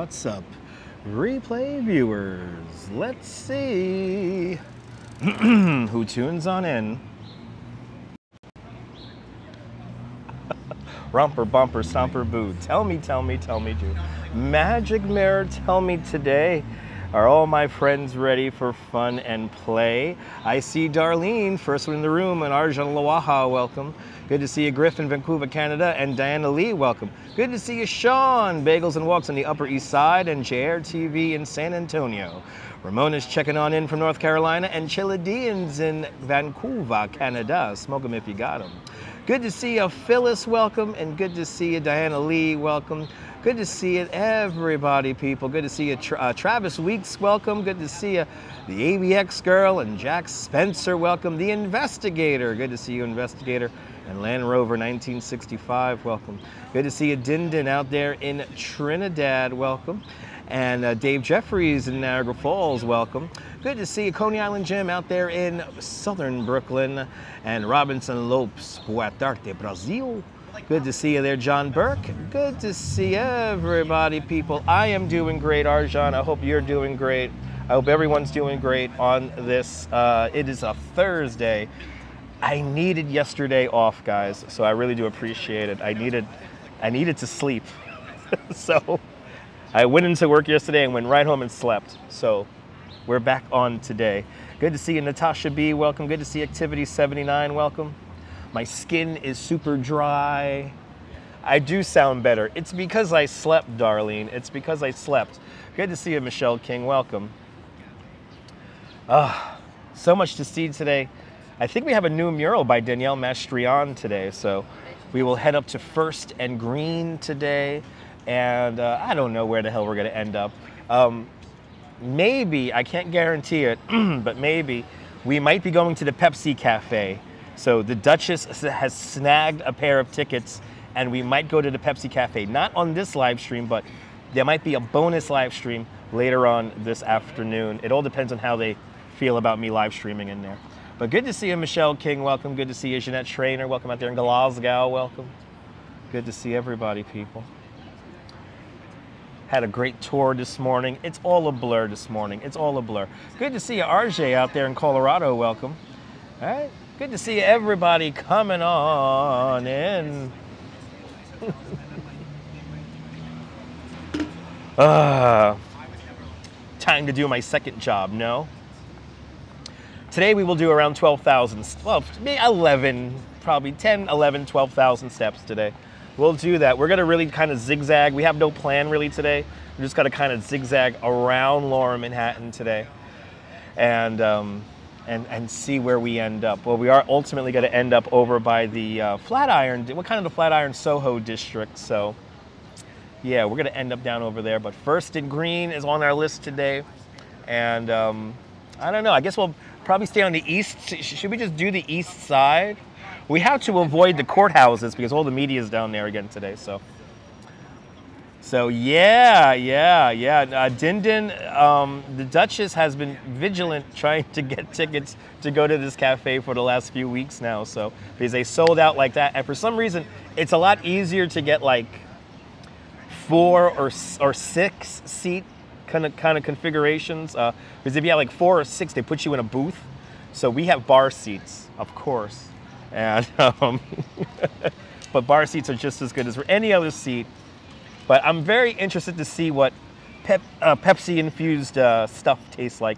What's up, replay viewers? Let's see who tunes on in. Romper, bumper, stomper, boo. Tell me, do. Magic mirror, tell me today. Are all my friends ready for fun and play? I see Darlene, first one in the room, and Arjun Lawaha, welcome. Good to see you, Griffin, Vancouver, Canada, and Diana Lee, welcome. Good to see you, Sean, Bagels and Walks on the Upper East Side, and JR TV in San Antonio. Ramona's checking on in from North Carolina, and Chiledeans in Vancouver, Canada. Smoke 'em if you got 'em. Good to see you, Phyllis, welcome, and good to see you, Diana Lee, welcome. Good to see you, everybody, people. Good to see you, Travis Weeks, welcome. Good to see you, the ABX girl, and Jack Spencer, welcome. The Investigator, good to see you, Investigator. And Land Rover 1965, welcome. Good to see you, Dindin, out there in Trinidad, welcome. And Dave Jeffries in Niagara Falls, welcome. Good to see you, Coney Island Jim, out there in southern Brooklyn. And Robinson Lopes, Boa Tarde, Brazil. Good to see you there, John Burke. Good to see everybody, people. I am doing great, Arjan. I hope you're doing great. I hope everyone's doing great on this. It is a Thursday. I needed yesterday off, guys, so I really do appreciate it. I needed to sleep. So I went into work yesterday and went right home and slept. So we're back on today. Good to see you, Natasha B, welcome. Good to see Activity 79, welcome. My skin is super dry. I do sound better. It's because I slept, Darlene. It's because I slept. Good to see you, Michelle King, welcome. So much to see today. I think we have a new mural by Danielle Mastrian today, so we will head up to First and Green today, and I don't know where the hell we're gonna end up. Maybe, I can't guarantee it, but maybe we might be going to the Pepsi Cafe. So the Duchess has snagged a pair of tickets, and we might go to the Pepsi Cafe. Not on this live stream, but there might be a bonus live stream later on this afternoon. It all depends on how they feel about me live streaming in there. But good to see you, Michelle King, welcome. Good to see you, Jeanette Trainer, welcome out there in Glasgow, welcome. Good to see everybody, people. Had a great tour this morning. It's all a blur this morning. It's all a blur. Good to see you, RJ, out there in Colorado, welcome. All right. Good to see everybody coming on in. Time to do my second job, no? Today we will do around 12,000, well, maybe 11, probably 10, 11, 12,000 steps today. We'll do that. We're gonna really kind of zigzag. We have no plan really today. We're just gonna kind of zigzag around Lower Manhattan today. And see where we end up. Well, we are ultimately going to end up over by the Flatiron, what kind of the Flatiron Soho district. So yeah, we're going to end up down over there. But First and Green is on our list today. And I don't know, I guess we'll probably stay on the east. Should we just do the east side? We have to avoid the courthouses because all the media is down there again today. So yeah. Dindin, the Duchess has been vigilant trying to get tickets to go to this cafe for the last few weeks now. So because they sold out like that, and for some reason, it's a lot easier to get like 4 or 6 seat kind of configurations. Because if you have like 4 or 6, they put you in a booth. So we have bar seats, of course, and but bar seats are just as good as for any other seat. But I'm very interested to see what Pepsi-infused stuff tastes like.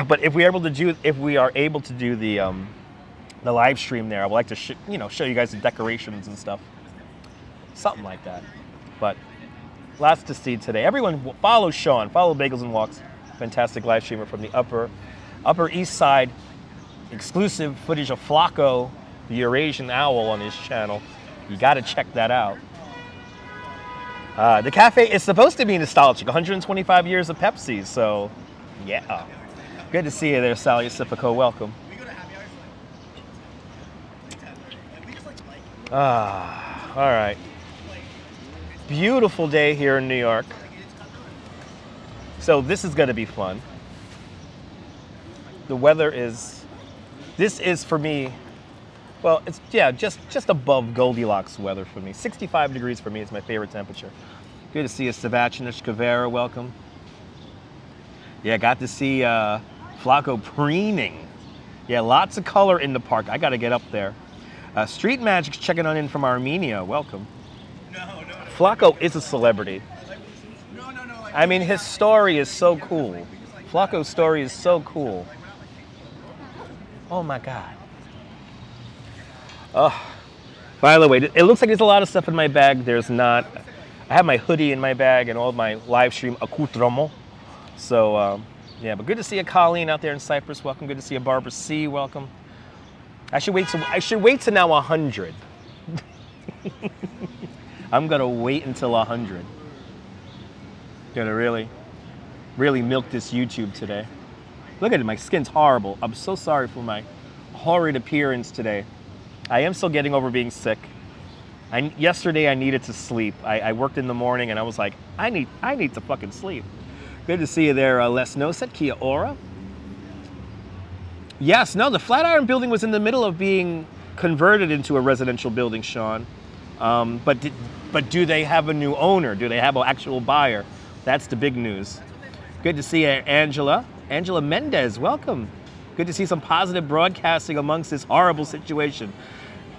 But if we are able to do the live stream there, I would like to show you guys the decorations and stuff, something like that. But lots to see today. Everyone follow Sean, follow Bagels and Walks, fantastic live streamer from the Upper East Side. Exclusive footage of Flacco, the Eurasian owl, on his channel. You got to check that out. The cafe is supposed to be nostalgic, 125 years of Pepsi, so yeah. Good to see you there, Sally Sipico, welcome. All right. Beautiful day here in New York. So this is gonna be fun. The weather is, this is for me, well, it's, yeah, just above Goldilocks weather for me. 65 degrees for me is my favorite temperature. Good to see you, Savachinich Cavera. Welcome. Yeah, got to see Flacco preening. Yeah, lots of color in the park. I got to get up there. Street Magic's checking on in from Armenia. Welcome. Flacco is a celebrity. I mean, his story is so cool. Flacco's story is so cool. Oh my God. Oh, by the way, it looks like there's a lot of stuff in my bag. There's not. I have my hoodie in my bag and all of my live stream accoutrement. So, yeah, but good to see you, Colleen, out there in Cyprus. Welcome. Good to see you, Barbara C. Welcome. I should wait to now 100. I'm gonna wait until 100. Gonna really milk this YouTube today. Look at it, my skin's horrible. I'm so sorry for my horrid appearance today. I am still getting over being sick. Yesterday I needed to sleep. I worked in the morning and I was like, I need to fucking sleep. Good to see you there, Les Noset, Kia Ora. Yes, no, the Flatiron building was in the middle of being converted into a residential building, Sean. But do they have a new owner? Do they have an actual buyer? That's the big news. Good to see you, Angela. Angela Mendez, welcome. Good to see some positive broadcasting amongst this horrible situation.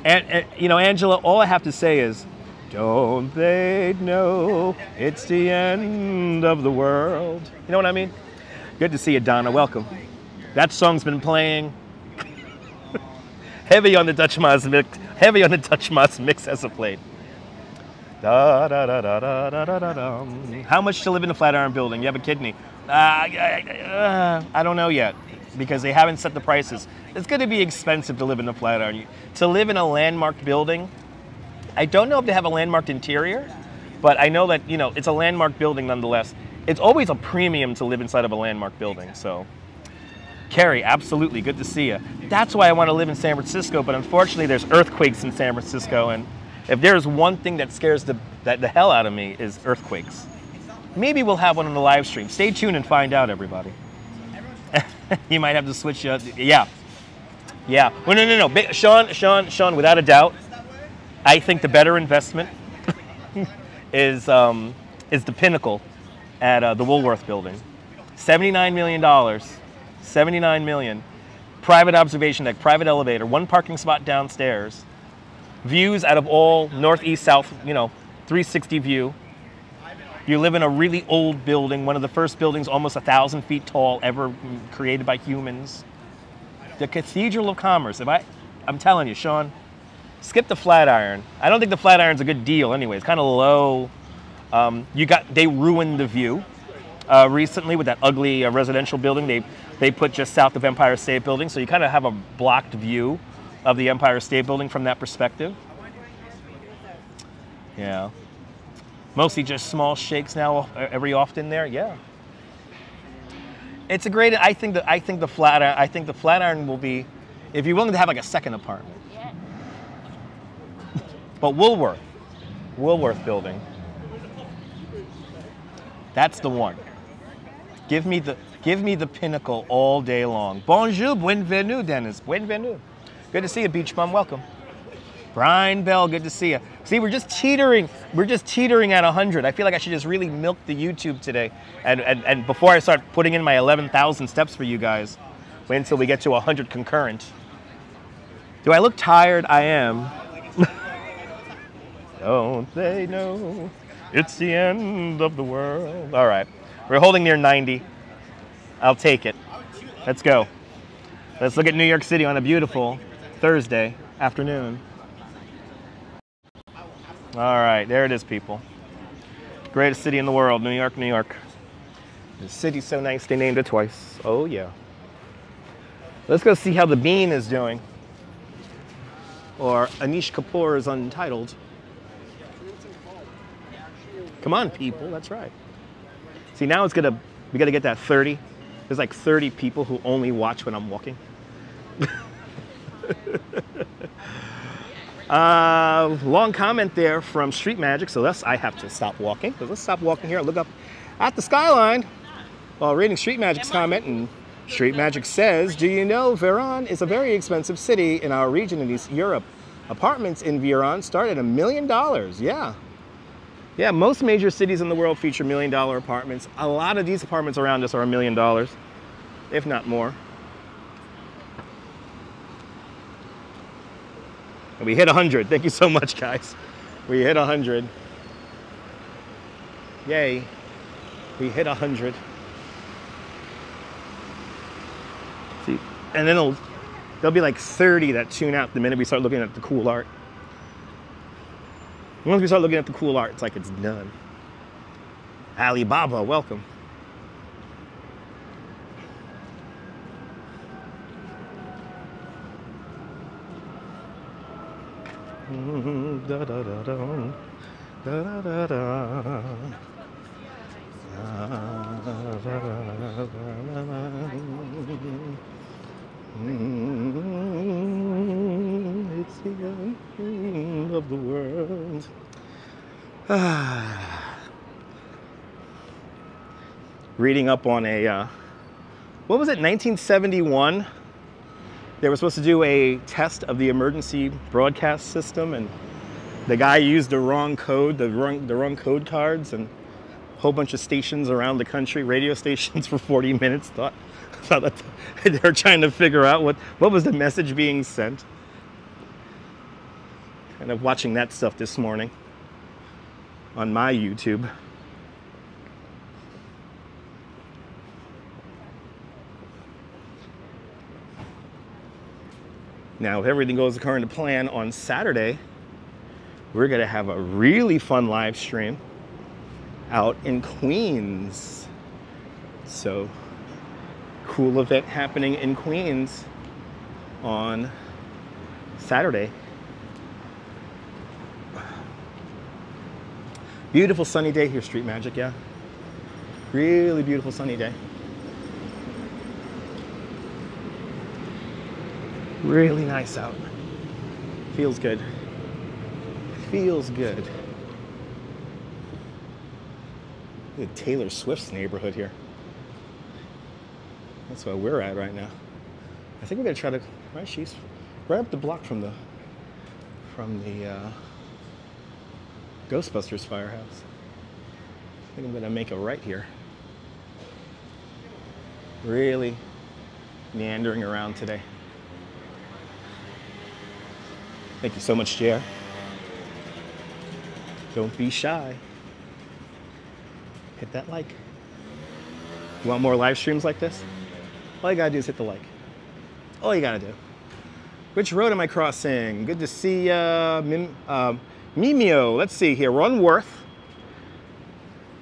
And you know, Angela, all I have to say is, don't they know it's the end of the world? You know what I mean? Good to see you, Donna. Welcome. That song's been playing heavy on the Dutch Moz mix. Heavy on the Dutch Moz mix as of late. Da, da, da, da, da, da, da, da. How much to live in the Flatiron building? You have a kidney. I don't know yet because they haven't set the prices. It's going to be expensive to live in the Flatiron. To live in a landmarked building, I don't know if they have a landmarked interior, but I know that, you know, it's a landmarked building nonetheless. It's always a premium to live inside of a landmarked building, so. Carrie, absolutely, good to see you. That's why I want to live in San Francisco, but unfortunately there's earthquakes in San Francisco, and if there's one thing that scares the hell out of me is earthquakes. Maybe we'll have one on the live stream. Stay tuned and find out, everybody. You might have to switch. Yeah. Well, no. Sean, without a doubt, I think the better investment is the Pinnacle at the Woolworth building. $79 million. $79 million. Private observation deck, private elevator, one parking spot downstairs. Views out of all northeast, south, 360 view. You live in a really old building, one of the first buildings almost 1,000 feet tall ever created by humans. The Cathedral of Commerce. I'm telling you, Sean, skip the Flatiron. I don't think the Flatiron's a good deal anyway. It's kind of low. They ruined the view recently with that ugly residential building. They put just south of Empire State Building, so you kind of have a blocked view of the Empire State Building from that perspective. Yeah. Mostly just small shakes now every often there. Yeah. It's a great. I think the Flatiron will be, if you're willing to have like a second apartment. Yeah. But Woolworth building. That's the one. Give me the Pinnacle all day long. Bonjour, bienvenue, Dennis. Bienvenue. Good to see you, Beach Bum. Welcome. Brian Bell, good to see you. See, we're just teetering at 100. I feel like I should just really milk the YouTube today. And before I start putting in my 11,000 steps for you guys, wait until we get to 100 concurrent. Do I look tired? I am. Don't they know it's the end of the world? All right, we're holding near 90. I'll take it. Let's go. Let's look at New York City on a beautiful Thursday afternoon. All right, there it is, people. Greatest city in the world, New York, New York. The city's so nice they named it twice. Oh, yeah. Let's go see how the Bean is doing. Or Anish Kapoor is Untitled. Come on, people, that's right. See, now we gotta get that 30. There's like 30 people who only watch when I'm walking. Long comment there from Street Magic, so I have to stop walking. So let's stop walking here and look up at the skyline while reading Street Magic's comment. And Street Magic says, do you know Veron is a very expensive city in our region in East Europe? Apartments in Veron start at $1 million. Yeah. Yeah, most major cities in the world feature $1 million apartments. A lot of these apartments around us are $1 million, if not more. And we hit 100. Thank you so much, guys. We hit 100. Yay. We hit 100. See, and then there'll be like 30 that tune out the minute we start looking at the cool art. Once we start looking at the cool art, it's like it's done. Alibaba, welcome. Da, da, da, da, da, da, da, da. It's the end of the world. Reading up on a, what was it, 1971? They were supposed to do a test of the emergency broadcast system, and the guy used the wrong code, the wrong code cards, and a whole bunch of stations around the country, radio stations for 40 minutes, thought that they were trying to figure out what was the message being sent. Kind of watching that stuff this morning on my YouTube. Now, if everything goes according to plan, on Saturday, we're going to have a really fun live stream out in Queens. So, cool event happening in Queens on Saturday. Beautiful sunny day here, Street Magic, yeah. Really beautiful sunny day. Really nice out. Feels good. Feels good. Look at Taylor Swift's neighborhood here. That's where we're at right now. I think we're gonna try to, right, she's right up the block from the Ghostbusters firehouse. I think I'm gonna make a right here. Really meandering around today. Thank you so much, JR. Don't be shy. Hit that like. You want more live streams like this? All you gotta do is hit the like. All you gotta do. Which road am I crossing? Good to see Mimeo. Let's see here. We're on Worth.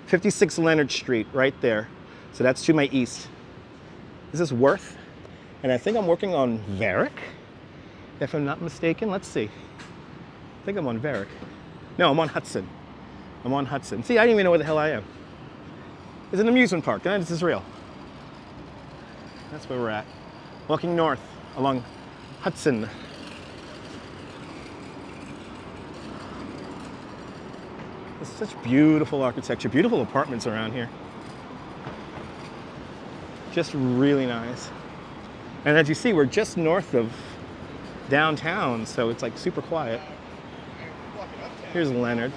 56 Leonard Street, right there. So that's to my east. This is Worth. And I think I'm working on Varick, if I'm not mistaken. Let's see. I think I'm on Varick. No, I'm on Hudson. I'm on Hudson. See, I don't even know where the hell I am. It's an amusement park. This is real. That's where we're at. Walking north along Hudson. It's such beautiful architecture, beautiful apartments around here. Just really nice. And as you see, we're just north of downtown, so it's like super quiet. Here's Leonard.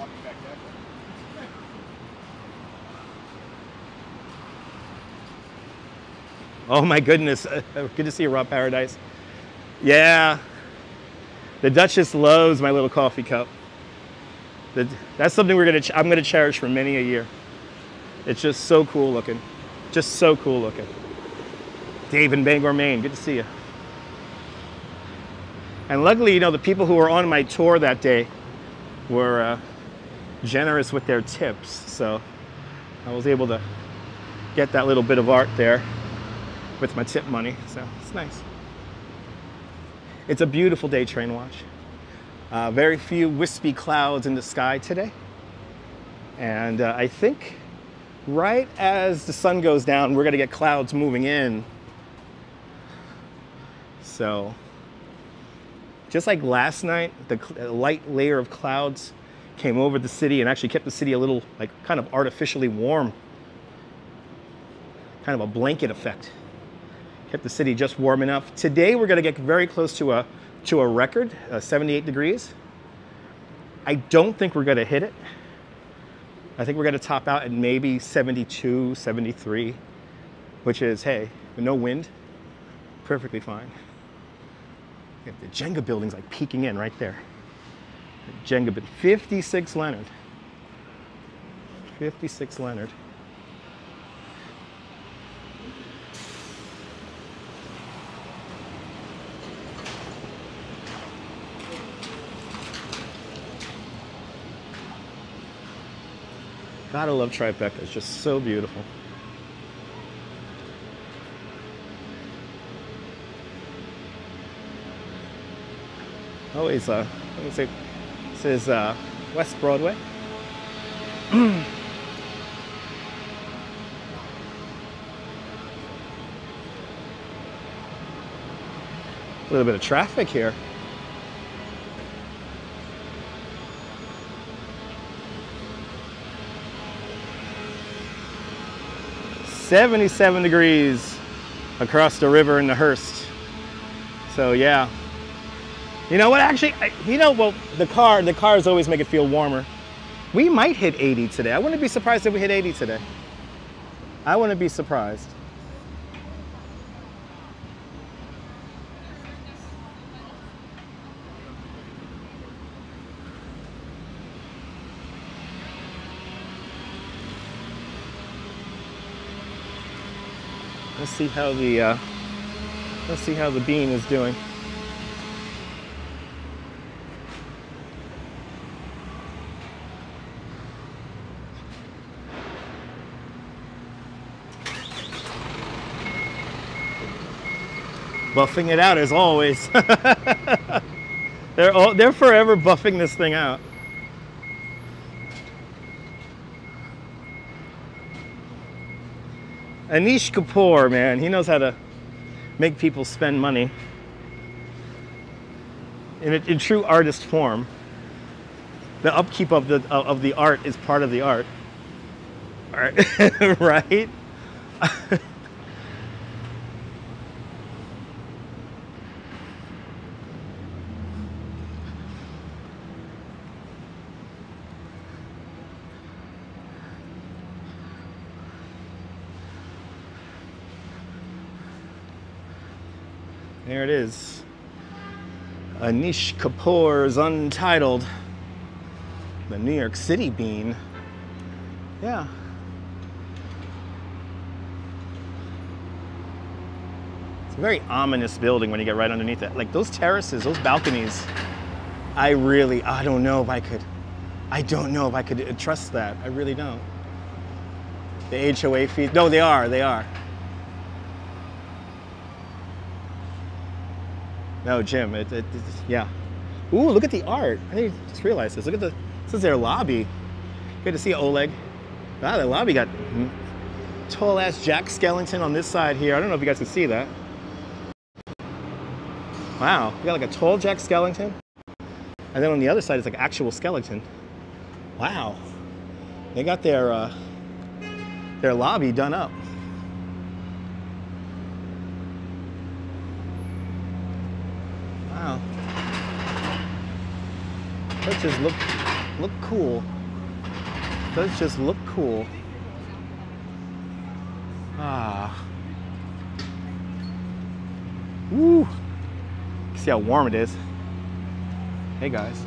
Oh my goodness, good to see you, Raw Paradise. Yeah, the Duchess loves my little coffee cup. That's something I'm gonna cherish for many a year. It's just so cool looking. Just so cool looking. Dave in Bangor, Maine, good to see you. And luckily, you know, the people who were on my tour that day were generous with their tips. So I was able to get that little bit of art there with my tip money. So it's nice. It's a beautiful day, train watch. Very few wispy clouds in the sky today. And I think right as the sun goes down, we're gonna get clouds moving in. So just like last night, the light layer of clouds came over the city and actually kept the city a little, like, kind of artificially warm. Kind of a blanket effect. Kept the city just warm enough. Today we're gonna get very close to a record, 78 degrees. I don't think we're gonna hit it, I think we're going to top out at maybe 72, 73, which is, hey, with no wind, perfectly fine. The Jenga building's like peeking in right there. The Jenga building, 56 Leonard. 56 Leonard. Gotta love Tribeca, it's just so beautiful. Always, let me say, this is West Broadway. A little bit of traffic here. $77 degrees across the river in the Hearst. So yeah. You know what, actually, well, the cars always make it feel warmer. We might hit 80 today. I wouldn't be surprised if we hit 80 today. I wouldn't be surprised. Let's see how the bean is doing. Buffing it out as always. They're forever buffing this thing out. Anish Kapoor, man, he knows how to make people spend money in true artist form. The upkeep of the art is part of the art. All right, right? There it is. Anish Kapoor's Untitled. The New York City bean. Yeah. It's a very ominous building when you get right underneath it. Like those terraces, those balconies, I don't know if I could trust that. I really don't. The HOA fees, no, they are. No, Jim, yeah. Ooh, look at the art. I didn't just realize this. Look at this is their lobby. Good to see Oleg. Ah, the lobby got tall ass Jack Skellington on this side here. I don't know if you guys can see that. Wow, you got like a tall Jack Skellington. And then on the other side, it's like actual skeleton. Wow. They got their lobby done up. Wow. Let's just look cool. Let's just look cool. Ah. Woo. See how warm it is. Hey guys.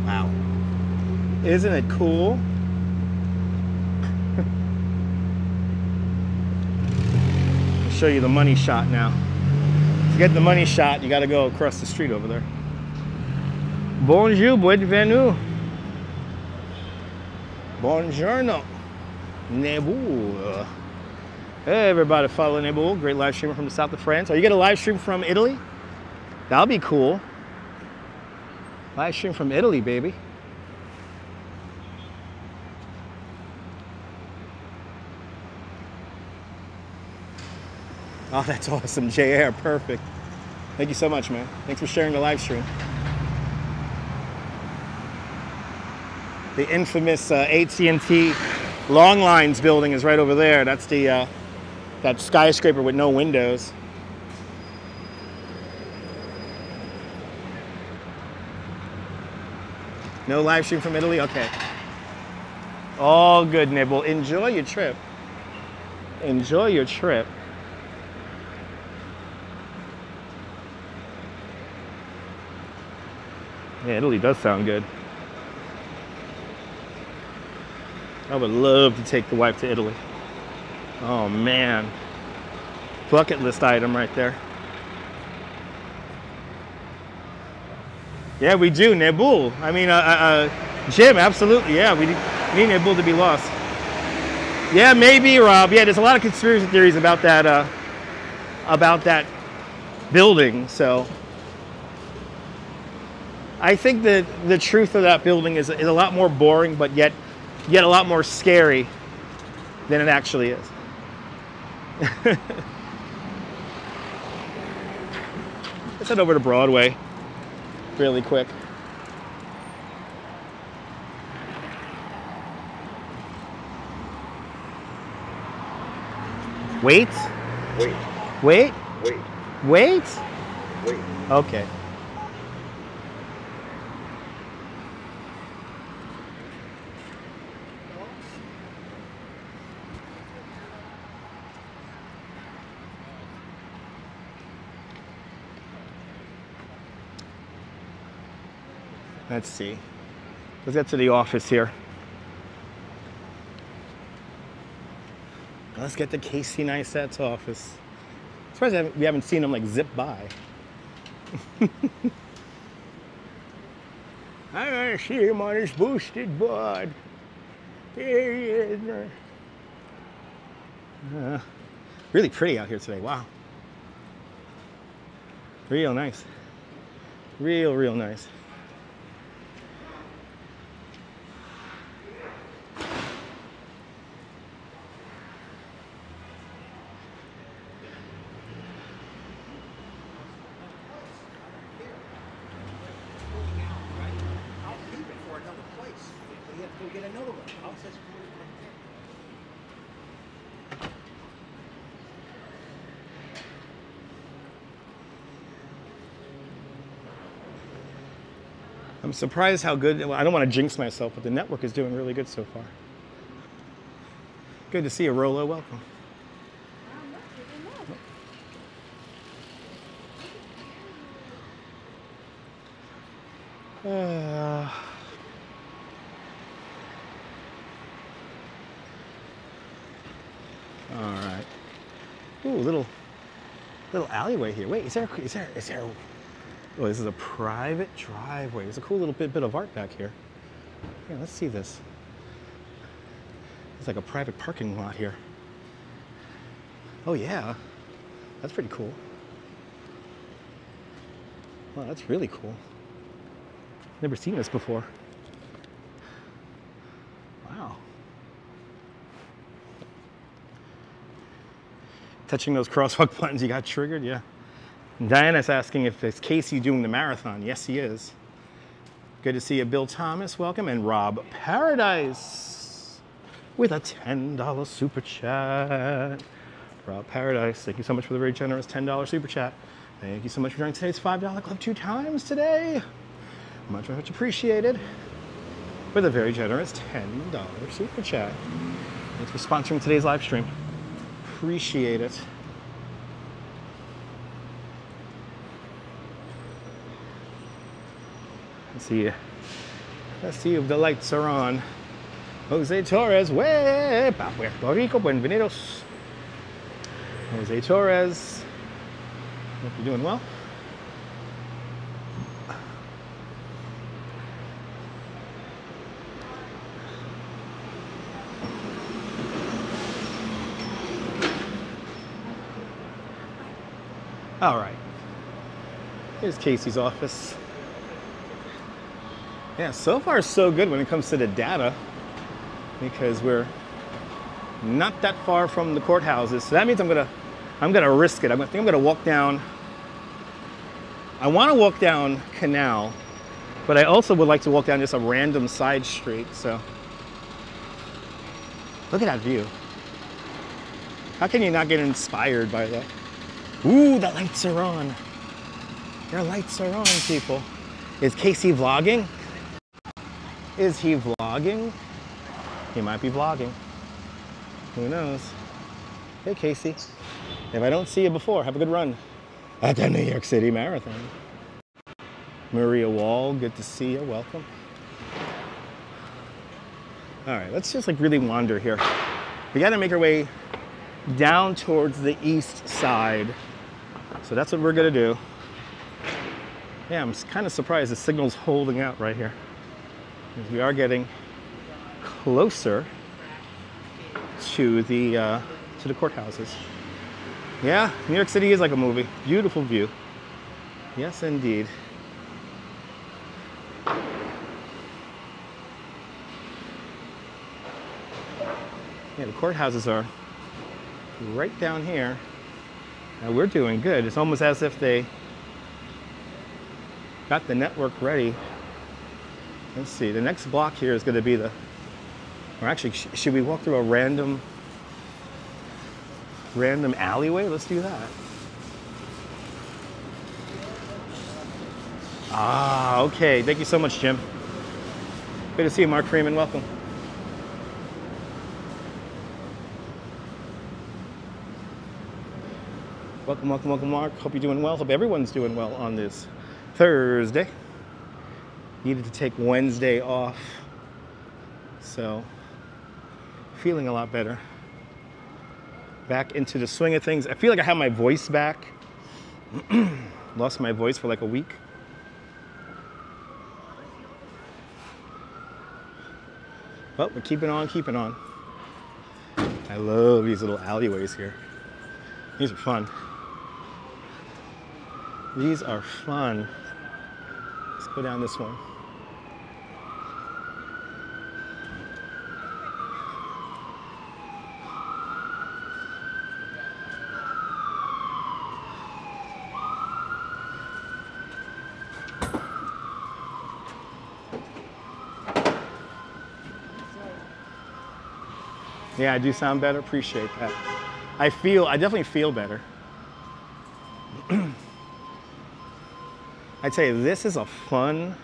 Wow. Isn't it cool? I'll show you the money shot now. To get the money shot, you gotta go across the street over there. Bonjour, bienvenue. Buongiorno. Nebu. Hey everybody, follow Nebu, great live streamer from the south of France. Are you gonna live stream from Italy? That'll be cool. Live stream from Italy, baby. Oh, that's awesome, JR, perfect. Thank you so much, man. Thanks for sharing the live stream. The infamous AT&T Long Lines building is right over there. That's the that skyscraper with no windows. No live stream from Italy? Okay. All good, Nibble. Enjoy your trip. Enjoy your trip. Yeah, Italy does sound good. I would love to take the wife to Italy. Oh man. Bucket list item right there. Yeah, we do, Nebul. I mean, Jim, absolutely, yeah. We need Nebul to be lost. Yeah, maybe, Rob. Yeah, there's a lot of conspiracy theories about that building, so. I think that the truth of that building is a lot more boring, but yet a lot more scary than it actually is. Let's head over to Broadway really quick. Wait? Wait. Wait? Wait. Wait? Wait. Okay. Let's see. Let's get to the office here. Let's get to Casey Neistat's office. I'm surprised we haven't seen him like zip by. I want to see him on his boosted board. There he is. Really pretty out here today. Wow. Real nice. Real nice. I'm surprised how good, well, I don't want to jinx myself, but the network is doing really good so far. Good to see you, Rolo. Welcome. All right. Ooh, little alleyway here. Wait, is there? Oh, this is a private driveway. There's a cool little bit of art back here. Yeah, let's see this. It's like a private parking lot here. Oh yeah, that's pretty cool. Wow, that's really cool. Never seen this before. Wow. Touching those crosswalk buttons, you got triggered, yeah. Diana's asking if it's Casey doing the marathon. Yes, he is. Good to see you, Bill Thomas. Welcome. And Rob Paradise with a $10 super chat. Rob Paradise, thank you so much for the very generous $10 super chat. Thank you so much for joining today's $5 club 2 times today. Much appreciated. With a very generous $10 super chat. Thanks for sponsoring today's live stream. Appreciate it. Let's see if the lights are on. Jose Torres, way pa Puerto Rico, bienvenidos. Jose Torres, hope you're doing well. All right, here's Casey's office. Yeah, so far so good when it comes to the data, because we're not that far from the courthouses. So that means I'm gonna risk it. I think I'm gonna walk down. I want to walk down Canal, but I also would like to walk down just a random side street. So look at that view. How can you not get inspired by that? Ooh, the lights are on. Your lights are on, people. Is Casey vlogging? Is he vlogging? He might be vlogging. Who knows? Hey, Casey. If I don't see you before, have a good run at the New York City Marathon. Maria Wall, good to see you. Welcome. All right, let's just like really wander here. We got to make our way down towards the east side. So that's what we're going to do. Yeah, I'm kind of surprised the signal's holding out right here. Because we are getting closer to the courthouses. Yeah, New York City is like a movie. Beautiful view. Yes, indeed. Yeah, the courthouses are right down here. And we're doing good. It's almost as if they got the network ready. Let's see, the next block here is going to be the, or actually, should we walk through a random alleyway? Let's do that. Ah, okay. Thank you so much, Jim. Good to see you, Mark Freeman. Welcome. Welcome, welcome, welcome, Mark. Hope you're doing well. Hope everyone's doing well on this Thursday. Needed to take Wednesday off, so feeling a lot better. Back into the swing of things. I feel like I have my voice back. Lost my voice for like a week. But we're keeping on, keeping on. I love these little alleyways here. These are fun. These are fun. Let's go down this one. Yeah, I do sound better. Appreciate that. I definitely feel better. I tell you, this is a fun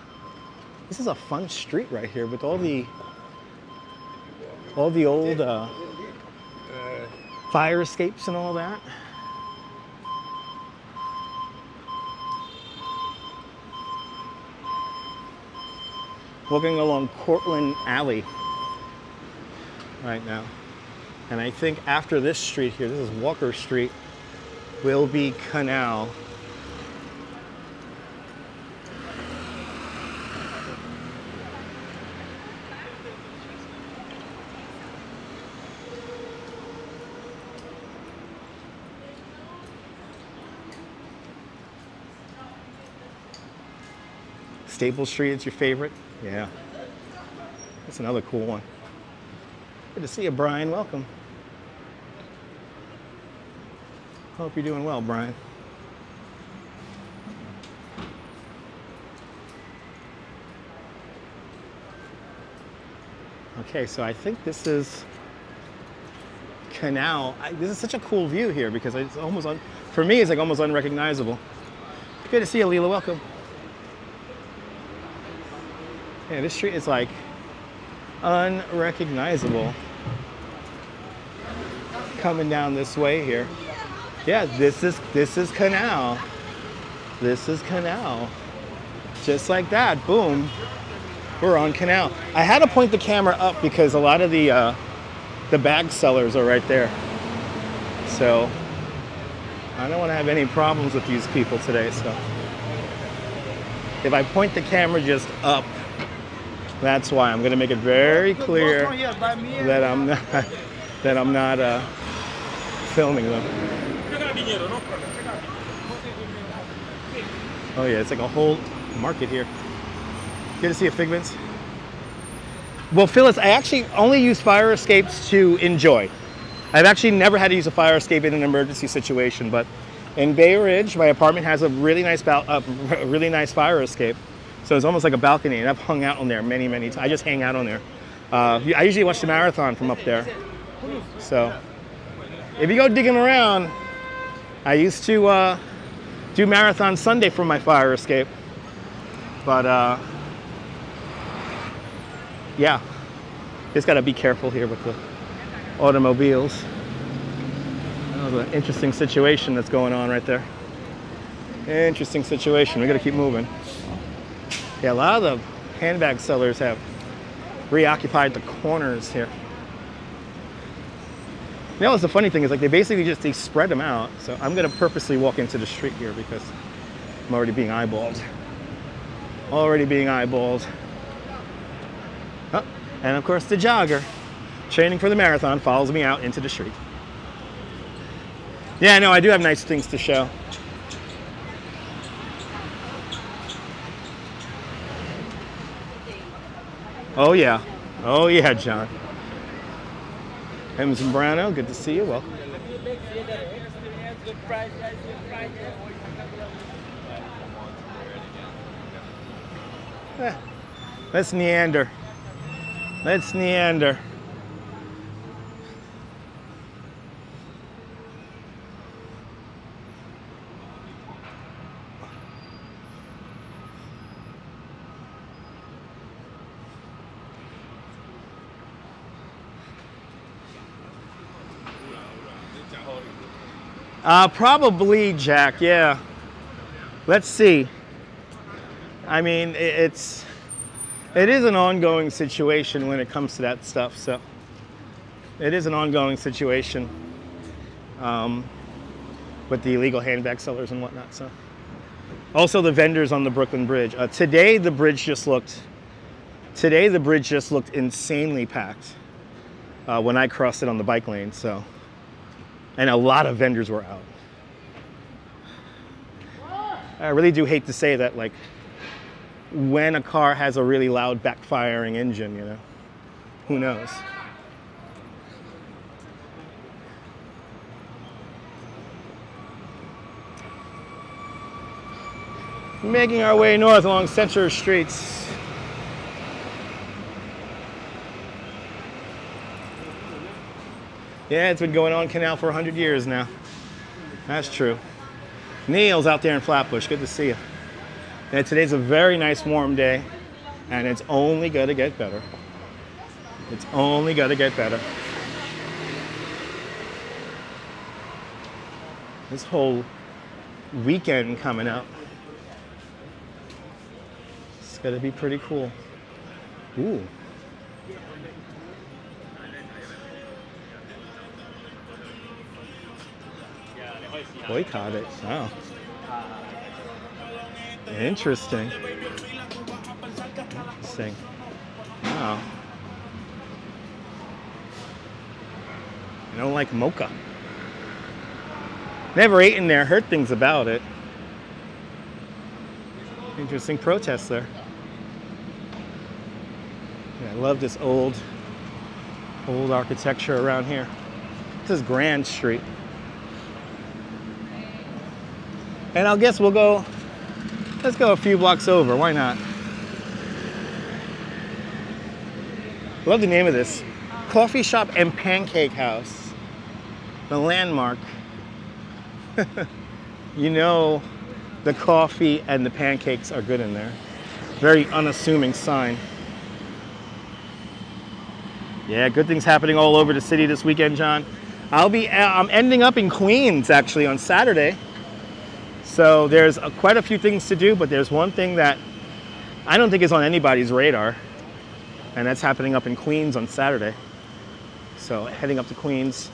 street right here with all the old fire escapes and all that. Walking along Cortlandt Alley right now. And I think after this street here, this is Walker Street, will be Canal. Staple Street is your favorite? Yeah. That's another cool one. Good to see you, Brian. Welcome. Hope you're doing well, Brian. Okay, so I think this is Canal. This is such a cool view here because it's almost, for me, it's like almost unrecognizable. Good to see you, Leela. Welcome. Yeah, this street is like unrecognizable coming down this way here. Yeah, this is Canal. This is Canal. Just like that, boom, we're on Canal. I had to point the camera up because a lot of the bag sellers are right there. So I don't want to have any problems with these people today. So if I point the camera just up, that's why. I'm going to make it very clear that I'm not filming them. Oh yeah, it's like a whole market here. Good to see you, Figments. Well, Phyllis, I actually only use fire escapes to enjoy. I've actually never had to use a fire escape in an emergency situation, but in Bay Ridge, my apartment has a really nice fire escape. So it's almost like a balcony, and I've hung out on there many, many times. I just hang out on there. I usually watch the marathon from up there. So if you go digging around, I used to do Marathon Sunday for my fire escape. But yeah, just gotta be careful here with the automobiles. That was an interesting situation that's going on right there. Interesting situation. We gotta keep moving. Yeah, a lot of the handbag sellers have reoccupied the corners here. You know what's the funny thing is, like, they spread them out. So I'm gonna purposely walk into the street here because I'm already being eyeballed. Already being eyeballed. Oh, and of course the jogger, training for the marathon, follows me out into the street. Yeah, no, I do have nice things to show. Oh yeah. Oh yeah, John. Hey, Zambrano, good to see you. Welcome. Let's neander. Let's neander. Probably, Jack, yeah. Let's see. I mean, it is an ongoing situation when it comes to that stuff, so. It is an ongoing situation with the illegal handbag sellers and whatnot, so. Also the vendors on the Brooklyn Bridge. Today the bridge just looked insanely packed when I crossed it on the bike lane, so. And a lot of vendors were out. I really do hate to say that, like, when a car has a really loud backfiring engine, you know, who knows? Making our way north along Central Streets. Yeah, it's been going on Canal for 100 years now. That's true. Neil's out there in Flatbush. Good to see you. And today's a very nice warm day, and it's only gonna get better. It's only gonna get better. This whole weekend coming up, it's gonna be pretty cool. Ooh. Boycott it. Wow. Interesting. Interesting. Wow. I don't like mocha. Never ate in there, heard things about it. Interesting protest there. Yeah, I love this old architecture around here. This is Grand Street. And I guess let's go a few blocks over, why not? Love the name of this. Coffee Shop and Pancake House. The landmark. You know the coffee and the pancakes are good in there. Very unassuming sign. Yeah, good things happening all over the city this weekend, John. I'm ending up in Queens actually on Saturday. So there's quite a few things to do, but there's one thing that I don't think is on anybody's radar, and that's happening up in Queens on Saturday. So heading up to Queens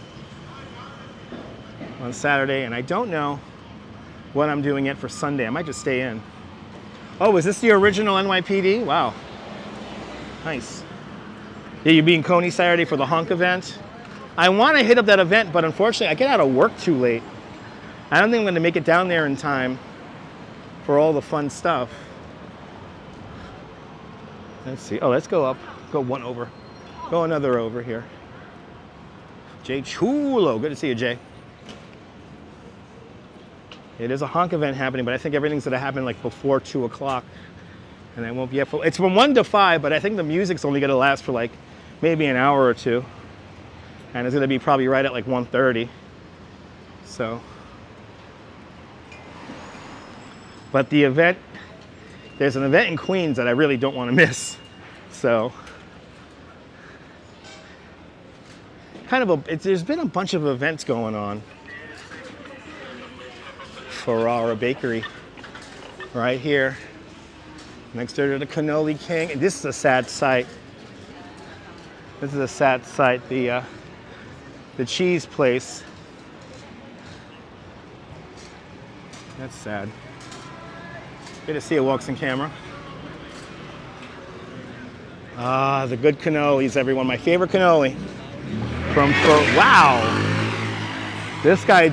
on Saturday, and I don't know what I'm doing yet for Sunday. I might just stay in. Oh, is this the original NYPD? Wow. Nice. Yeah, you'll be in Coney Saturday for the Honk event. I want to hit up that event, but unfortunately I get out of work too late. I don't think I'm going to make it down there in time for all the fun stuff. Let's see. Oh, let's go up. Go one over. Go another over here. Jay Chulo. Good to see you, Jay. It is a Honk event happening, but I think everything's going to happen like before 2 o'clock. And I won't be up for, it's from 1 to 5, but I think the music's only going to last for like maybe an hour or two. And it's going to be probably right at like 1:30. So, but the event, there's an event in Queens that I really don't want to miss. So, kind of there's been a bunch of events going on for our bakery right here next door to the Cannoli King. And this is a sad sight. This is a sad sight. The cheese place. That's sad. Good to see it walks in camera. Ah, the good cannolis, everyone. My favorite cannoli. Wow. This guy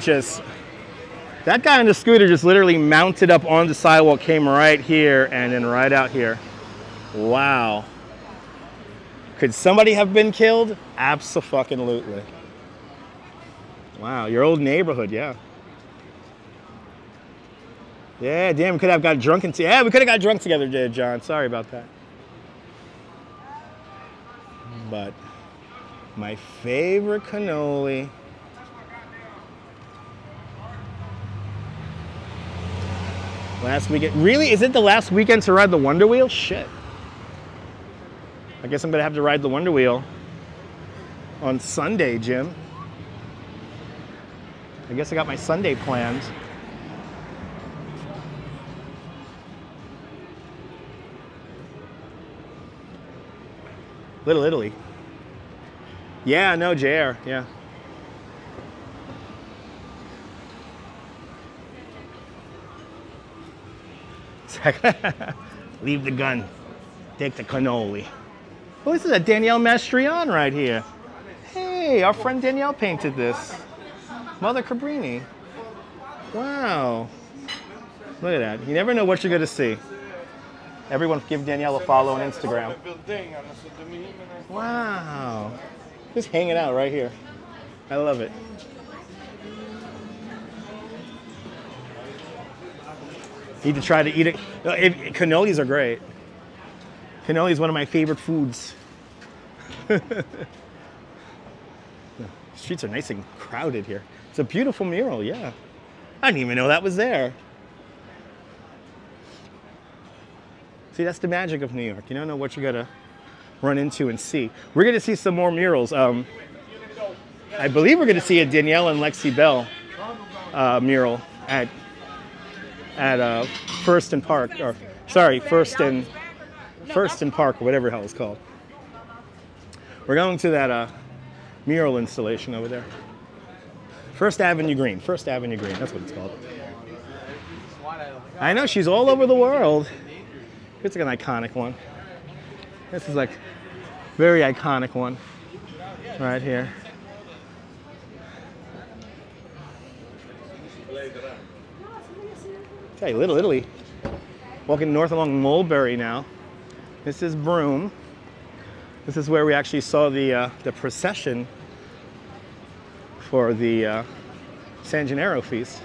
that guy on the scooter just literally mounted up on the sidewalk, came right here and then right out here. Wow. Could somebody have been killed? Abso-fucking-lutely. Wow, your old neighborhood, yeah. Yeah, damn, we could have got drunk and yeah, we could have got drunk together, there, John. Sorry about that. But my favorite cannoli. Last weekend. Really? Is it the last weekend to ride the Wonder Wheel? Shit. I guess I'm gonna have to ride the Wonder Wheel on Sunday, Jim. I guess I got my Sunday plans. Little Italy. Yeah, no, JR, yeah. Leave the gun. Take the cannoli. Oh, this is a Danielle Mastrian right here. Hey, our friend Danielle painted this. Mother Cabrini. Wow. Look at that. You never know what you're going to see. Everyone give Danielle a follow on Instagram. Wow. Just hanging out right here. I love it. Need to try to eat it. Cannolis are great. Cannoli is one of my favorite foods. The streets are nice and crowded here. It's a beautiful mural, yeah. I didn't even know that was there. See, that's the magic of New York. You don't know what you're gonna run into and see. We're gonna see some more murals. I believe we're gonna see a Danielle and Lexi Bell mural at First and Park, or sorry, First and Park, or whatever the hell it's called. We're going to that mural installation over there. First Avenue Green, that's what it's called. I know, she's all over the world. It's like an iconic one. This is like very iconic one right here. Okay, Little Italy. Walking north along Mulberry now. This is Broome. This is where we actually saw the procession for the San Gennaro feast.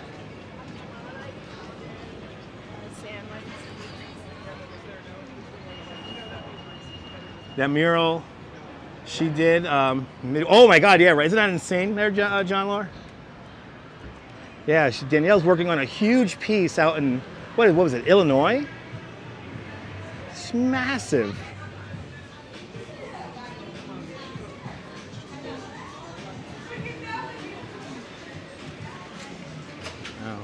That mural she did, oh my God, yeah, right. Isn't that insane there, John Lahr? Yeah, Danielle's working on a huge piece out in, what was it, Illinois? It's massive. Wow.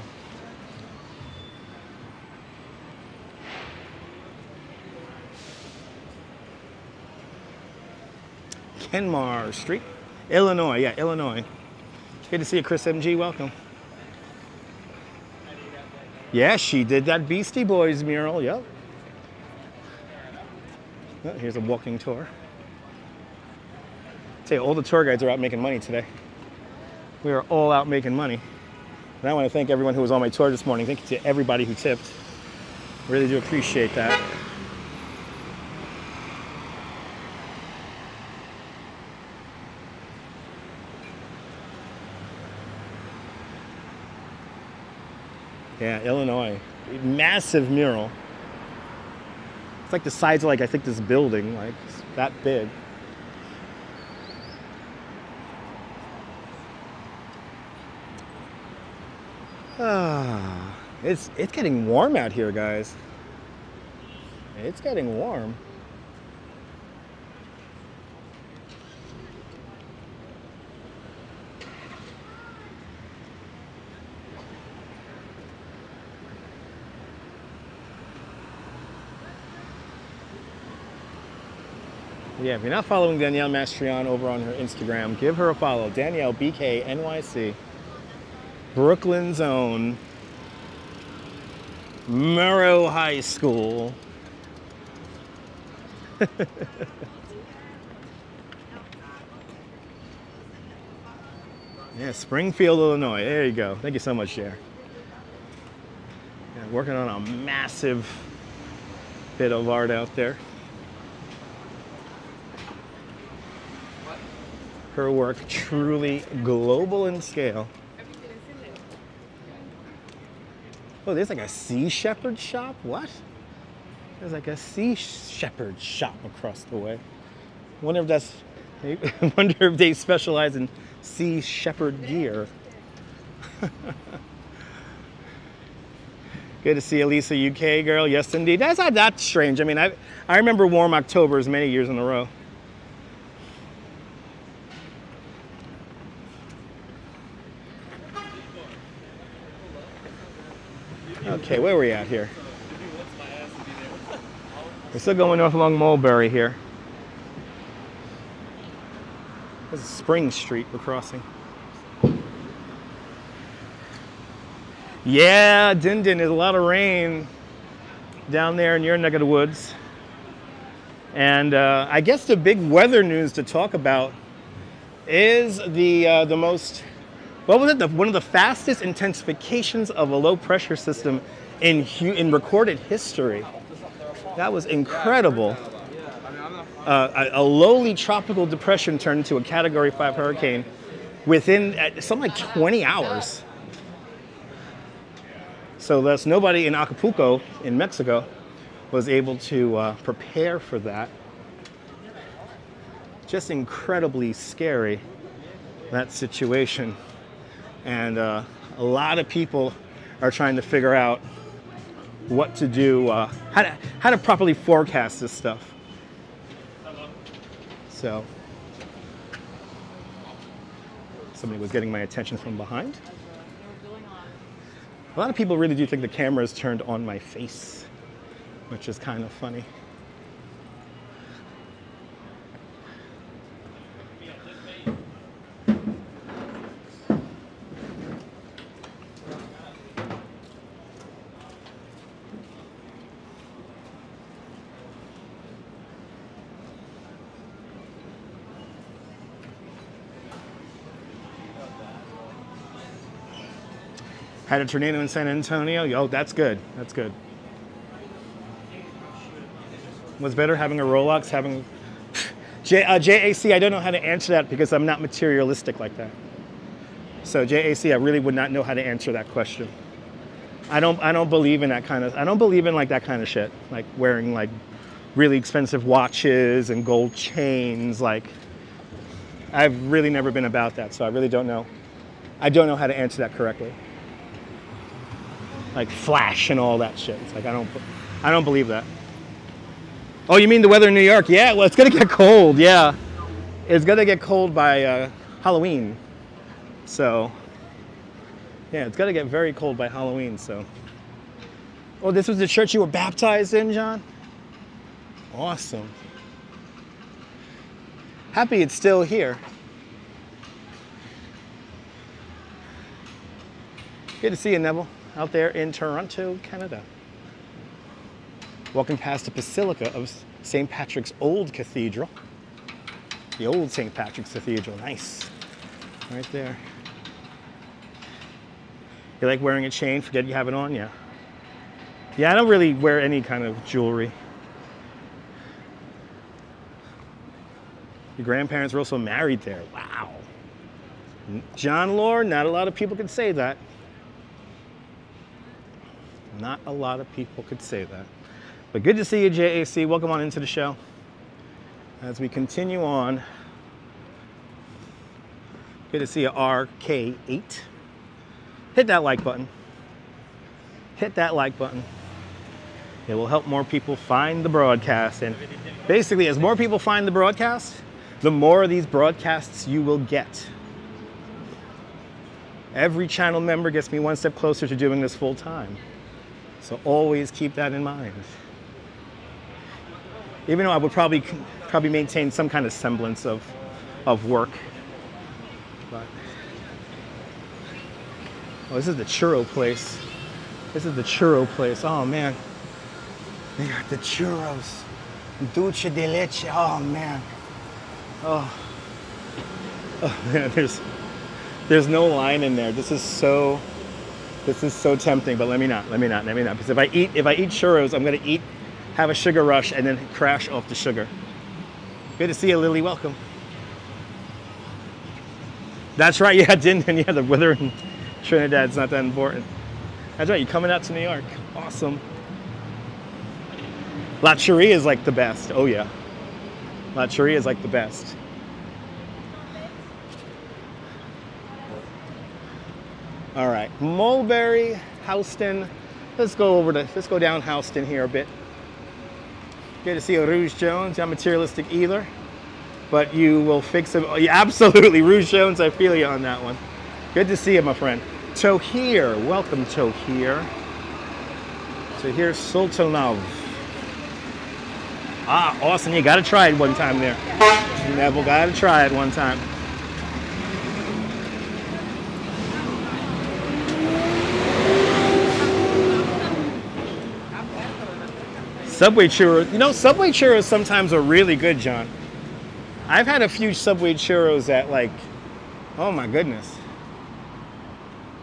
Kenmar Street, Illinois, yeah, Illinois. Good to see you, Chris MG, welcome. Yeah, she did that Beastie Boys mural, yep. Oh, here's a walking tour. Tell you, all the tour guides are out making money today. We are all out making money. And I want to thank everyone who was on my tour this morning. Thank you to everybody who tipped. Really do appreciate that. Yeah, Illinois. Massive mural. It's like the size of, like, I think this building, like, it's that big. It's getting warm out here, guys. It's getting warm. Yeah, if you're not following Danielle Mastrian over on her Instagram, give her a follow. Danielle BK NYC, Brooklyn's own, Murrow High School. Yeah, Springfield, Illinois. There you go. Thank you so much, Jer. Yeah, working on a massive bit of art out there. Her work truly global in scale. Oh, there's like a sea shepherd shop? What? There's like a sea shepherd shop across the way. Wonder if that's, I wonder if they specialize in sea shepherd gear. Good to see Elisa, UK girl. Yes, indeed. That's not that strange. I mean, I remember warm Octobers many years in a row. Okay, where are we at here? We're still going north along Mulberry here. This is Spring Street we're crossing. Yeah, Din Din, there's a lot of rain down there in your neck of the woods. And I guess the big weather news to talk about is the most, what was it? One of the fastest intensifications of a low pressure system in recorded history. That was incredible. A lowly tropical depression turned into a Category 5 hurricane within something like 20 hours. So thus nobody in Acapulco in Mexico was able to prepare for that. Just incredibly scary, that situation. And a lot of people are trying to figure out what to do, how to properly forecast this stuff. So, somebody was getting my attention from behind. A lot of people really do think the camera is turned on my face, which is kind of funny. Had a tornado in San Antonio. Oh, that's good. That's good. What's better, having a Rolex, having... JAC, I don't know how to answer that because I'm not materialistic like that. So JAC, I really would not know how to answer that question. I don't believe in that kind of... I don't believe in like that kind of shit. Like wearing like really expensive watches and gold chains. Like, I've really never been about that, so I really don't know. I don't know how to answer that correctly. Like flash and all that shit. It's like I don't believe that. Oh, you mean the weather in New York? Yeah, well, it's gonna get cold. Yeah, it's gonna get cold by Halloween. So yeah, it's gonna get very cold by Halloween. So, oh, this was the church you were baptized in, John? Awesome. Happy it's still here. Good to see you, Neville, out there in Toronto, Canada. Walking past the Basilica of St. Patrick's Old Cathedral. The old St. Patrick's Cathedral, nice. Right there. You like wearing a chain? Forget you have it on? Yeah. Yeah, I don't really wear any kind of jewelry. Your grandparents were also married there. Wow. John Lord, not a lot of people could say that. Not a lot of people could say that. But good to see you, JAC. Welcome on into the show. As we continue on, good to see you, RK8. Hit that like button. hit that like button. It will help more people find the broadcast. And basically, as more people find the broadcast, the more of these broadcasts you will get. Every channel member gets me one step closer to doing this full time. So always keep that in mind. Even though I would probably maintain some kind of semblance of work. But, oh, this is the churro place. This is the churro place. Oh man. They got the churros. Dulce de leche. Oh man. Oh man, there's no line in there. This is so tempting, but let me not. Because if I eat churros, I'm gonna have a sugar rush and then crash off the sugar. Good to see you, Lily, welcome. That's right, yeah, yeah, the weather in Trinidad's not that important. That's right, you're coming out to New York, awesome. La Cherie is like the best, oh yeah. La Cherie is like the best. All right, Mulberry, Houston. Let's go down Houston here a bit. Good to see you, Rouge Jones. You're not materialistic either, but you will fix it. Oh, yeah, absolutely, Rouge Jones, I feel you on that one. Good to see you, my friend. Tohir, welcome Tohir. Tohir Sultanov. Ah, Austin, you gotta try it one time there. Neville, gotta try it one time. Subway churros, you know, Subway churros sometimes are really good, John. I've had a few Subway churros that, like, oh my goodness.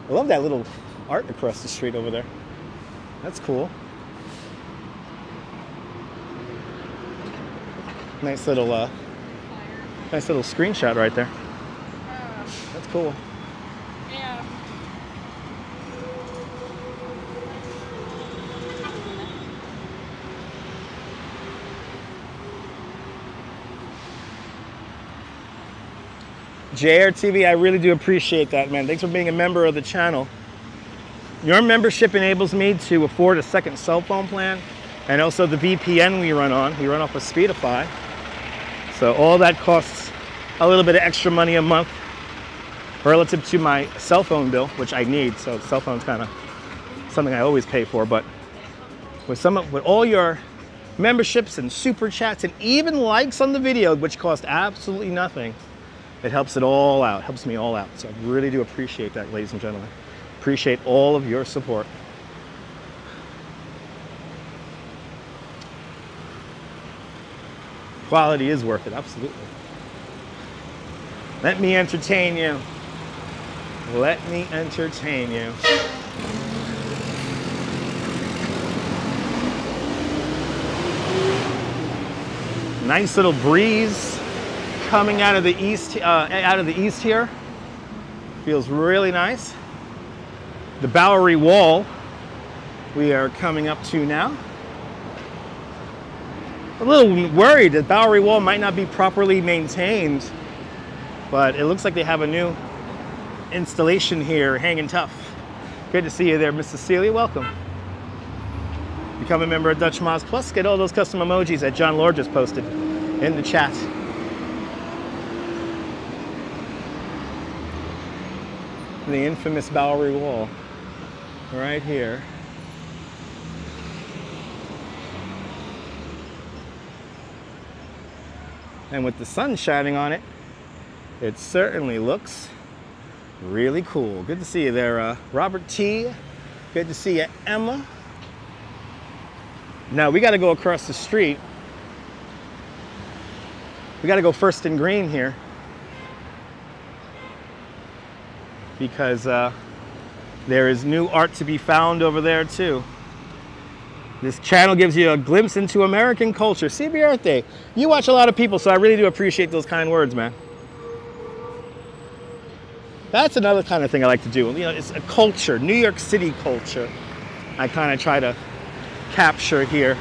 I love that little art across the street over there. That's cool. Nice little screenshot right there. That's cool. Yeah. JRTV, I really do appreciate that, man. Thanks for being a member of the channel. Your membership enables me to afford a second cell phone plan, and also the VPN we run on. We run off of Speedify. So all that costs a little bit of extra money a month relative to my cell phone bill, which I need. So cell phone's kind of something I always pay for. But with all your memberships and super chats and even likes on the video, which cost absolutely nothing, it helps it all out, helps me all out. So I really do appreciate that, ladies and gentlemen. Appreciate all of your support. Quality is worth it, absolutely. Let me entertain you. Let me entertain you. Nice little breeze coming out of the east here. Feels really nice. The Bowery Wall we are coming up to now. A little worried that Bowery Wall might not be properly maintained, but it looks like they have a new installation here, hanging tough. Good to see you there, Miss Cecilia, welcome. Become a member of Dutch Moz Plus, get all those custom emojis that John Lord just posted in the chat. The infamous Bowery Wall, right here. And with the sun shining on it, it certainly looks really cool. Good to see you there, Robert T. Good to see you, Emma. Now we got to go across the street. We got to go First and Green here, because there is new art to be found over there too. This channel gives you a glimpse into American culture. CBRT, you watch a lot of people, so I really do appreciate those kind words, man. That's another kind of thing I like to do. You know, it's a culture, New York City culture. I kind of try to capture here.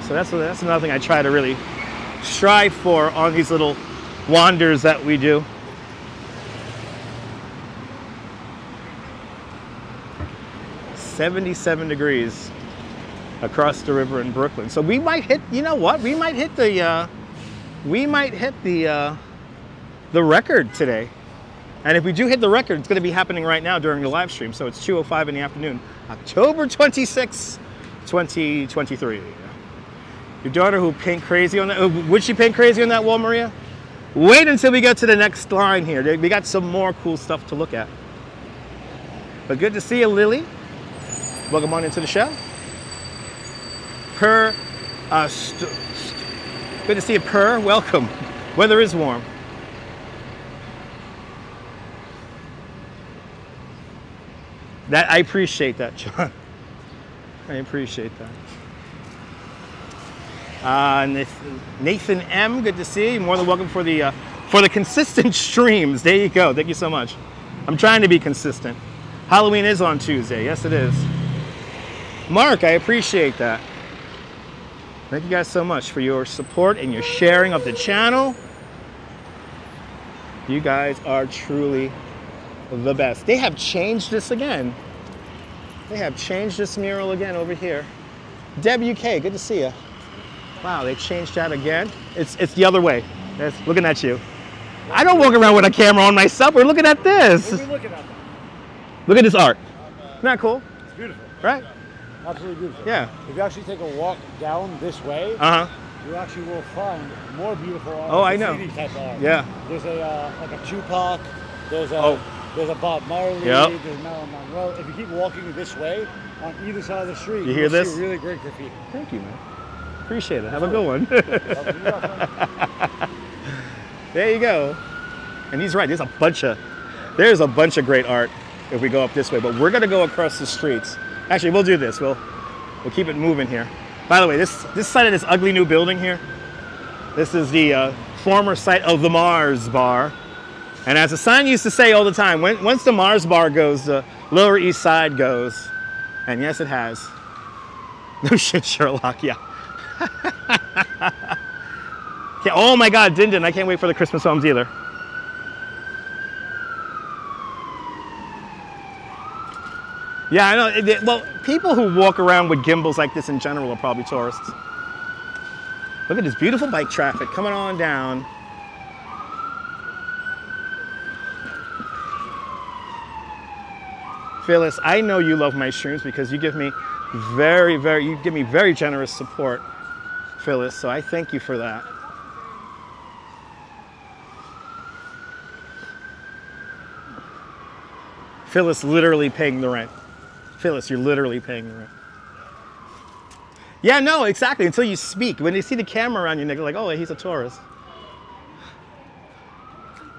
So that's another thing I try to really strive for on these little wanders that we do. 77 degrees across the river in Brooklyn. So we might hit, you know what? We might hit the record today. And if we do hit the record, it's going to be happening right now during the live stream. So it's 2:05 in the afternoon, October 26, 2023. Your daughter who paint crazy on that, would she paint crazy on that wall, Maria? Wait until we get to the next line here. We got some more cool stuff to look at. But good to see you, Lily. Welcome on into the show. Good to see you, Purr. Welcome. Weather is warm. I appreciate that, John. I appreciate that. Nathan M, good to see you. More than welcome for the consistent streams. There you go. Thank you so much. I'm trying to be consistent. Halloween is on Tuesday. Yes, it is. Mark, I appreciate that. Thank you guys so much for your support and your sharing of the channel. You guys are truly the best. They have changed this again. They have changed this mural again over here. Deb UK, good to see you. Wow, they changed that again. It's the other way. That's looking at you. I don't walk around with a camera on myself. We're looking at this. What are we looking at? Look at this art. Isn't that cool? It's beautiful. Right? Absolutely beautiful. Yeah. If you actually take a walk down this way, you actually will find more beautiful art. Oh, I know. Type art. Yeah. There's like a Tupac. There's a Bob Marley. Yep. There's Marilyn Monroe. If you keep walking this way, on either side of the street, you hear this? See really great graffiti. Thank you, man. Appreciate it. Have a good one. There you go. And he's right. There's a bunch of great art if we go up this way. But we're gonna go across the streets. Actually, we'll do this. We'll keep it moving here. By the way, this site of this ugly new building here. This is the former site of the Mars Bar. And as the sign used to say all the time, once the Mars Bar goes, the Lower East Side goes. And yes, it has. No shit, Sherlock. Yeah. Oh my God, Din Din, I can't wait for the Christmas homes either. Yeah, I know. Well, people who walk around with gimbals like this in general are probably tourists. Look at this beautiful bike traffic coming on down. Phyllis, I know you love my streams because you give me very generous support, Phyllis, so I thank you for that. Phyllis literally paying the rent. Phyllis, you're literally paying the rent. Yeah, no, exactly, until you speak. When they see the camera around you, they're like, oh, he's a tourist.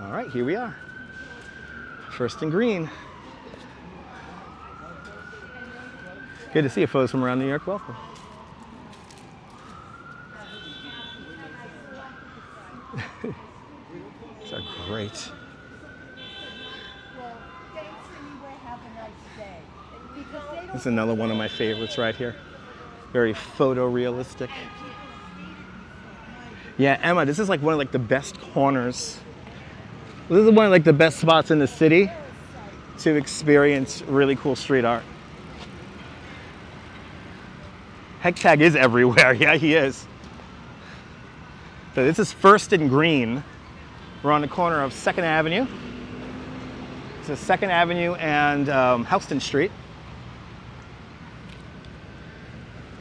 All right, here we are. First and Green. Good to see you folks from around New York. Welcome. These are great. This is another one of my favorites right here. Very photorealistic. Yeah, Emma, this is like one of the best corners. This is one of the best spots in the city to experience really cool street art. Hectag is everywhere. Yeah, he is. So this is First and Green. We're on the corner of 2nd Avenue. This is 2nd Avenue and Houston Street.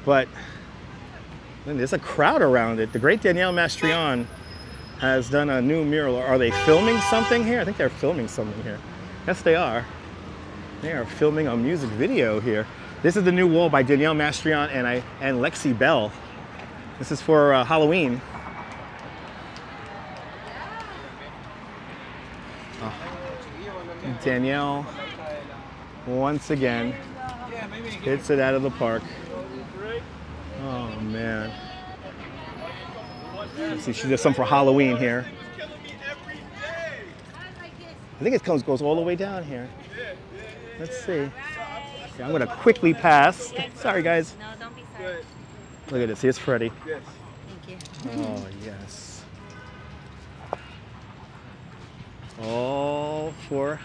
But there's a crowd around it. The great Danielle Mastrian has done a new mural. Are they filming something here? I think they're filming something here. Yes, they are. They are filming a music video here. This is the new wall by Danielle Mastrian and Lexi Bell. This is for Halloween. Oh. Danielle, once again, hits it out of the park. Oh man. Let's see, she does some for Halloween here. I think it goes all the way down here. Let's see. Okay, I'm gonna quickly pass. Sorry guys. No, don't be sorry. Look at this, here's Freddie. Thank you. Oh yes. All for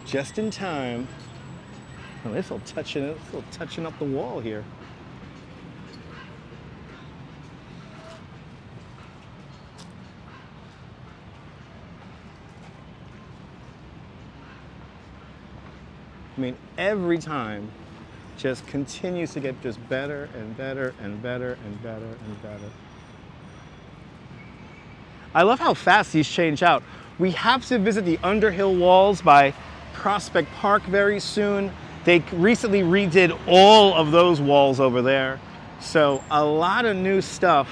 just in time. Oh, this little touching up the wall here. I mean, every time just continues to get just better and better and better and better and better. I love how fast these change out. We have to visit the Underhill walls by Prospect Park very soon. They recently redid all of those walls over there. So a lot of new stuff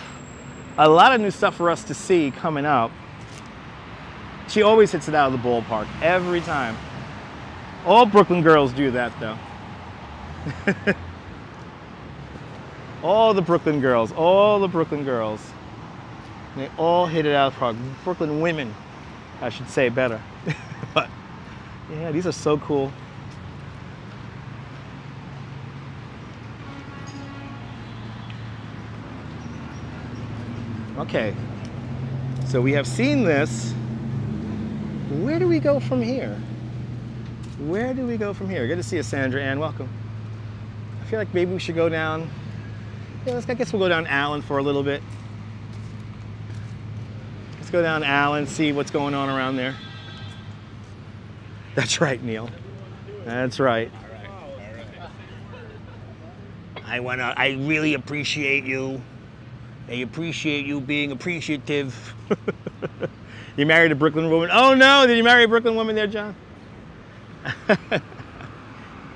for us to see coming up. She always hits it out of the ballpark every time. All Brooklyn girls do that though. all the Brooklyn girls. They all hit it out of the park. Brooklyn women, I should say better. But yeah, these are so cool. Okay, so we have seen this. Where do we go from here? Where do we go from here? Good to see you, Sandra Ann. Welcome. I feel like maybe we should go down. Yeah, I guess we'll go down Allen for a little bit. Let's go down Allen, see what's going on around there. That's right, Neil. That's right. I really appreciate you. I appreciate you being appreciative. You married a Brooklyn woman? Oh no, did you marry a Brooklyn woman there, John?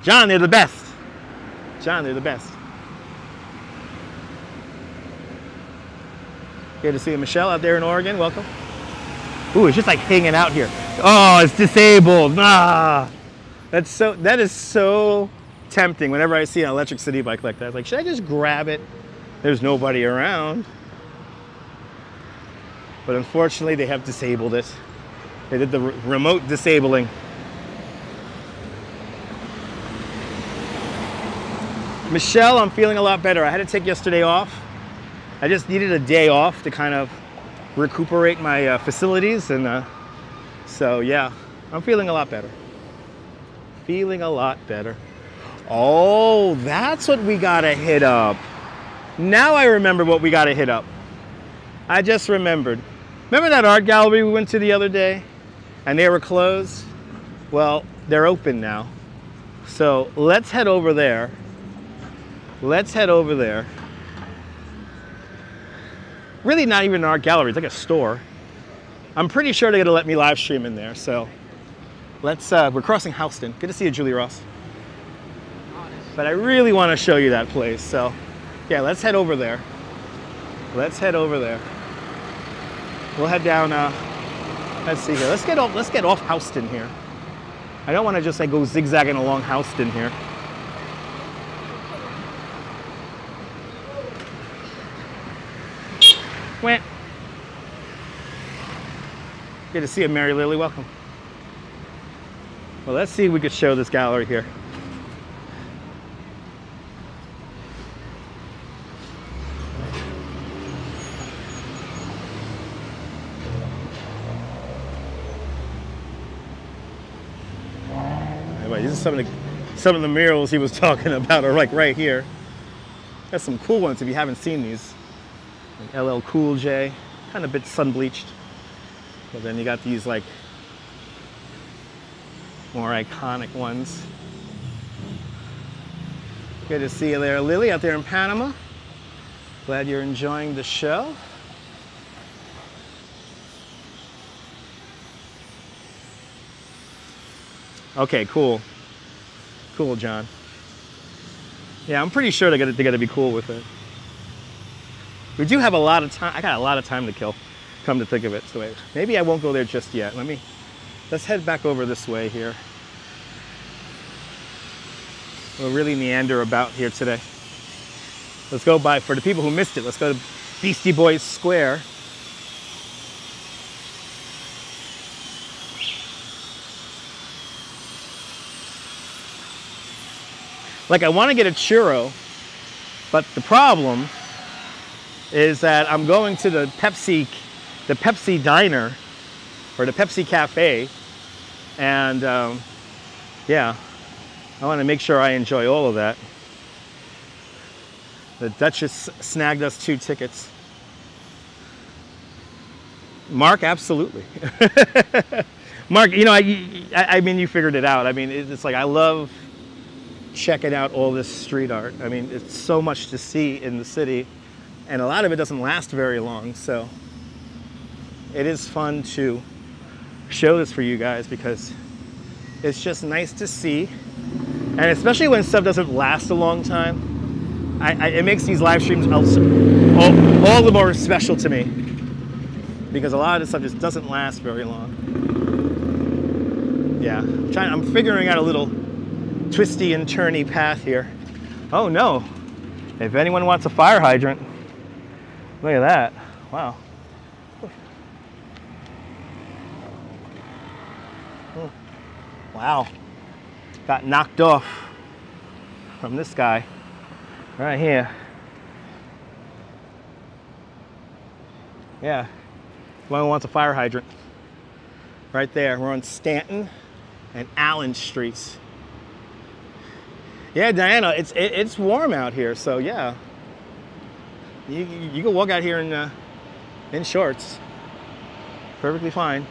John, they're the best. John, they're the best. Good to see you, Michelle, out there in Oregon. Welcome. Ooh, it's just like hanging out here. Oh, it's disabled. Ah, that is so tempting whenever I see an electric city bike like that. It's like, should I just grab it? There's nobody around. But unfortunately, they have disabled it. They did the remote disabling. Michelle, I'm feeling a lot better. I had to take yesterday off. I just needed a day off to kind of recuperate my facilities. And so, yeah, I'm feeling a lot better. Feeling a lot better. Oh, that's what we gotta hit up. Now I remember what we gotta hit up. I just remembered. Remember that art gallery we went to the other day? And they were closed? Well, they're open now. So let's head over there. Let's head over there. Really not even an art gallery, it's like a store. I'm pretty sure they're gonna let me live stream in there, so let's, we're crossing Houston. Good to see you, Julie Ross. But I really wanna show you that place, so yeah, let's head over there. Let's head over there. We'll head down, let's see here. Let's get off Houston here. I don't wanna just like go zigzagging along Houston here. Went. Good to see you, Mary Lily. Welcome. Well, let's see if we could show this gallery here. Anyway, these are some of the murals he was talking about are like right here. There's some cool ones if you haven't seen these. Like LL Cool J, kind of a bit sun bleached. But then you got these like more iconic ones. Good to see you there, Lily, out there in Panama. Glad you're enjoying the show. Okay, cool. Cool, John. Yeah, I'm pretty sure they're gonna be cool with it. We do have a lot of time. I got a lot of time to kill, come to think of it. So maybe I won't go there just yet. Let's head back over this way here. We'll really meander about here today. Let's go by, for the people who missed it, let's go to Beastie Boys Square. Like, I want to get a churro, but the problem is that I'm going to the Pepsi diner, or the Pepsi cafe, and yeah, I want to make sure I enjoy all of that. The Duchess snagged us 2 tickets. Mark, absolutely. Mark, you know, I mean, you figured it out. I mean, it's like I love checking out all this street art. I mean, it's so much to see in the city, and a lot of it doesn't last very long, so it is fun to show this for you guys because it's just nice to see, and especially when stuff doesn't last a long time, it makes these live streams all the more special to me because a lot of this stuff just doesn't last very long. Yeah, I'm figuring out a little twisty and turny path here. Oh no, if anyone wants a fire hydrant, look at that, wow. Wow, got knocked off from this guy right here. Yeah, anyone wants a fire hydrant? Right there, we're on Stanton and Allen Streets. Yeah, Diana, it's warm out here, so yeah. You can walk out here in shorts. Perfectly fine.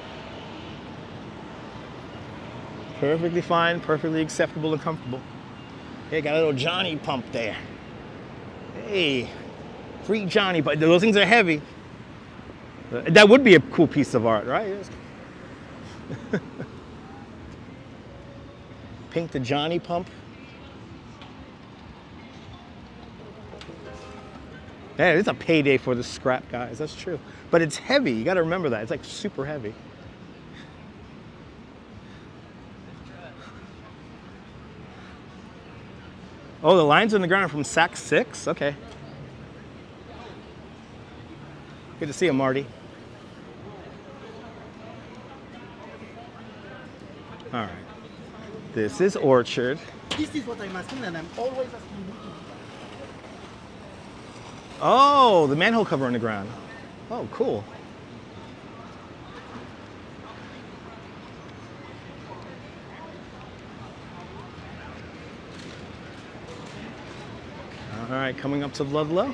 Perfectly fine, perfectly acceptable and comfortable. Hey, got a little Johnny pump there. Hey, free Johnny, but those things are heavy. That would be a cool piece of art, right? Paint the Johnny pump. Yeah, it's a payday for the scrap guys, that's true. But it's heavy, you gotta remember that. It's like super heavy. Oh, the lines on the ground are from Sac 6? Okay. Good to see you, Marty. All right. This is Orchard. This is what I'm asking, and I'm always asking you. Oh, the manhole cover on the ground. Oh, cool. All right, coming up to Ludlow.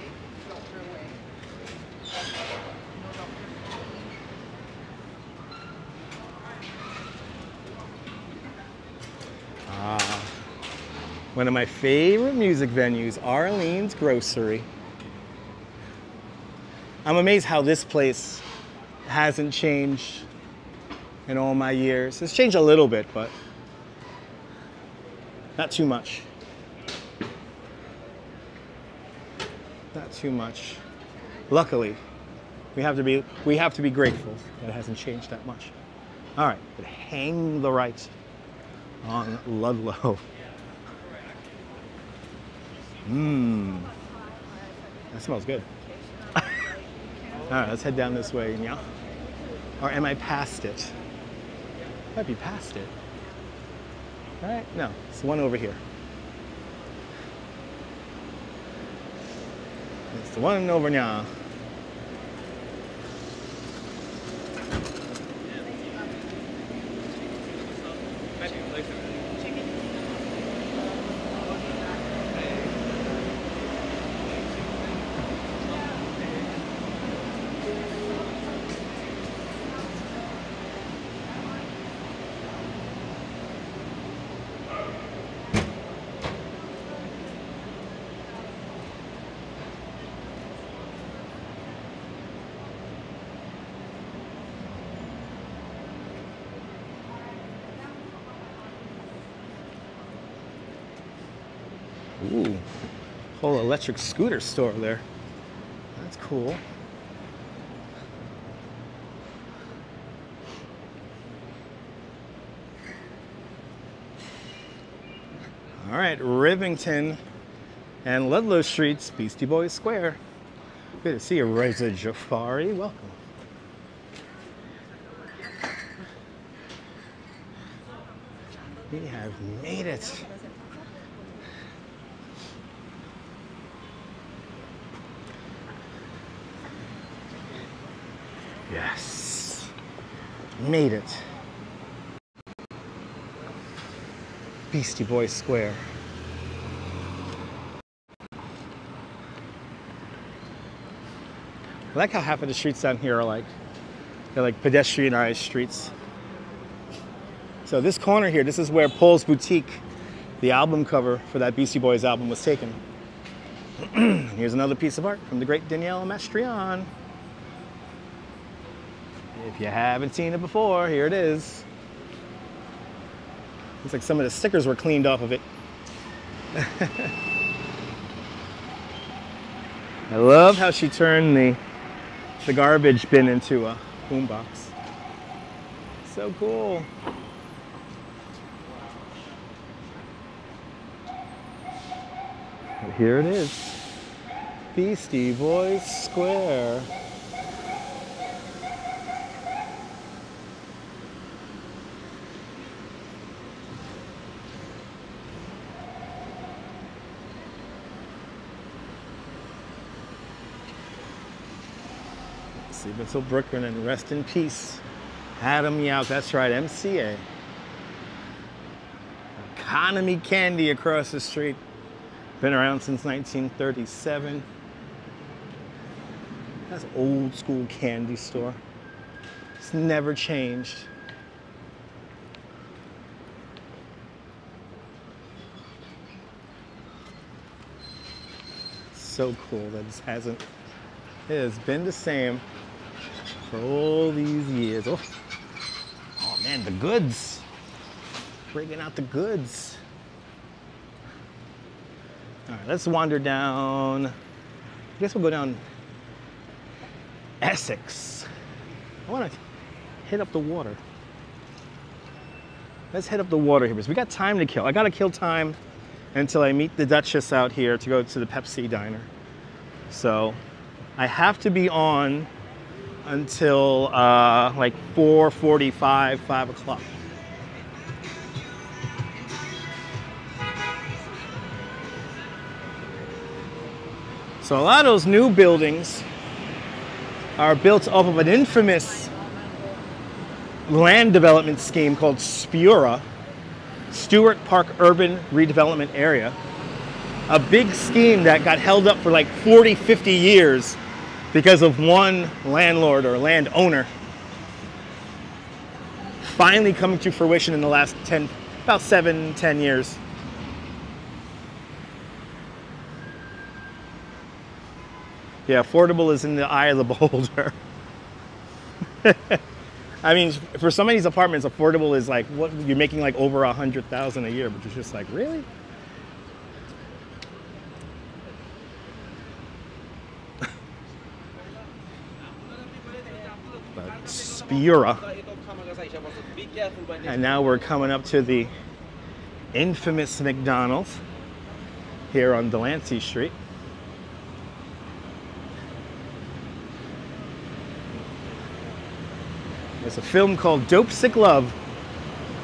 One of my favorite music venues, Arlene's Grocery. I'm amazed how this place hasn't changed in all my years. It's changed a little bit, but not too much. Not too much. Luckily, we have to be grateful that it hasn't changed that much. All right, but hang the right on Ludlow. Mmm, that smells good. All right, let's head down this way, yeah? Or am I past it? Might be past it. All right, no, it's the one over here. It's the one over now. Ooh, whole electric scooter store there. That's cool. All right, Rivington and Ludlow Streets, Beastie Boys Square. Good to see you, Reza Jafari. Welcome. We have made it. Yes, made it. Beastie Boys Square. I like how half of the streets down here are they're like pedestrianized streets. So this corner here, this is where Paul's Boutique, the album cover for that Beastie Boys album, was taken. Here's another piece of art from the great Danielle Mastrian. If you haven't seen it before, here it is. Looks like some of the stickers were cleaned off of it. I love how she turned the garbage bin into a boombox. So cool. But here it is. Beastie Boys Square. Sleep until Brooklyn and rest in peace. Adam Yauch, that's right, MCA. Economy Candy across the street. Been around since 1937. That's an old school candy store. It's never changed. So cool that this hasn't, it has been the same for all these years. Oh man, the goods. Bringing out the goods. All right, let's wander down. I guess we'll go down Essex. I want to hit up the water. Let's hit up the water here because we got time to kill. I got to kill time until I meet the Duchess out here to go to the Pepsi diner. So I have to be on until like 4:45, 5 o'clock. So a lot of those new buildings are built off of an infamous land development scheme called SPURA, Stewart Park Urban Redevelopment Area. A big scheme that got held up for like 40, 50 years because of one landlord or landowner finally coming to fruition in the last about 7, 10 years. Yeah, affordable is in the eye of the beholder. I mean, for some of these apartments, affordable is like, what, you're making like over $100,000 a year, but you're just like, really? Spura. And now we're coming up to the infamous McDonald's here on Delancey Street. There's a film called Dope Sick Love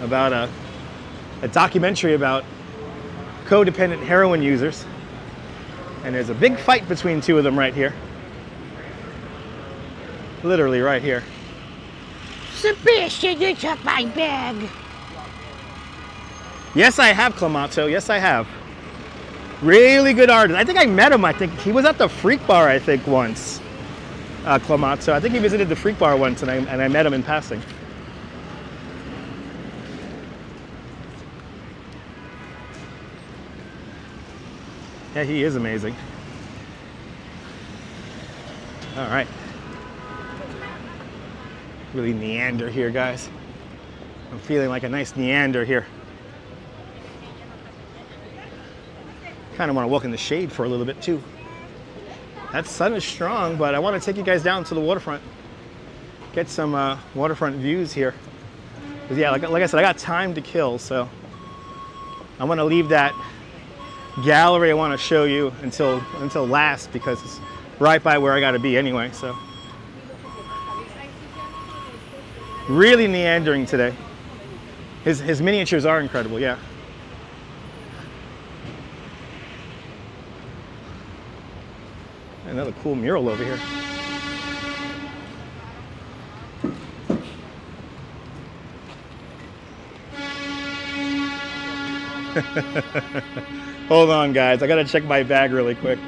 about a documentary about codependent heroin users. And there's a big fight between two of them right here. Literally right here. Sebastian, you took my bag. Yes, I have, Clamato. Yes, I have. Really good artist. I think I met him. I think he was at the Freak Bar, I think, once. Clamato. I think he visited the Freak Bar once, and I met him in passing. Yeah, he is amazing. All right. Really neander here, guys. I'm feeling like a nice neander here. Kind of want to walk in the shade for a little bit too. That sun is strong, but I want to take you guys down to the waterfront. Get some waterfront views here. Yeah, like I said, I got time to kill, so I want to leave that gallery I want to show you until last because it's right by where I got to be anyway. So really neandering today. His miniatures are incredible, yeah. Another cool mural over here. Hold on, guys. I gotta check my bag really quick.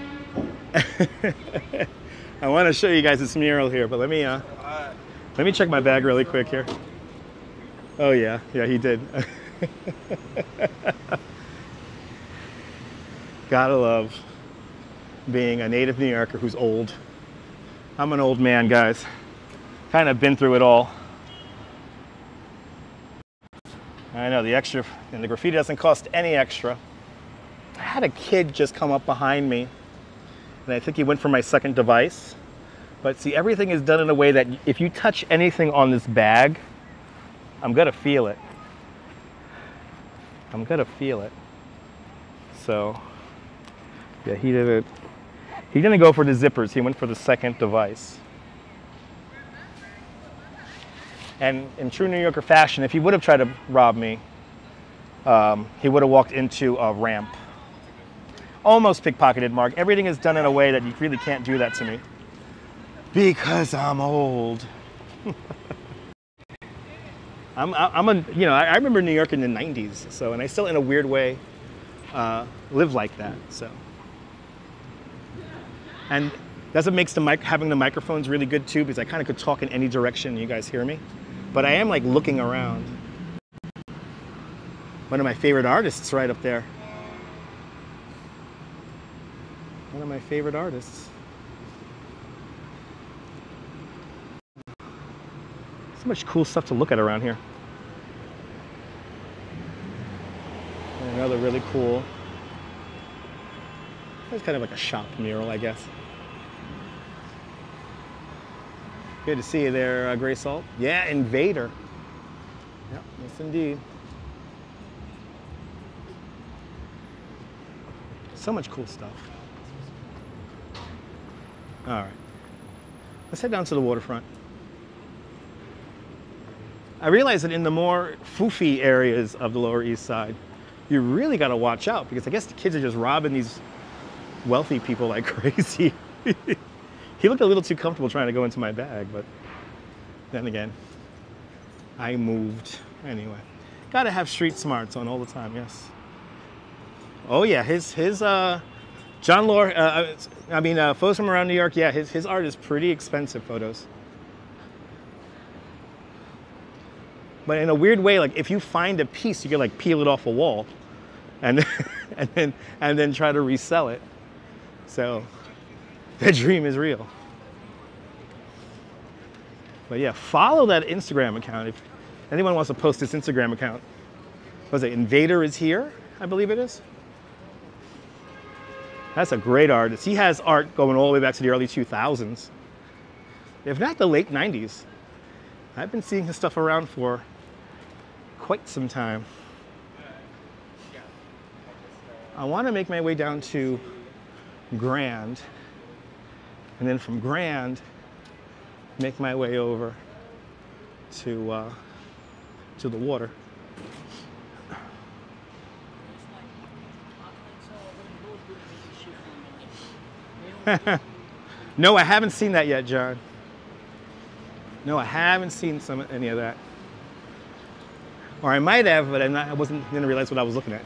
I want to show you guys this mural here, but let me check my bag really quick here. Oh yeah, he did. Gotta love being a native New Yorker who's old. I'm an old man, guys. Kind of been through it all. I know the extra, and the graffiti doesn't cost any extra. I had a kid just come up behind me, and I think he went for my second device. But see, everything is done in a way that if you touch anything on this bag, I'm gonna feel it. I'm gonna feel it. So, yeah, he didn't go for the zippers, he went for the second device. And in true New Yorker fashion, if he would have tried to rob me, he would have walked into a ramp. Almost pickpocketed, Mark. Everything is done in a way that you really can't do that to me. Because I'm old. I remember New York in the 90s, so, and I still in a weird way live like that, so. And that's what makes having the microphones really good too, because I kind of could talk in any direction and you guys hear me. But I am like looking around. One of my favorite artists right up there. One of my favorite artists. So much cool stuff to look at around here. And another really cool. It's kind of like a shop mural, I guess. Good to see you there, Gray Salt. Yeah, Invader. Yep, yes indeed. So much cool stuff. All right, let's head down to the waterfront. I realize that in the more foofy areas of the Lower East Side, you really got to watch out because I guess the kids are just robbing these wealthy people like crazy. He looked a little too comfortable trying to go into my bag, but then again, I moved. Anyway, got to have street smarts on all the time, yes. Oh yeah, his John Lore, photos from around New York, yeah, his art is pretty expensive photos. But in a weird way, like if you find a piece, you can like peel it off a wall and then try to resell it. So the dream is real. But yeah, follow that Instagram account if anyone wants to post this Instagram account. What was it? Invader is here, I believe it is. That's a great artist. He has art going all the way back to the early 2000s, if not the late 90s. I've been seeing his stuff around for quite some time. I want to make my way down to Grand, and then from Grand, make my way over to the water. No, I haven't seen that yet, John. No, I haven't seen any of that. Or I might have, but I didn't realize what I was looking at.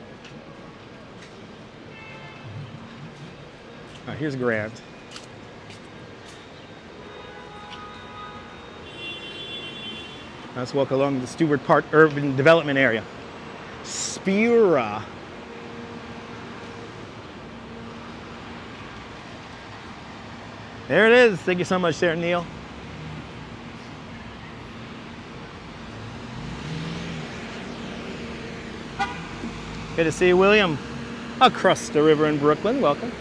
All right, here's Grand. Let's walk along the Stewart Park Urban Development Area. Spira. There it is. Thank you so much there, Neil. Good to see you, William. Across the river in Brooklyn. Welcome.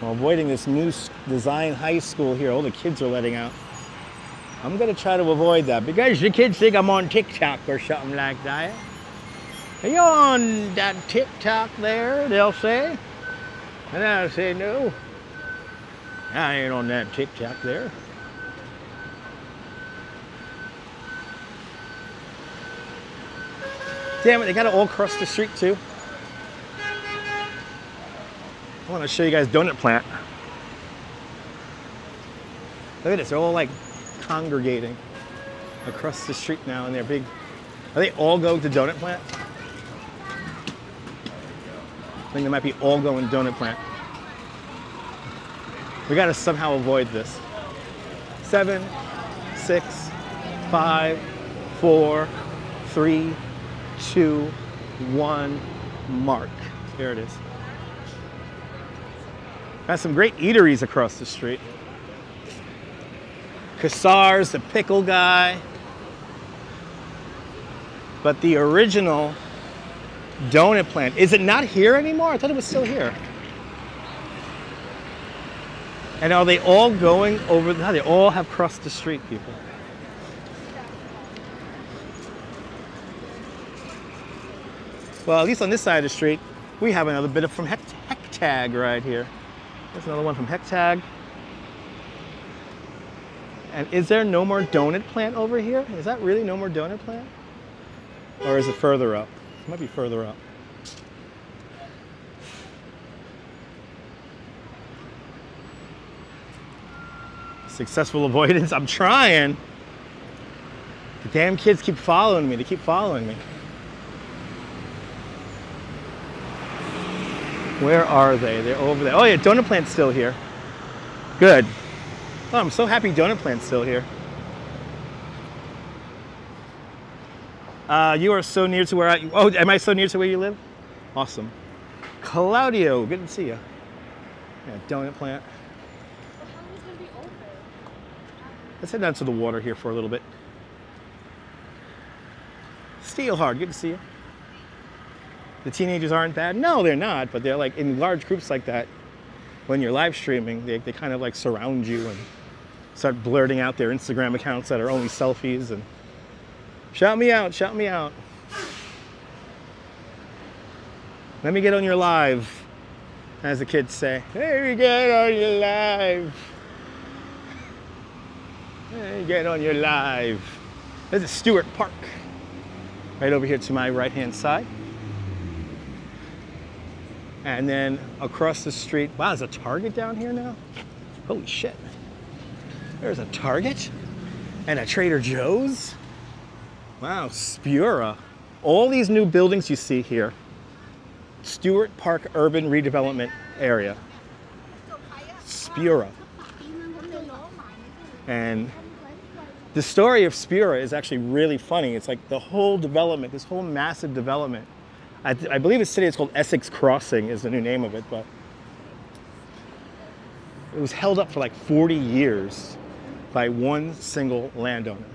Well, avoiding this new design high school here. All the kids are letting out. I'm going to try to avoid that because the kids think I'm on TikTok or something like that. Are you on that TikTok there, they'll say? And I say, no, I ain't on that TikTok there. Damn it, they got it all across the street too. want to show you guys donut plant. Look at this, they're all like congregating across the street now, and they're big. Are they all going to donut plant? I think they might be all going to donut plant. We got to somehow avoid this. 7, 6, 5, 4, 3, 2, 1, mark. Here it is. Got some great eateries across the street. Cassar's, the pickle guy. But the original donut plant, is it not here anymore? I thought it was still here. And are they all going over? They all have crossed the street, people. Well, at least on this side of the street, we have another bit of from Hectag right here. There's another one from Hectag. And is there no more donut plant over here? Is that really no more donut plant? Or is it further up? It might be further up. Successful avoidance. I'm trying. The damn kids keep following me. They keep following me. Where are they? They're over there. Oh yeah, donut plant's still here. Good. Oh, I'm so happy donut plant's still here. You are so near to where I... Oh, am I so near to where you live? Awesome. Claudio, good to see you. Yeah, donut plant. Let's head down to the water here for a little bit. Steelhard, good to see you. The teenagers aren't bad? No, they're not, but they're like in large groups like that. When you're live streaming, they kind of like surround you and start blurting out their Instagram accounts that are only selfies and shout me out, shout me out. Let me get on your live, as the kids say. Hey, we get on your live. Hey, get on your live. This is Stewart Park, right over here to my right-hand side. And then across the street, wow, there's a Target down here now? Holy shit. There's a Target and a Trader Joe's. Wow, Spura. All these new buildings you see here. Stewart Park Urban Redevelopment Area. Spura. And the story of Spura is actually really funny. It's like the whole development, this whole massive development. I believe it's called Essex Crossing is the new name of it, but it was held up for like 40 years by one single landowner.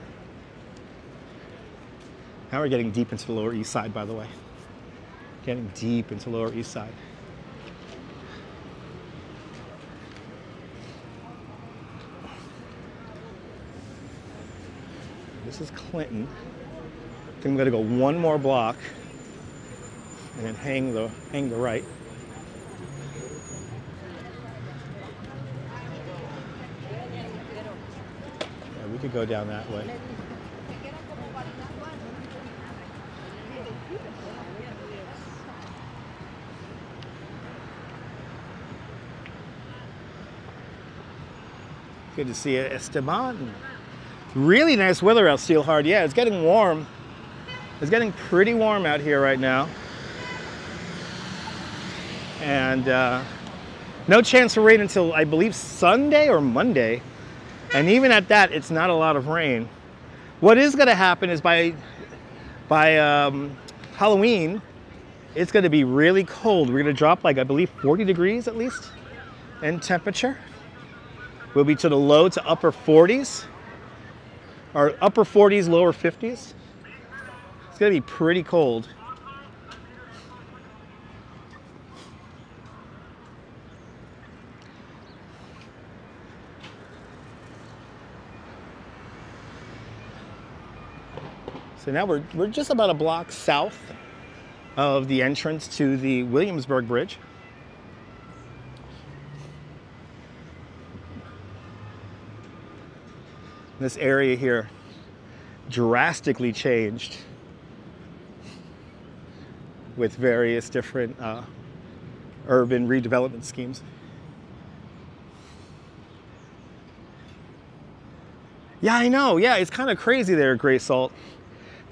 Now we're getting deep into the Lower East Side, by the way. Getting deep into Lower East Side. This is Clinton. I think I'm gonna go one more block and then hang the right. Yeah, we could go down that way. Good to see you, Esteban. Really nice weather out, Steelhard. Yeah, it's getting warm. It's getting pretty warm out here right now. And no chance of rain until, I believe, Sunday or Monday. And even at that, it's not a lot of rain. What is going to happen is by Halloween, it's going to be really cold. We're going to drop, like, I believe, 40 degrees at least in temperature. We'll be to the low to upper 40s. Or upper 40s, lower 50s. It's going to be pretty cold. So now we're just about a block south of the entrance to the Williamsburg Bridge. This area here drastically changed with various different urban redevelopment schemes. Yeah, I know. Yeah, it's kind of crazy there, Gray Salt.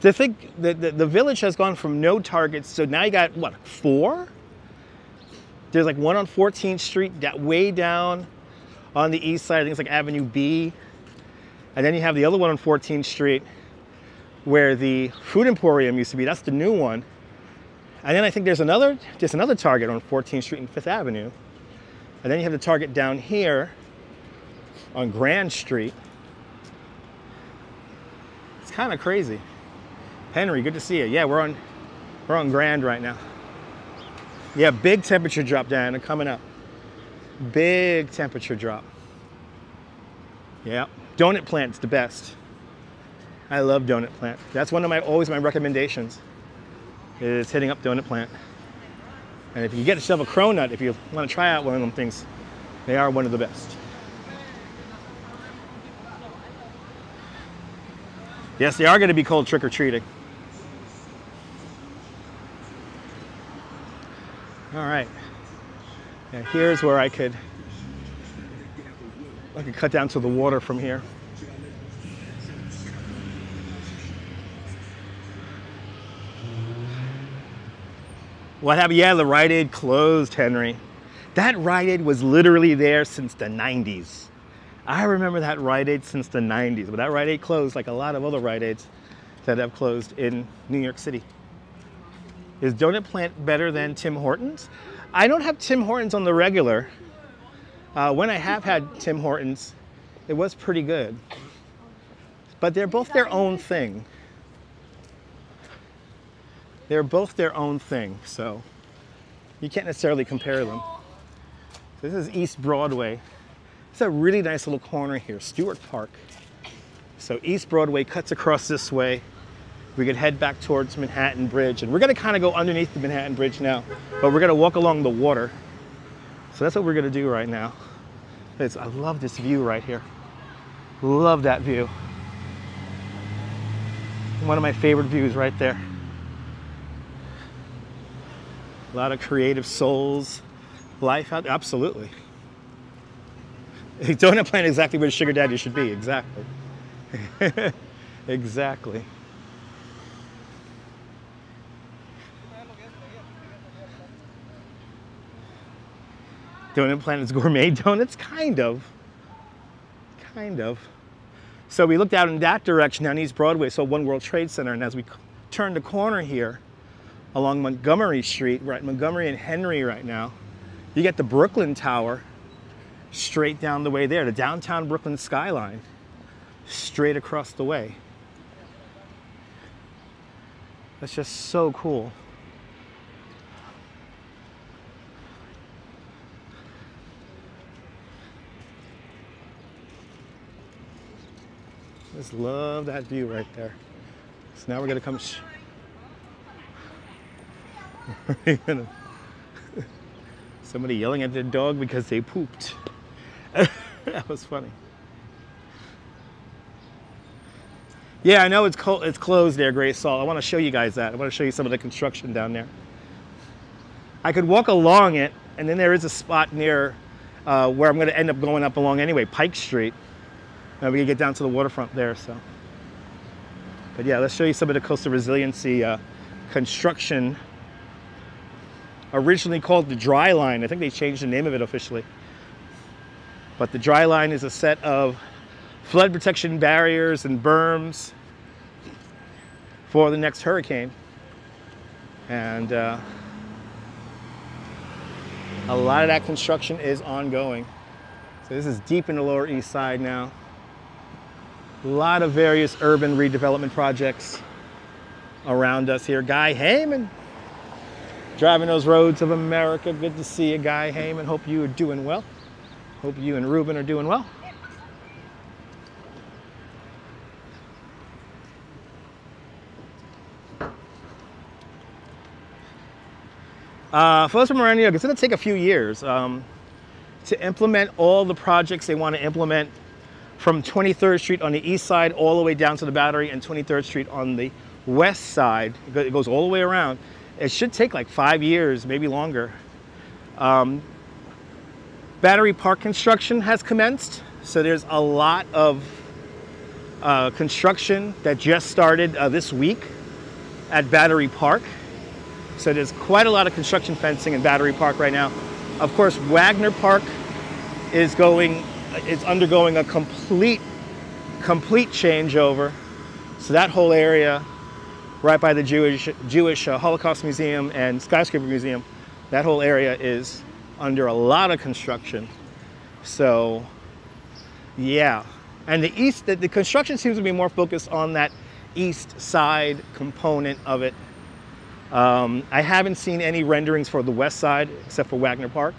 To think that the village has gone from no targets, so now you got, what, 4? There's like one on 14th Street, way down on the east side. I think it's like Avenue B. And then you have the other one on 14th Street where the Food Emporium used to be. That's the new one. And then I think there's another Target on 14th Street and 5th Avenue. And then you have the Target down here on Grand Street. It's kind of crazy. Henry, good to see you. Yeah, we're on Grand right now. Yeah, big temperature drop, Diana, coming up. Big temperature drop. Yeah, donut plant's the best. I love donut plant. That's one of always my recommendations is hitting up donut plant. And if you get yourself a cronut, if you want to try out one of them things, they are one of the best. Yes, they are going to be cold trick-or-treating. All right, and here's where I could cut down to the water from here. What happened? Yeah, the Rite Aid closed, Henry. That Rite Aid was literally there since the 90s. I remember that Rite Aid since the 90s, but that Rite Aid closed like a lot of other Rite Aids that have closed in New York City. Is Donut Plant better than Tim Hortons? I don't have Tim Hortons on the regular. When I have had Tim Hortons, it was pretty good. But they're both their own thing. They're both their own thing, so you can't necessarily compare them. So this is East Broadway. It's a really nice little corner here, Stewart Park. So East Broadway cuts across this way. We could head back towards Manhattan Bridge, and we're gonna kind of go underneath the Manhattan Bridge now, but we're gonna walk along the water. So that's what we're gonna do right now. I love this view right here. Love that view. One of my favorite views right there. A lot of creative souls, life out there, absolutely. Donut Plant exactly where Sugar Daddy should be, exactly. Exactly. Donut Plant is gourmet donuts? Kind of. Kind of. So we looked out in that direction down East Broadway, so One World Trade Center, and as we turn the corner here along Montgomery Street, we're at Montgomery and Henry right now, you get the Brooklyn Tower straight down the way there, the downtown Brooklyn skyline, straight across the way. That's just so cool. Just love that view right there. So now we're gonna come. Somebody yelling at their dog because they pooped. That was funny. Yeah, I know it's closed there, Gray Salt. I want to show you guys that. I want to show you some of the construction down there. I could walk along it, and then there is a spot near where I'm going to end up going up along anyway, Pike Street. And we can get down to the waterfront there. So, but yeah, let's show you some of the coastal resiliency construction. Originally called the Dry Line. I think they changed the name of it officially. But the Dry Line is a set of flood protection barriers and berms for the next hurricane. And a lot of that construction is ongoing. So this is deep in the Lower East Side now. A lot of various urban redevelopment projects around us here. Guy Heyman, driving those roads of America. Good to see you, Guy Heyman. Hope you are doing well. Hope you and Ruben are doing well. For those from around New York, it's going to take a few years to implement all the projects they want to implement from 23rd Street on the east side all the way down to the Battery, and 23rd Street on the west side. It goes all the way around. It should take like 5 years, maybe longer, Battery Park construction has commenced. So there's a lot of construction that just started this week at Battery Park. So there's quite a lot of construction fencing in Battery Park right now. Of course, Wagner Park is undergoing a complete changeover. So that whole area right by the Jewish Holocaust Museum and Skyscraper Museum, that whole area is under a lot of construction. So yeah, and the construction seems to be more focused on that east side component of it. I haven't seen any renderings for the west side except for Wagner Park.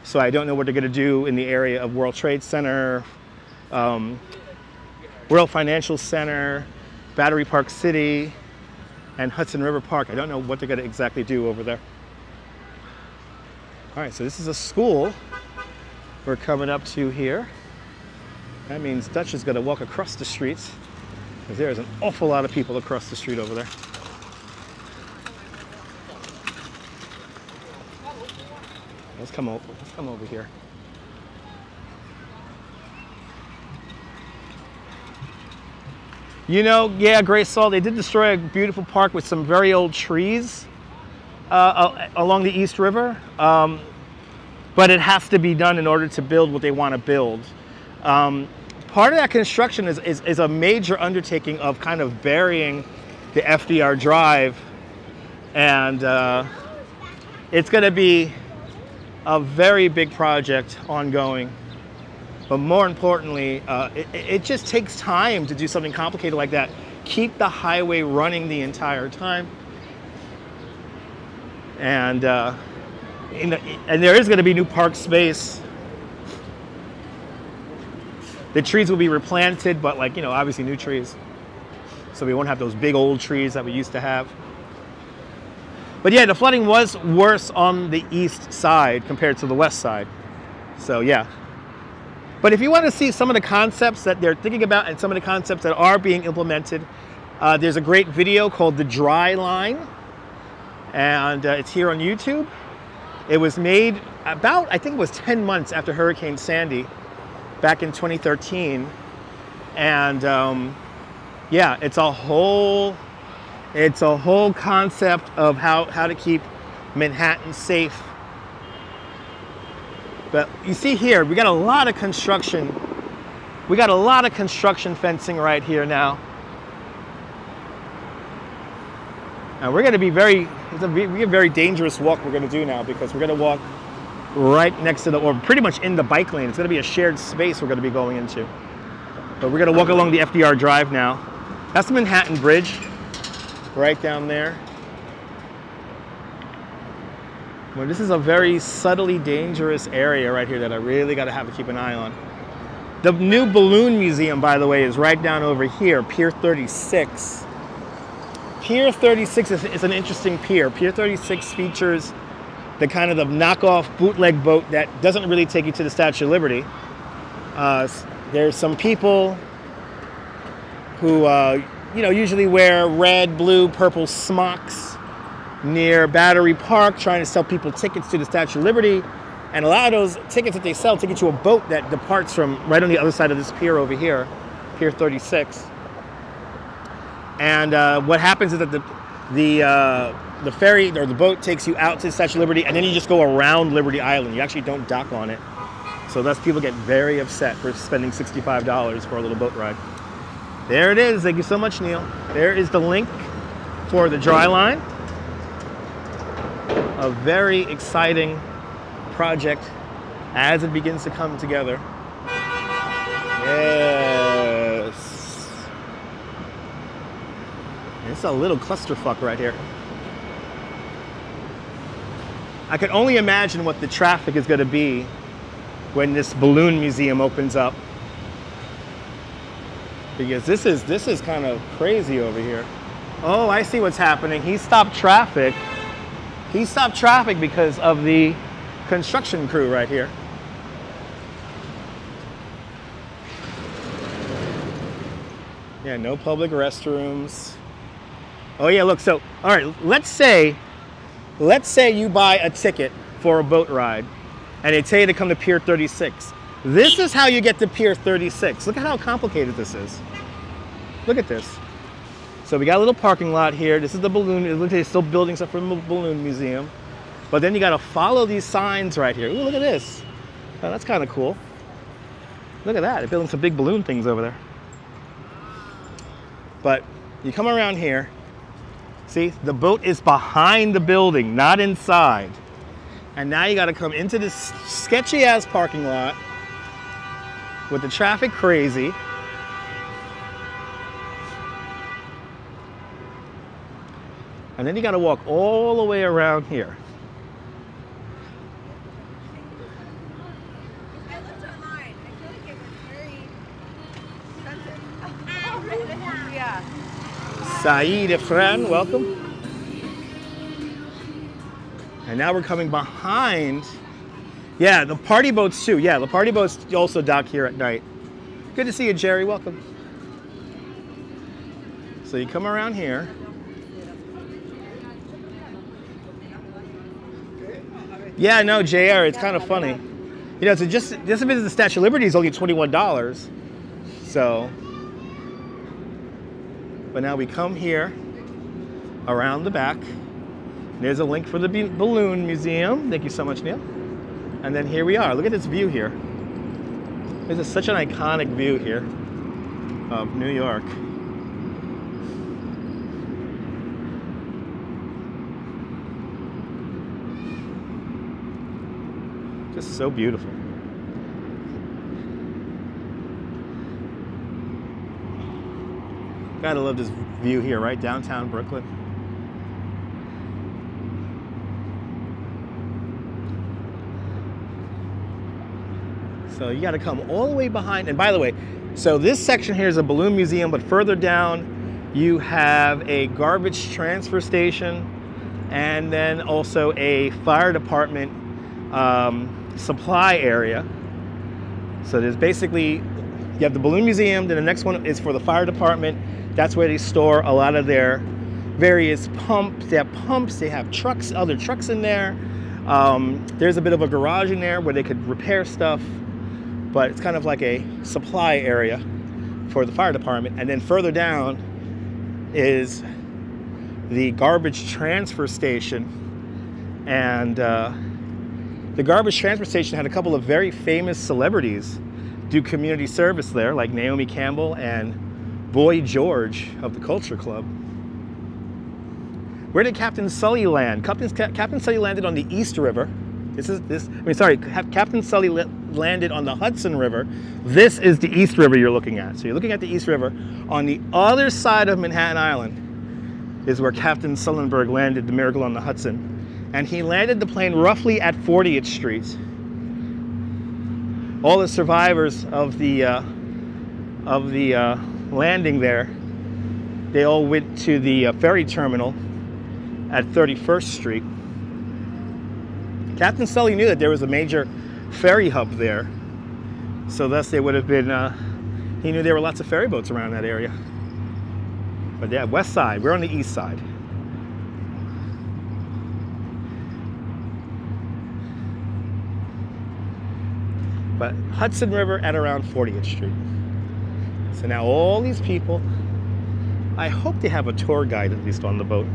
So I don't know what they're going to do in the area of World Trade Center, World Financial Center, Battery Park City, and Hudson River Park. I don't know what they're going to exactly do over there. All right, so this is a school we're coming up to here. That means Dutch is going to walk across the streets, because there's an awful lot of people across the street over there. Let's come over here. You know, yeah, Grace Saw, they did destroy a beautiful park with some very old trees along the East River, but it has to be done in order to build what they want to build. Part of that construction is a major undertaking of kind of burying the FDR Drive, and it's going to be a very big project ongoing. But more importantly, it just takes time to do something complicated like that. Keep the highway running the entire time. And there is going to be new park space. The trees will be replanted, but like, you know, obviously new trees. So we won't have those big old trees that we used to have. But yeah, the flooding was worse on the east side compared to the west side. So yeah. But if you want to see some of the concepts that they're thinking about and some of the concepts that are being implemented, there's a great video called The Dry Line, and it's here on YouTube. It was made about, I think it was 10 months after Hurricane Sandy back in 2013. And yeah, it's a whole concept of how to keep Manhattan safe. But you see here, we got a lot of construction. We got a lot of construction fencing right here now. And we're going to be it's a very dangerous walk we're going to do now, because we're going to walk right next to or pretty much in the bike lane. It's going to be a shared space we're going to be going into. But we're going to walk along the FDR Drive now. That's the Manhattan Bridge, right down there. Well, this is a very subtly dangerous area right here that I really got to have to keep an eye on. The new balloon museum, by the way, is right down over here, Pier 36. Pier 36 is an interesting pier. Pier 36 features the kind of the knockoff bootleg boat that doesn't really take you to the Statue of Liberty. There's some people who you know, usually wear red, blue, purple smocks near Battery Park, trying to sell people tickets to the Statue of Liberty. And a lot of those tickets that they sell take you to a boat that departs from right on the other side of this pier over here, Pier 36. And what happens is that the ferry or the boat takes you out to the Statue of Liberty, and then you just go around Liberty Island. You actually don't dock on it. So thus people get very upset for spending $65 for a little boat ride. There it is. Thank you so much, Neil. There is the link for the Dry Line. A very exciting project as it begins to come together. Yes. It's a little clusterfuck right here. I can only imagine what the traffic is going to be when this balloon museum opens up. Because this is kind of crazy over here. Oh, I see what's happening. He stopped traffic. He stopped traffic because of the construction crew right here. Yeah, no public restrooms. Oh yeah, look, so, all right, let's say you buy a ticket for a boat ride, and they tell you to come to Pier 36. This is how you get to Pier 36. Look at how complicated this is. Look at this. So we got a little parking lot here. This is the balloon. It looks like they're still building stuff for the balloon museum. But then you got to follow these signs right here. Ooh, look at this. Oh, that's kind of cool. Look at that. They're building some big balloon things over there. But you come around here. See, the boat is behind the building, not inside. And now you got to come into this sketchy ass parking lot with the traffic crazy. And then you got to walk all the way around here. I looked online. I feel like it was very expensive. Yeah. Saeed Efran, welcome. And now we're coming behind. Yeah, the party boats too. Yeah, the party boats also dock here at night. Good to see you, Jerry. Welcome. So you come around here. Yeah, no, JR, it's kind of funny. You know, so just a visit to the Statue of Liberty is only $21. So, but now we come here around the back. There's a link for the balloon museum. Thank you so much, Neil. And then here we are. Look at this view here. This is such an iconic view here of New York. Just so beautiful. Gotta love this view here, right? Downtown Brooklyn. So you gotta come all the way behind. And by the way, so this section here is a balloon museum, but further down you have a garbage transfer station and then also a fire department supply area. So there's basically, you have the balloon museum, then the next one is for the fire department. That's where they store a lot of their various pumps. They have pumps, they have trucks, other trucks in there. There's a bit of a garage in there where they could repair stuff, but it's kind of like a supply area for the fire department. And then further down is the garbage transfer station. And the garbage transfer station had a couple of very famous celebrities do community service there, like Naomi Campbell and Boy George of the Culture Club. Where did Captain Sully land? Captain Sully landed on the East River. Captain Sully landed on the Hudson River. This is the East River you're looking at. So you're looking at the East River. On the other side of Manhattan Island is where Captain Sullenberg landed the Miracle on the Hudson. And he landed the plane roughly at 40th Street. All the survivors of the landing there, they all went to the ferry terminal at 31st Street. Captain Sully knew that there was a major ferry hub there, so thus they would have been, he knew there were lots of ferry boats around that area. But yeah, west side, we're on the east side. But Hudson River at around 40th Street. So now all these people, I hope they have a tour guide at least on the boat.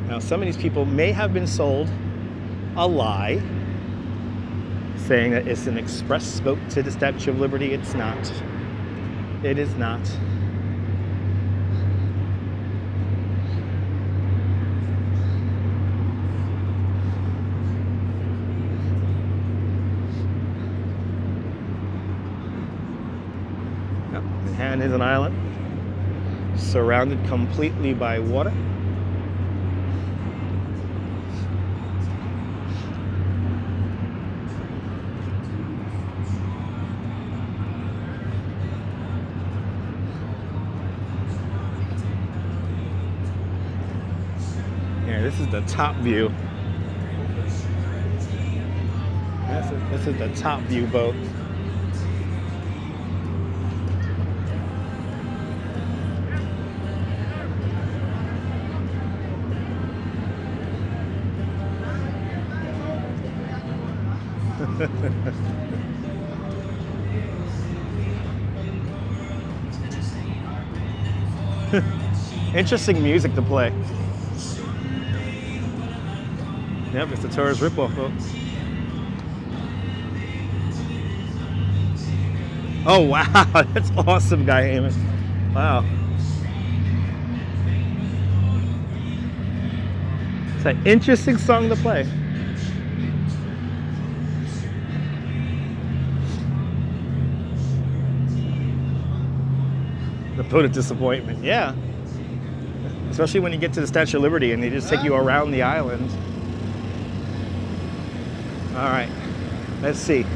Now some of these people may have been sold a lie, saying that it's an express boat to the Statue of Liberty. It's not. It is not. Manhattan is an island, surrounded completely by water. Yeah, this is the top view. This is the top view boat. Interesting music to play. Yep, it's a tourist ripoff, folks. Oh wow, that's awesome, Guy Heyman. Wow. It's an interesting song to play. The boat of disappointment, yeah. Especially when you get to the Statue of Liberty and they just take you around the island. All right, let's see.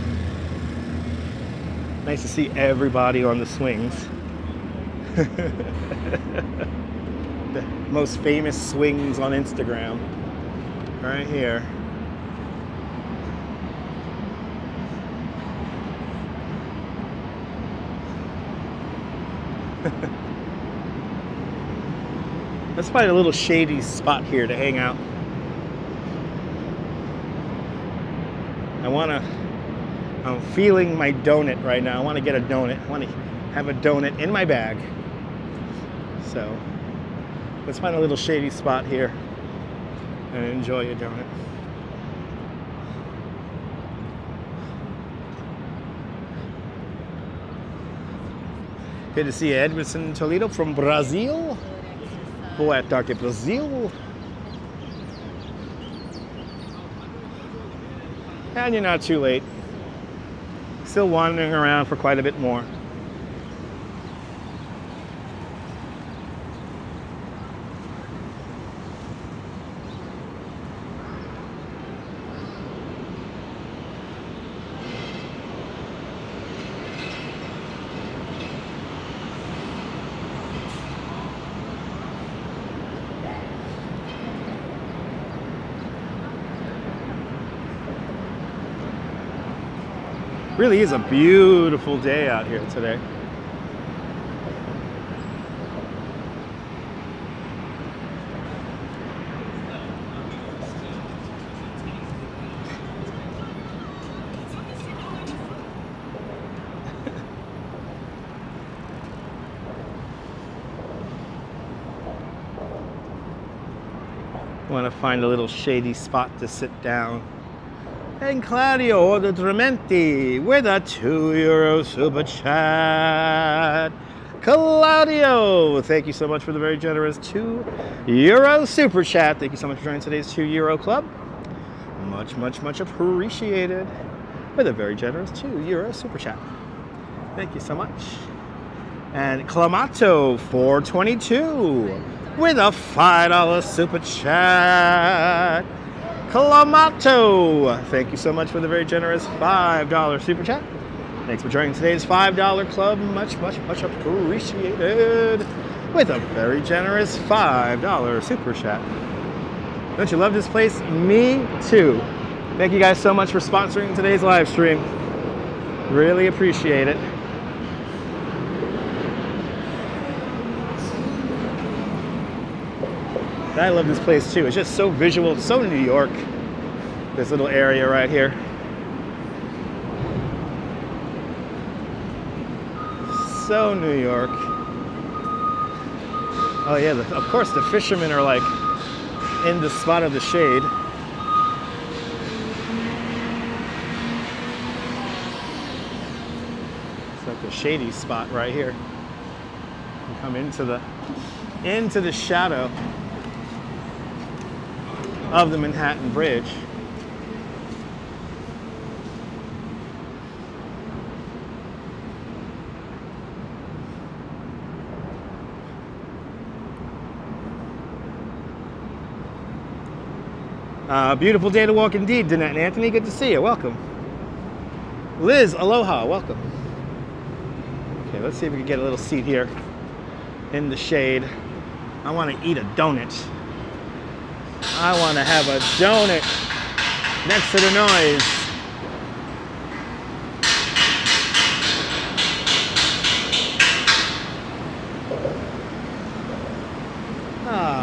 Nice to see everybody on the swings. The most famous swings on Instagram, right here. Let's find a little shady spot here to hang out. I'm feeling my donut right now. I want to get a donut. I want to have a donut in my bag. So let's find a little shady spot here and enjoy a donut. Good to see Edmondson Toledo from Brazil. Boa tarde, Brazil. And you're not too late. Still wandering around for quite a bit more. Really is a beautiful day out here today. Want to find a little shady spot to sit down. And Claudio de Trementi with a €2 super chat. Claudio, thank you so much for the very generous €2 super chat. Thank you so much for joining today's €2 club. Much, much, much appreciated. With a very generous €2 super chat. Thank you so much. And Clamato 422 with a $5 super chat. Clamato, thank you so much for the very generous $5 super chat. Thanks for joining today's $5 club. Much, much, much appreciated. With a very generous $5 super chat. Don't you love this place? Me too. Thank you guys so much for sponsoring today's live stream. Really appreciate it. I love this place too. It's just so visual, it's so New York. This little area right here. So New York. Oh yeah, of course the fishermen are like in the spot of the shade. It's like the shady spot right here. You come into the shadow of the Manhattan Bridge. Beautiful day to walk indeed, Danette and Anthony. Good to see you. Welcome. Liz, aloha. Welcome. Okay, let's see if we can get a little seat here in the shade. I want to eat a donut. I want to have a donut next to the noise.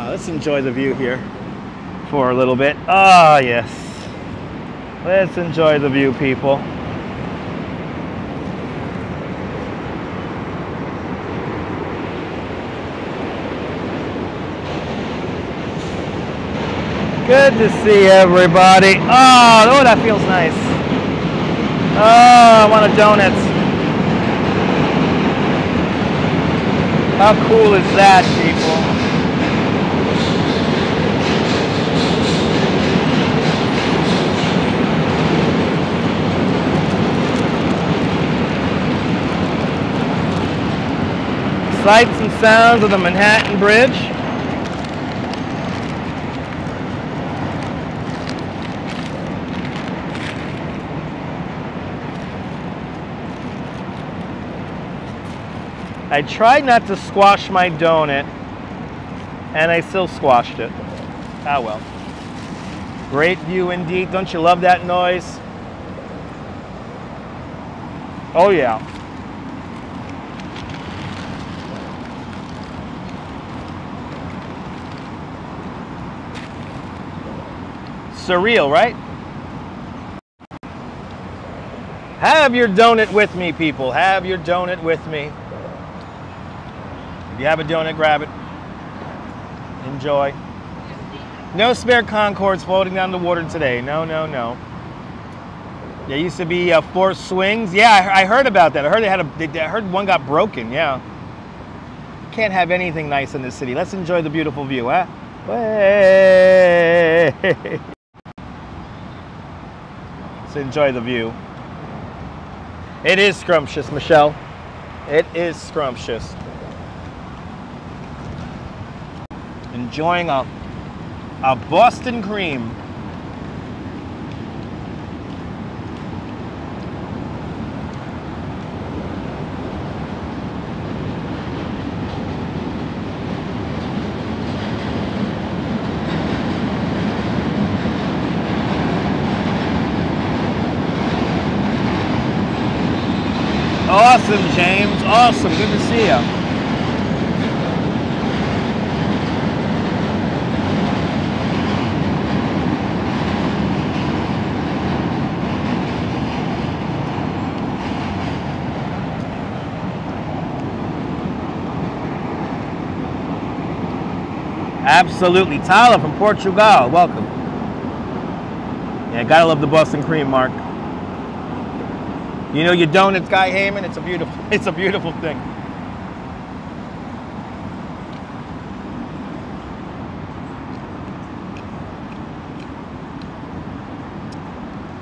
Let's enjoy the view here for a little bit. Ah, yes. Let's enjoy the view, people. Good to see everybody. Oh, that feels nice. Oh, I want a donut. How cool is that, people? Sights and sounds of the Manhattan Bridge. I tried not to squash my donut, and I still squashed it. Ah well. Great view indeed. Don't you love that noise? Oh yeah. Surreal, right? Have your donut with me, people. Have your donut with me. If you have a donut, grab it. Enjoy. No spare Concords floating down the water today. No, no, no. There used to be 4 swings. Yeah, I heard about that. I heard I heard one got broken. Yeah. Can't have anything nice in this city. Let's enjoy the beautiful view, huh? Way. Let's enjoy the view. It is scrumptious, Michelle. It is scrumptious. Enjoying a Boston cream. Awesome, James. Awesome. Good to see you. Absolutely. Tala from Portugal. Welcome. Yeah, gotta love the Boston cream, Mark. You know your donuts, Guy Heyman? It's a beautiful thing.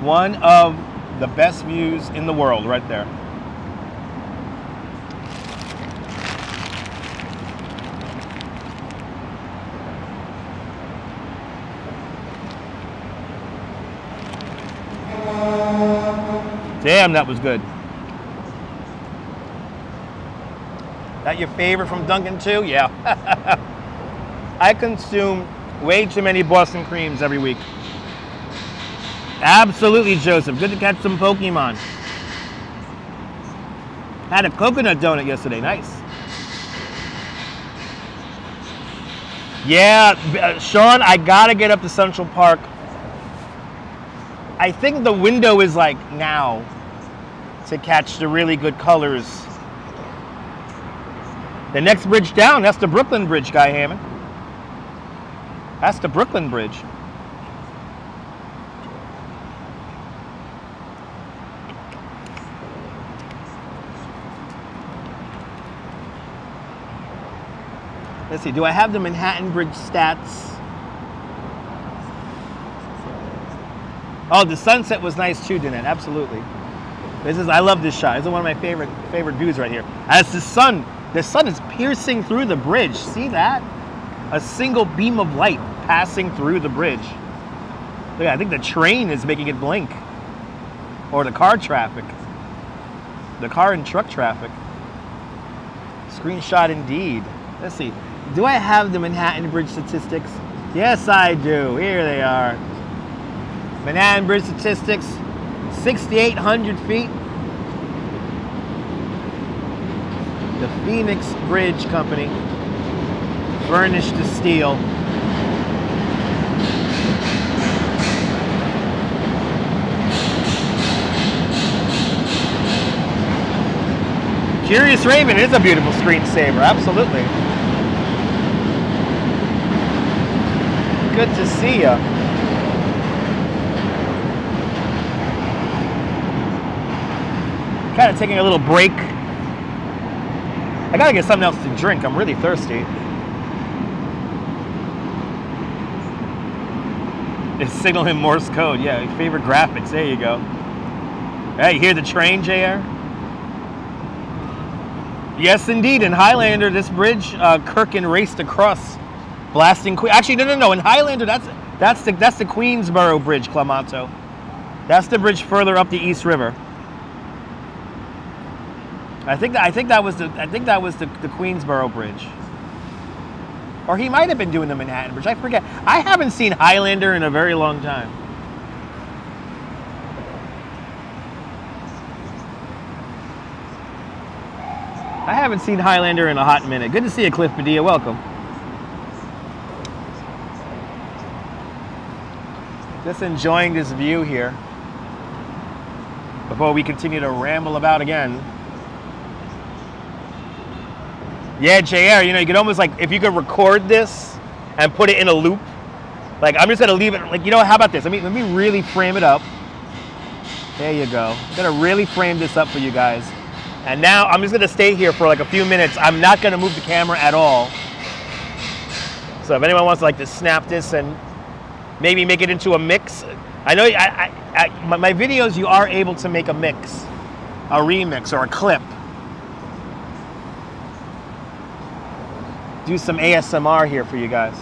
One of the best views in the world right there. Damn, that was good. That your favorite from Dunkin' too? Yeah. I consume way too many Boston creams every week. Absolutely, Joseph. Good to catch some Pokemon. Had a coconut donut yesterday. Nice. Yeah, Sean, I gotta get up to Central Park. I think the window is like now to catch the really good colors. The next bridge down, that's the Brooklyn Bridge, Guy Hammond. That's the Brooklyn Bridge. Let's see, do I have the Manhattan Bridge stats? Oh, the sunset was nice too, didn't it? Absolutely. I love this shot. This is one of my favorite views right here. As the sun is piercing through the bridge. See that? A single beam of light passing through the bridge. Look, I think the train is making it blink. Or the car traffic. The car and truck traffic. Screenshot indeed. Let's see. Do I have the Manhattan Bridge statistics? Yes, I do. Here they are. Manhattan Bridge statistics. 6,800 feet. The Phoenix Bridge Company, furnished to steel. Curious Raven is a beautiful screensaver, absolutely. Good to see ya. Kind of taking a little break. I gotta get something else to drink. I'm really thirsty. It's signaling Morse code. Yeah, your favorite graphics. There you go. Hey, you hear the train, JR? Yes, indeed. In Highlander, this bridge, Kirkin raced across, blasting Queen. Actually, no. In Highlander, that's the Queensboro Bridge, Clamato. That's the bridge further up the East River. I think that was the Queensboro Bridge. Or he might have been doing the Manhattan Bridge. I forget. I haven't seen Highlander in a very long time. I haven't seen Highlander in a hot minute. Good to see you, Cliff Padilla. Welcome. Just enjoying this view here before we continue to ramble about again. Yeah, JR, you know, you could almost like, if you could record this and put it in a loop, like I'm just gonna leave it, like, you know what, how about this? Let me really frame it up. There you go. I'm gonna really frame this up for you guys. And now I'm just gonna stay here for like a few minutes. I'm not gonna move the camera at all. So if anyone wants to like to snap this and maybe make it into a mix. I know my videos, you are able to make a mix, a remix or a clip. Do some ASMR here for you guys.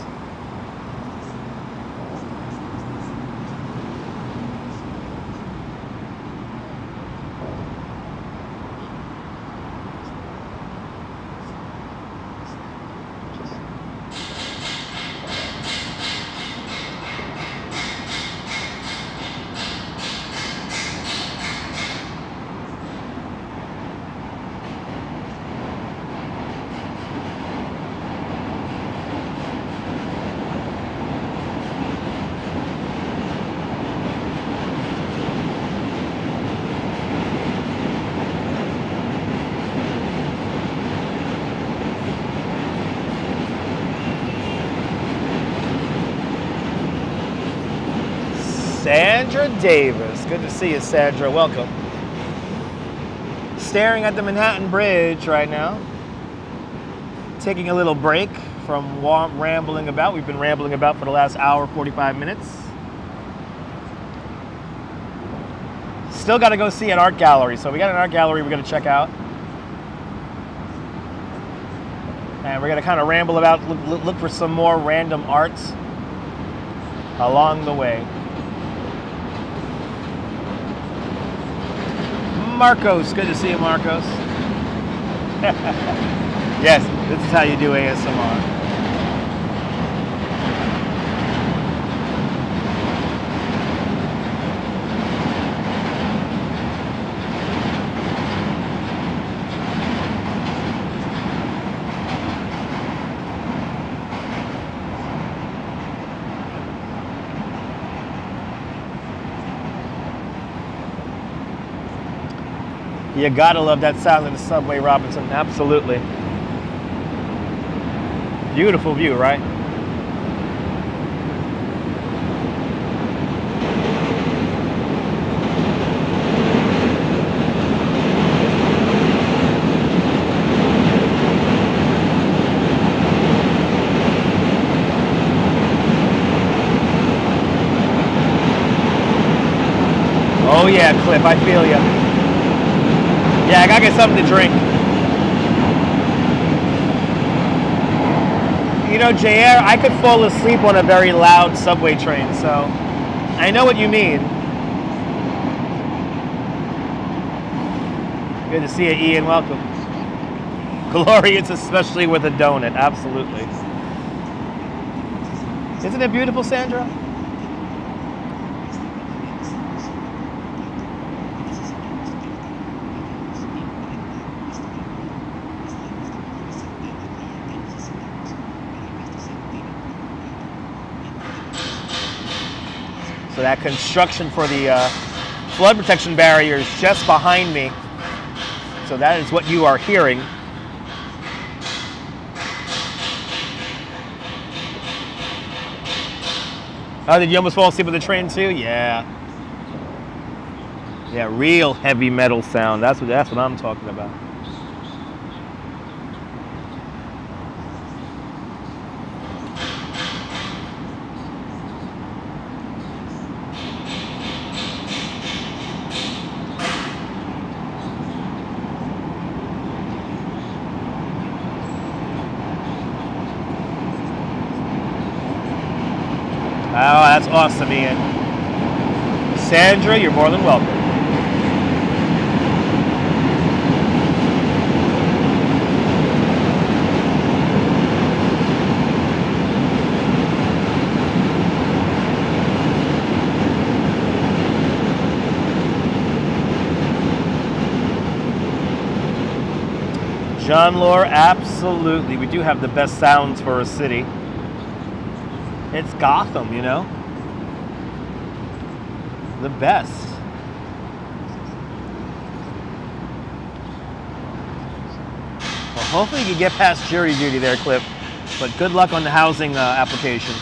Sandra Davis. Good to see you, Sandra. Welcome. Staring at the Manhattan Bridge right now. Taking a little break from rambling about. We've been rambling about for the last hour, 45 minutes. Still got to go see an art gallery. So we got an art gallery we're going to check out. And we're going to kind of ramble about, look for some more random arts along the way. Marcos, good to see you, Marcos. Yes, this is how you do ASMR. You gotta love that sound of the subway, Robinson. Absolutely. Beautiful view, right? Oh yeah, Cliff, I feel ya. Yeah, I gotta get something to drink. You know, JR, I could fall asleep on a very loud subway train, so I know what you mean. Good to see you, Ian. Welcome. Glorious, especially with a donut. Absolutely. Isn't it beautiful, Sandra? So that construction for the flood protection barrier is just behind me. So that is what you are hearing. Oh, did you almost fall asleep with the train too? Yeah. Yeah, real heavy metal sound. That's what I'm talking about. Oh, that's awesome, Ian. Sandra, you're more than welcome. John Lore, absolutely. We do have the best sounds for a city. It's Gotham, you know? The best. Well, hopefully you can get past jury duty there, Cliff. But good luck on the housing application.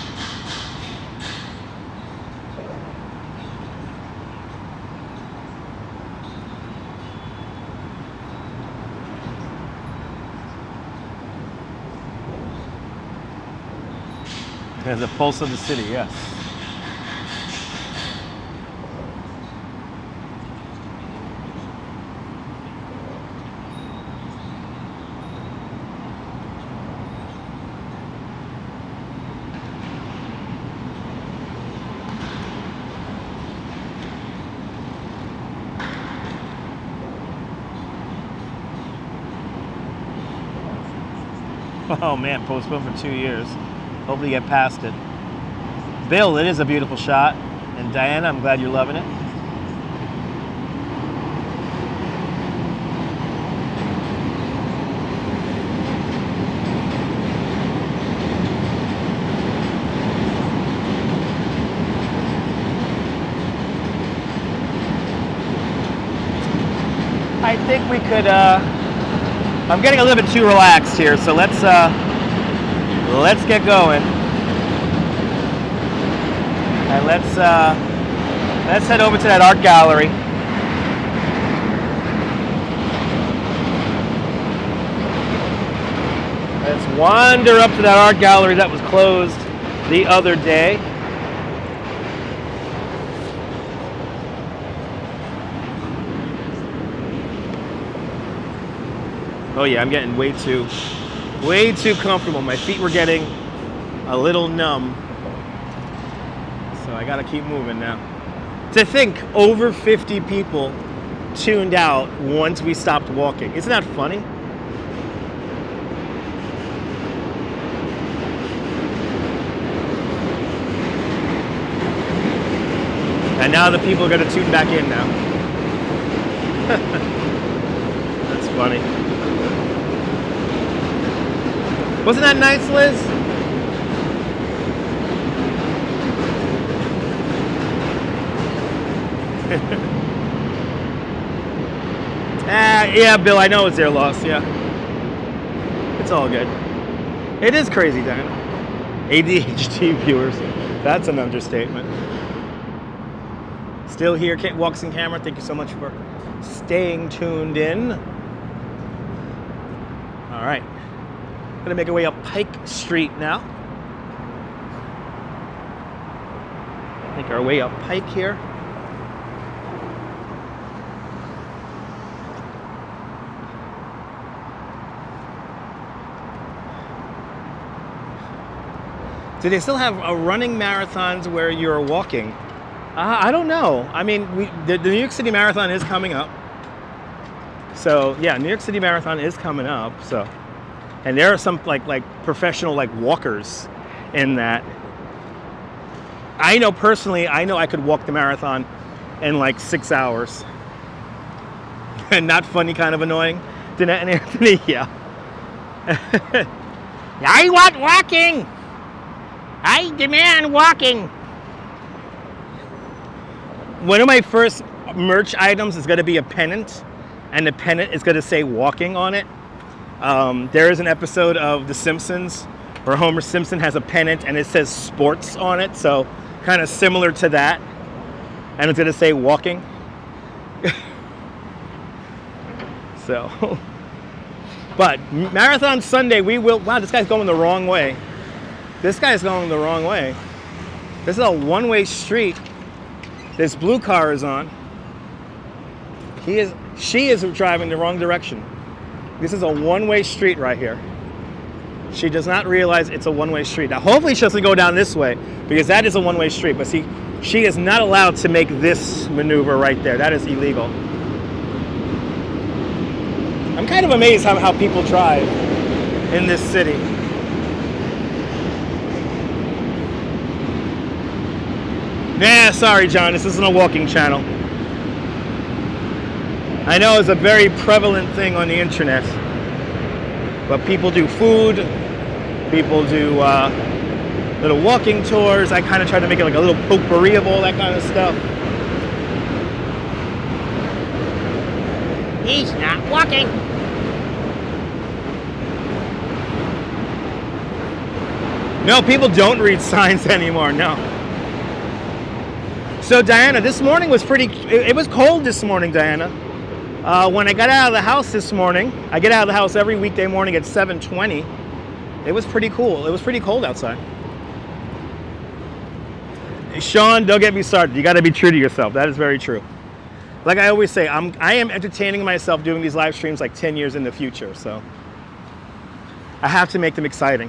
There's the pulse of the city, yes. Oh man, postponed for 2 years. Hopefully you get past it. Bill, it is a beautiful shot. And Diana, I'm glad you're loving it. I think we could, I'm getting a little bit too relaxed here, so let's get going. And let's head over to that art gallery. Let's wander up to that art gallery that was closed the other day. Oh yeah, I'm getting way too comfortable. My feet were getting a little numb. So I gotta keep moving now. To think over 50 people tuned out once we stopped walking. Isn't that funny? And now the people are gonna tune back in now. That's funny. Wasn't that nice, Liz? Yeah, Bill, I know it's their loss, yeah. It's all good. It is crazy, Diana. ADHD viewers, that's an understatement. Still here, Kate Walks in Camera, thank you so much for staying tuned in. All right, gonna make our way up Pike Street now. Make our way up Pike here. Do they still have running marathons where you're walking? I don't know. I mean, the New York City Marathon is coming up. So yeah, New York City Marathon is coming up. So, and there are some like professional walkers in that. I know personally, I could walk the marathon in like 6 hours. And not funny, kind of annoying. Danette and Anthony, yeah. I want walking. I demand walking. One of my first merch items is going to be a pennant and the pennant is going to say walking on it. There is an episode of The Simpsons where Homer Simpson has a pennant and it says sports on it, so kind of similar to that. And it's going to say walking. So, but Marathon Sunday, we will, wow, this guy's going the wrong way. This guy's going the wrong way. This is a one-way street. This blue car is on. She is driving the wrong direction. This is a one-way street right here. She does not realize it's a one-way street. Now, hopefully she doesn't go down this way, because that is a one-way street. But see, she is not allowed to make this maneuver right there. That is illegal. I'm kind of amazed how people drive in this city. Nah, sorry, John, this isn't a walking channel. I know it's a very prevalent thing on the internet, but people do food, people do little walking tours. I kind of try to make it like a little potpourri of all that kind of stuff. He's not walking. No, people don't read signs anymore, no. So Diana, this morning was it was cold this morning, Diana. When I got out of the house this morning, I get out of the house every weekday morning at 7:20. It was pretty cool. It was pretty cold outside. Sean, don't get me started. You got to be true to yourself. That is very true. Like I always say, I am entertaining myself doing these live streams like 10 years in the future. So I have to make them exciting.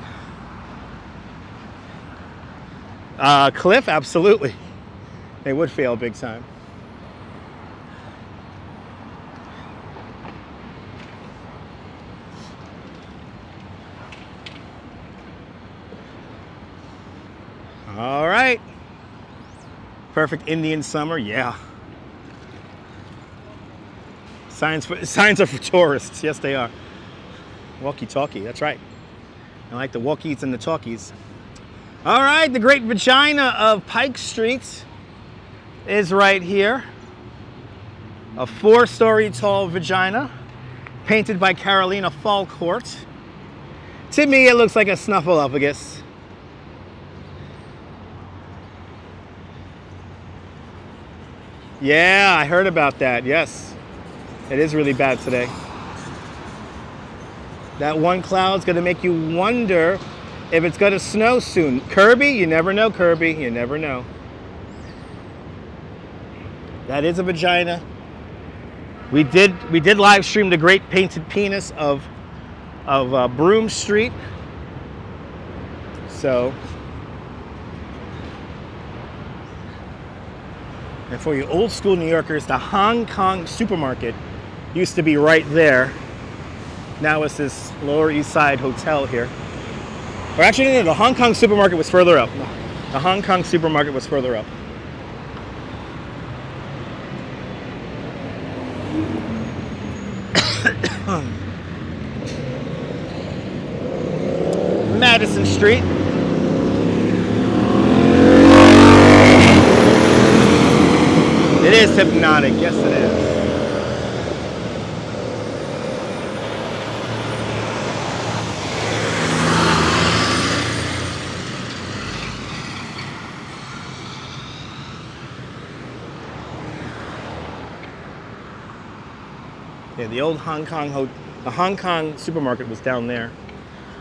Cliff, absolutely. They would fail big time. All right. Perfect Indian summer, yeah. Signs are for tourists. Yes, they are. Walkie-talkie, that's right. I like the walkies and the talkies. All right, the great vagina of Pike Street is right here. A 4-story tall vagina painted by Carolina Falcourt. To me, it looks like a snuffleupagus. Yeah, I heard about that, yes. It is really bad today. That one cloud's gonna make you wonder if it's gonna snow soon. Kirby, you never know, Kirby, you never know. That is a vagina. We did live stream the great painted penis of Broome Street. So, and for you old school New Yorkers, the Hong Kong supermarket used to be right there. Now it's this Lower East Side hotel here. Or actually, no, the Hong Kong supermarket was further up. The Hong Kong supermarket was further up. Madison Street. It is hypnotic, yes it is. Yeah, the old Hong Kong supermarket was down there.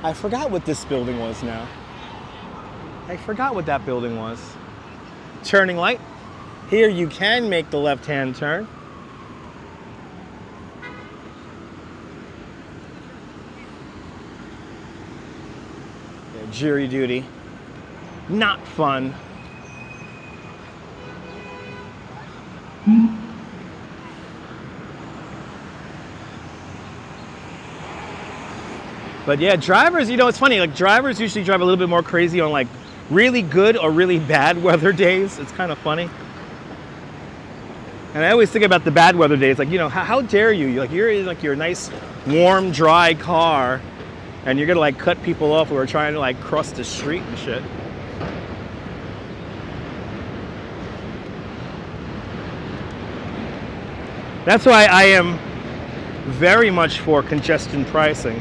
I forgot what this building was now. I forgot what that building was. Turning light. Here you can make the left-hand turn. Yeah, jury duty. Not fun. But yeah, drivers, you know, it's funny, like drivers usually drive a little bit more crazy on like really good or really bad weather days. It's kind of funny. And I always think about the bad weather days, like, you know, how dare you? You're in like your nice, warm, dry car, and you're gonna like cut people off who are trying to like cross the street and shit. That's why I am very much for congestion pricing.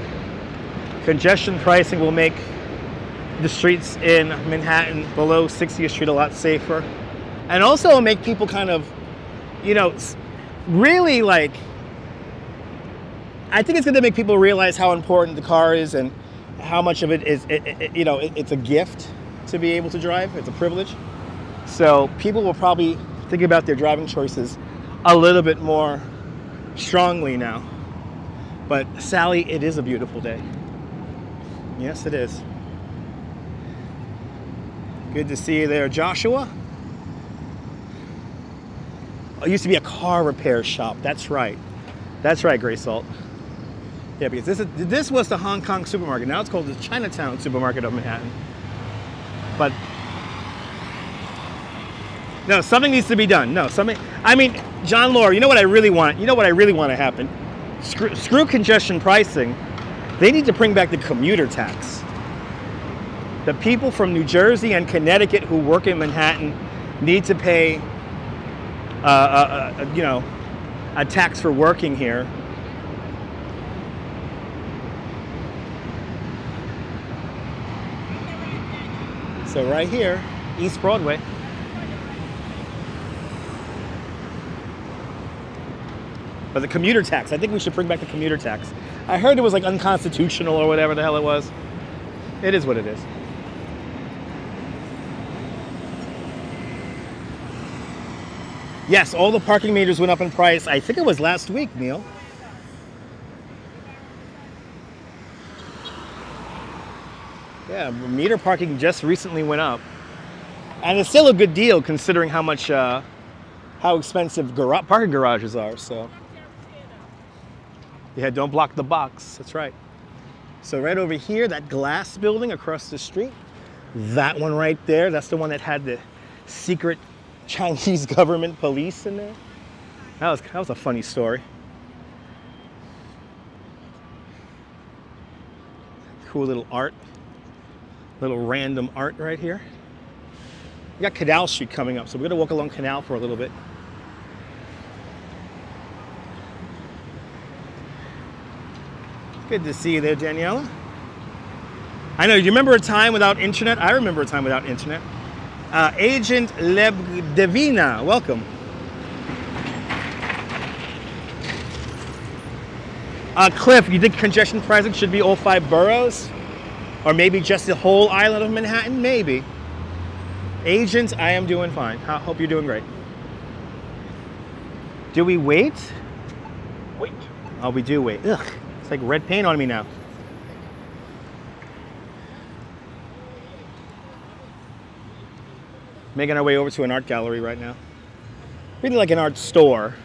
Congestion pricing will make the streets in Manhattan below 60th Street a lot safer. And also it'll make people kind of, you know, really like, I think it's going to make people realize how important the car is and how much of it is, you know, it's a gift to be able to drive. It's a privilege. So people will probably think about their driving choices a little bit more strongly now. But Sally, it is a beautiful day. Yes, it is. Good to see you there, Joshua. Oh, it used to be a car repair shop. That's right. That's right, Grey Salt. Yeah, because this was the Hong Kong supermarket. Now it's called the Chinatown supermarket of Manhattan. But no, something needs to be done. No, something. I mean, John Laura, you know what I really want? You know what I really want to happen? Screw congestion pricing. They need to bring back the commuter tax. The people from New Jersey and Connecticut who work in Manhattan need to pay, you know, a tax for working here. So right here, East Broadway. But the commuter tax, I think we should bring back the commuter tax. I heard it was like unconstitutional or whatever the hell it was. It is what it is. Yes, all the parking meters went up in price. I think it was last week, Neil. Yeah, meter parking just recently went up. And it's still a good deal considering how much, how expensive parking garages are, so. Yeah, don't block the box, that's right. So right over here, that glass building across the street, that one right there, that's the one that had the secret Chinese government police in there. That was a funny story. Cool little art. Little random art right here. We got Canal Street coming up, so we're gonna walk along Canal for a little bit. Good to see you there, Daniela. I know, do you remember a time without internet? I remember a time without internet. Agent Lebdevina, welcome. Cliff, you think congestion pricing should be all 5 boroughs? Or maybe just the whole island of Manhattan? Maybe. Agent, I am doing fine. I hope you're doing great. Do we wait? Wait. Oh, we do wait. Ugh, it's like red paint on me now. Making our way over to an art gallery right now. Really like an art store.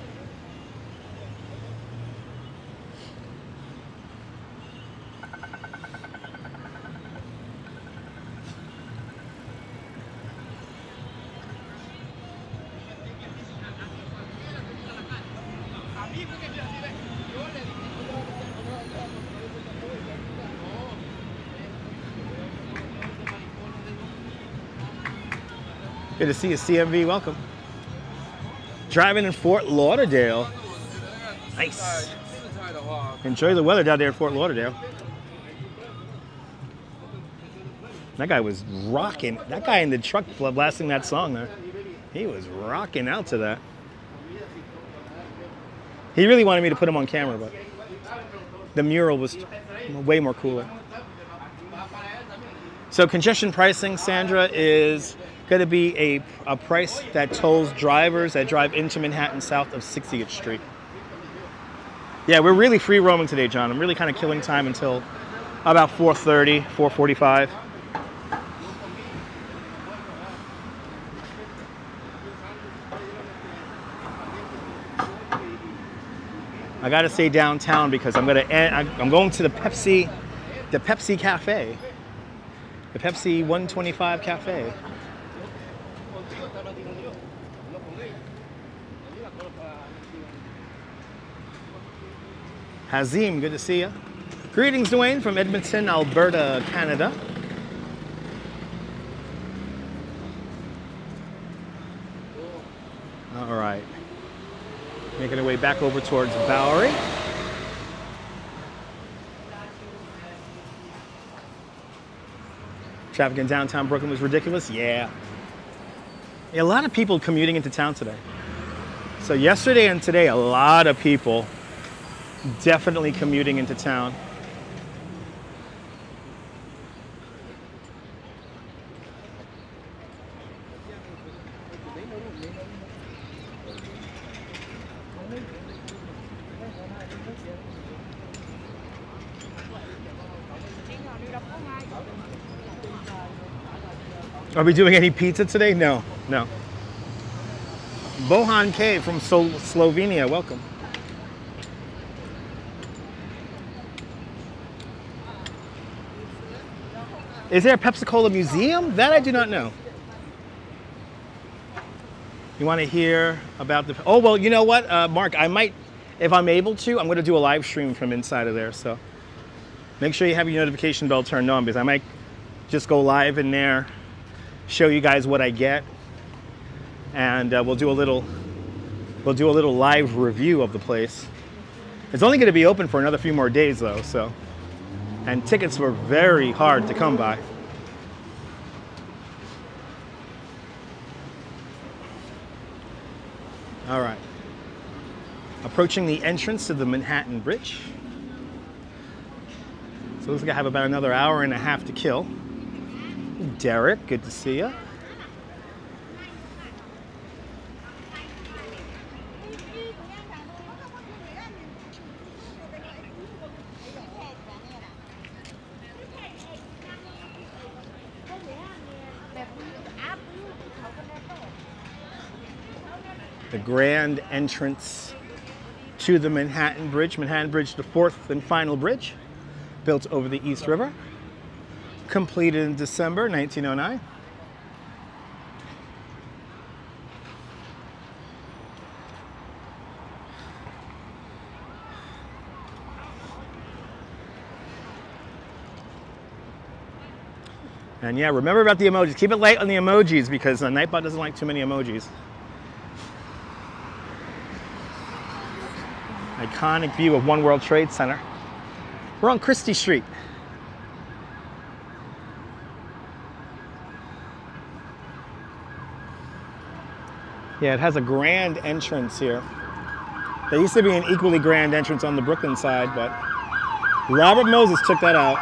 Good to see you, CMV. Welcome. Driving in Fort Lauderdale. Nice. Enjoy the weather down there in Fort Lauderdale. That guy was rocking. That guy in the truck blasting that song there. He was rocking out to that. He really wanted me to put him on camera, but the mural was way more cooler. So congestion pricing, Sandra, is going to be a price that tolls drivers that drive into Manhattan south of 60th Street. Yeah, we're really free roaming today, John. I'm really kind of killing time until about 4:30, 4:45. I got to stay downtown because I'm going to the Pepsi Cafe, the Pepsi 125 Cafe. Hazim, good to see you. Greetings, Dwayne, from Edmonton, Alberta, Canada. All right. Making our way back over towards Bowery. Traffic in downtown Brooklyn was ridiculous? Yeah. A lot of people commuting into town today. So yesterday and today, a lot of people definitely commuting into town. Are we doing any pizza today? No, no. Bohan K from Slovenia, welcome. Is there a Pepsi-Cola museum? That I do not know. You want to hear about the... Oh, well, you know what, Mark, I might, if I'm able to, I'm going to do a live stream from inside of there, so make sure you have your notification bell turned on, because I might just go live in there, show you guys what I get, and we'll do a little live review of the place. It's only going to be open for another few more days though, so, and tickets were very hard to come by. All right, approaching the entrance to the Manhattan Bridge. So looks like I have about another hour and a half to kill. Derek, good to see you. The grand entrance to the Manhattan Bridge. Manhattan Bridge, the fourth and final bridge built over the East River. Completed in December 1909. And yeah, remember about the emojis. Keep it light on the emojis because Nightbot doesn't like too many emojis. Iconic view of One World Trade Center. We're on Christie Street. Yeah, it has a grand entrance here. There used to be an equally grand entrance on the Brooklyn side, but Robert Moses took that out.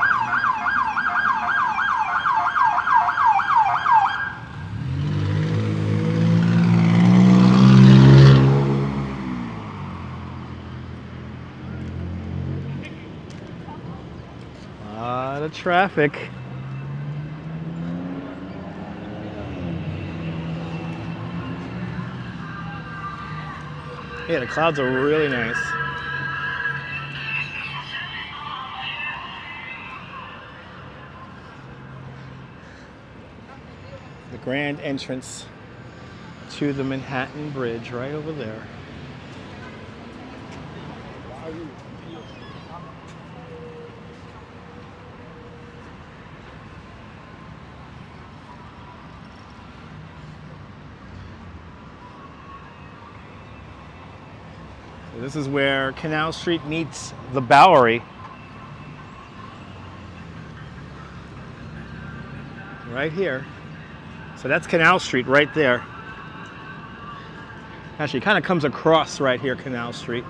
A lot of traffic. Yeah, the clouds are really nice. The grand entrance to the Manhattan Bridge right over there. This is where Canal Street meets the Bowery. Right here. So that's Canal Street right there. Actually, it kind of comes across right here, Canal Street.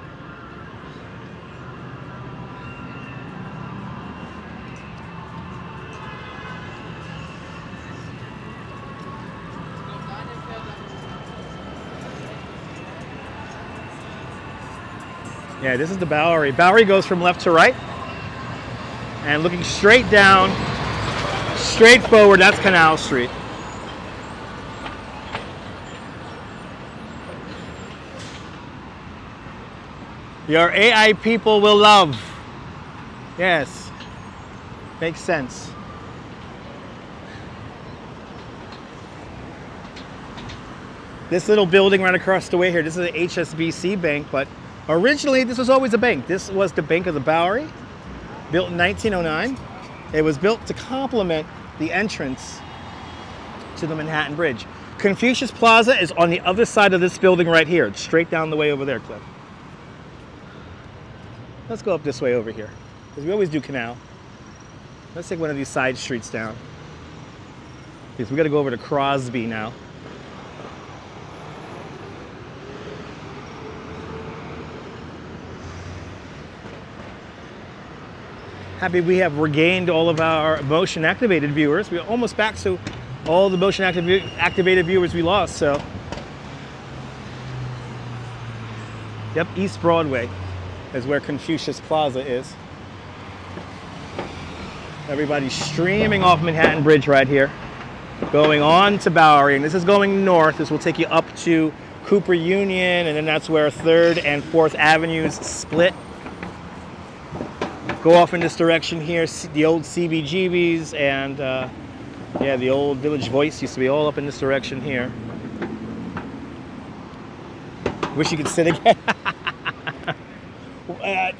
Yeah, this is the Bowery. Bowery goes from left to right. And looking straight down, straight forward, that's Canal Street. Your AI people will love. Yes, makes sense. This little building right across the way here, this is an HSBC bank, but originally this was always a bank. This was the Bank of the Bowery, built in 1909. It was built to complement the entrance to the Manhattan Bridge. Confucius Plaza is on the other side of this building right here. It's straight down the way over there, Cliff. Let's go up this way over here, because we always do Canal. Let's take one of these side streets down. Because we got to go over to Crosby now. Happy we have regained all of our motion activated viewers. We're almost back to all the motion activated viewers we lost, so. Yep, East Broadway is where Confucius Plaza is. Everybody's streaming off Manhattan Bridge right here, going on to Bowery, and this is going north. This will take you up to Cooper Union, and then that's where 3rd and 4th Avenues split. Go off in this direction here, the old CBGB's and yeah, the old Village Voice used to be all up in this direction here. Wish you could sit again.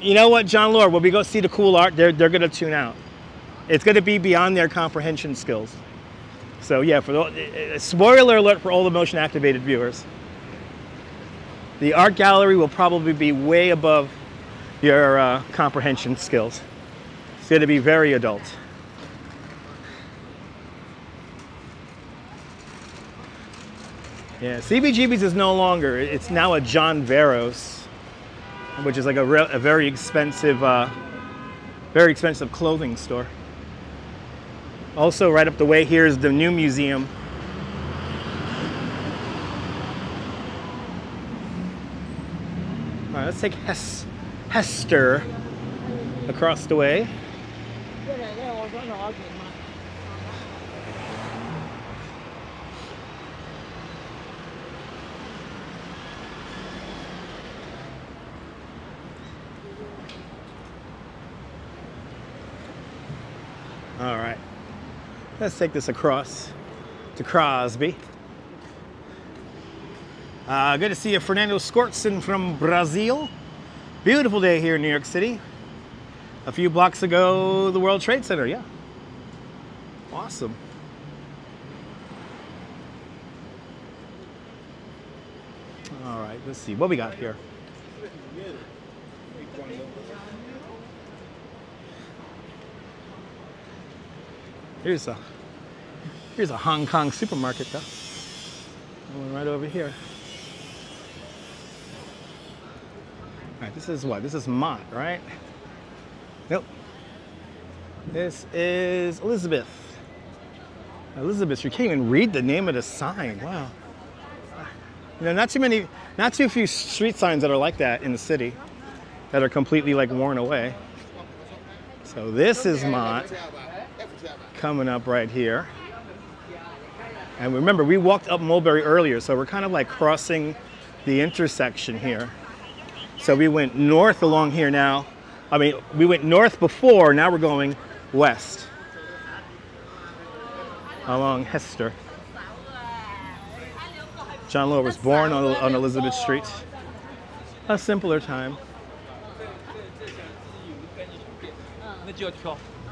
You know what, John Lord, when we go see the cool art, they're gonna tune out. It's gonna be beyond their comprehension skills. So yeah, for the spoiler alert for all the motion activated viewers. The art gallery will probably be way above your comprehension skills. It's going to be very adult. Yeah, CBGB's is no longer. It's now a John Veros, which is like a very expensive clothing store. Also, right up the way here is the new museum. All right, let's take Hester across the way. All right, let's take this across to Crosby. Good to see you, Fernando Skortson from Brazil. Beautiful day here in New York City. A few blocks ago, the World Trade Center, yeah. Awesome. All right, let's see what we got here. Here's a Hong Kong supermarket, though. One right over here. All right, this is what? This is Mott, right? Nope. This is Elizabeth. Elizabeth, you can't even read the name of the sign. Wow. You know, not too few street signs that are like that in the city that are completely like worn away. So this is Mott coming up right here. And remember, we walked up Mulberry earlier, so we're kind of like crossing the intersection here. So we went north along here now. I mean, we went north before, now we're going west along Hester. John Lowe was born on Elizabeth Street. A simpler time.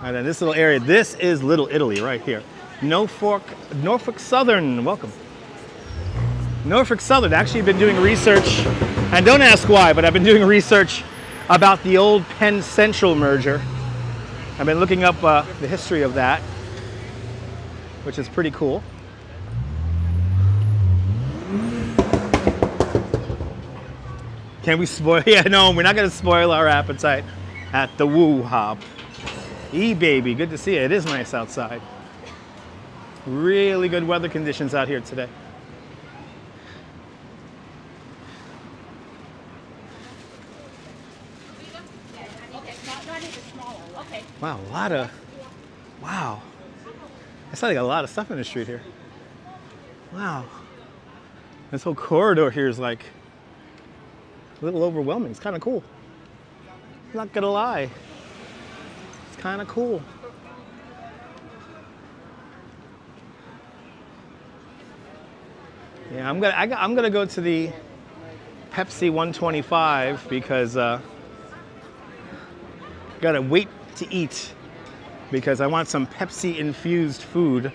And then this little area, this is Little Italy right here. Norfolk Southern, welcome. Norfolk Southern, actually been doing research, and don't ask why, but I've been doing research about the old Penn Central merger. I've been looking up the history of that, which is pretty cool. Can we spoil? Yeah, no, we're not going to spoil our appetite at the Woo Hop. Baby, good to see you. It is nice outside. Really good weather conditions out here today. Wow, wow. It's like a lot of stuff in the street here. Wow. This whole corridor here is like a little overwhelming. It's kind of cool. I'm not gonna lie. It's kind of cool. Yeah, I'm gonna go to the Pepsi 125 because gotta wait to eat because I want some Pepsi infused food.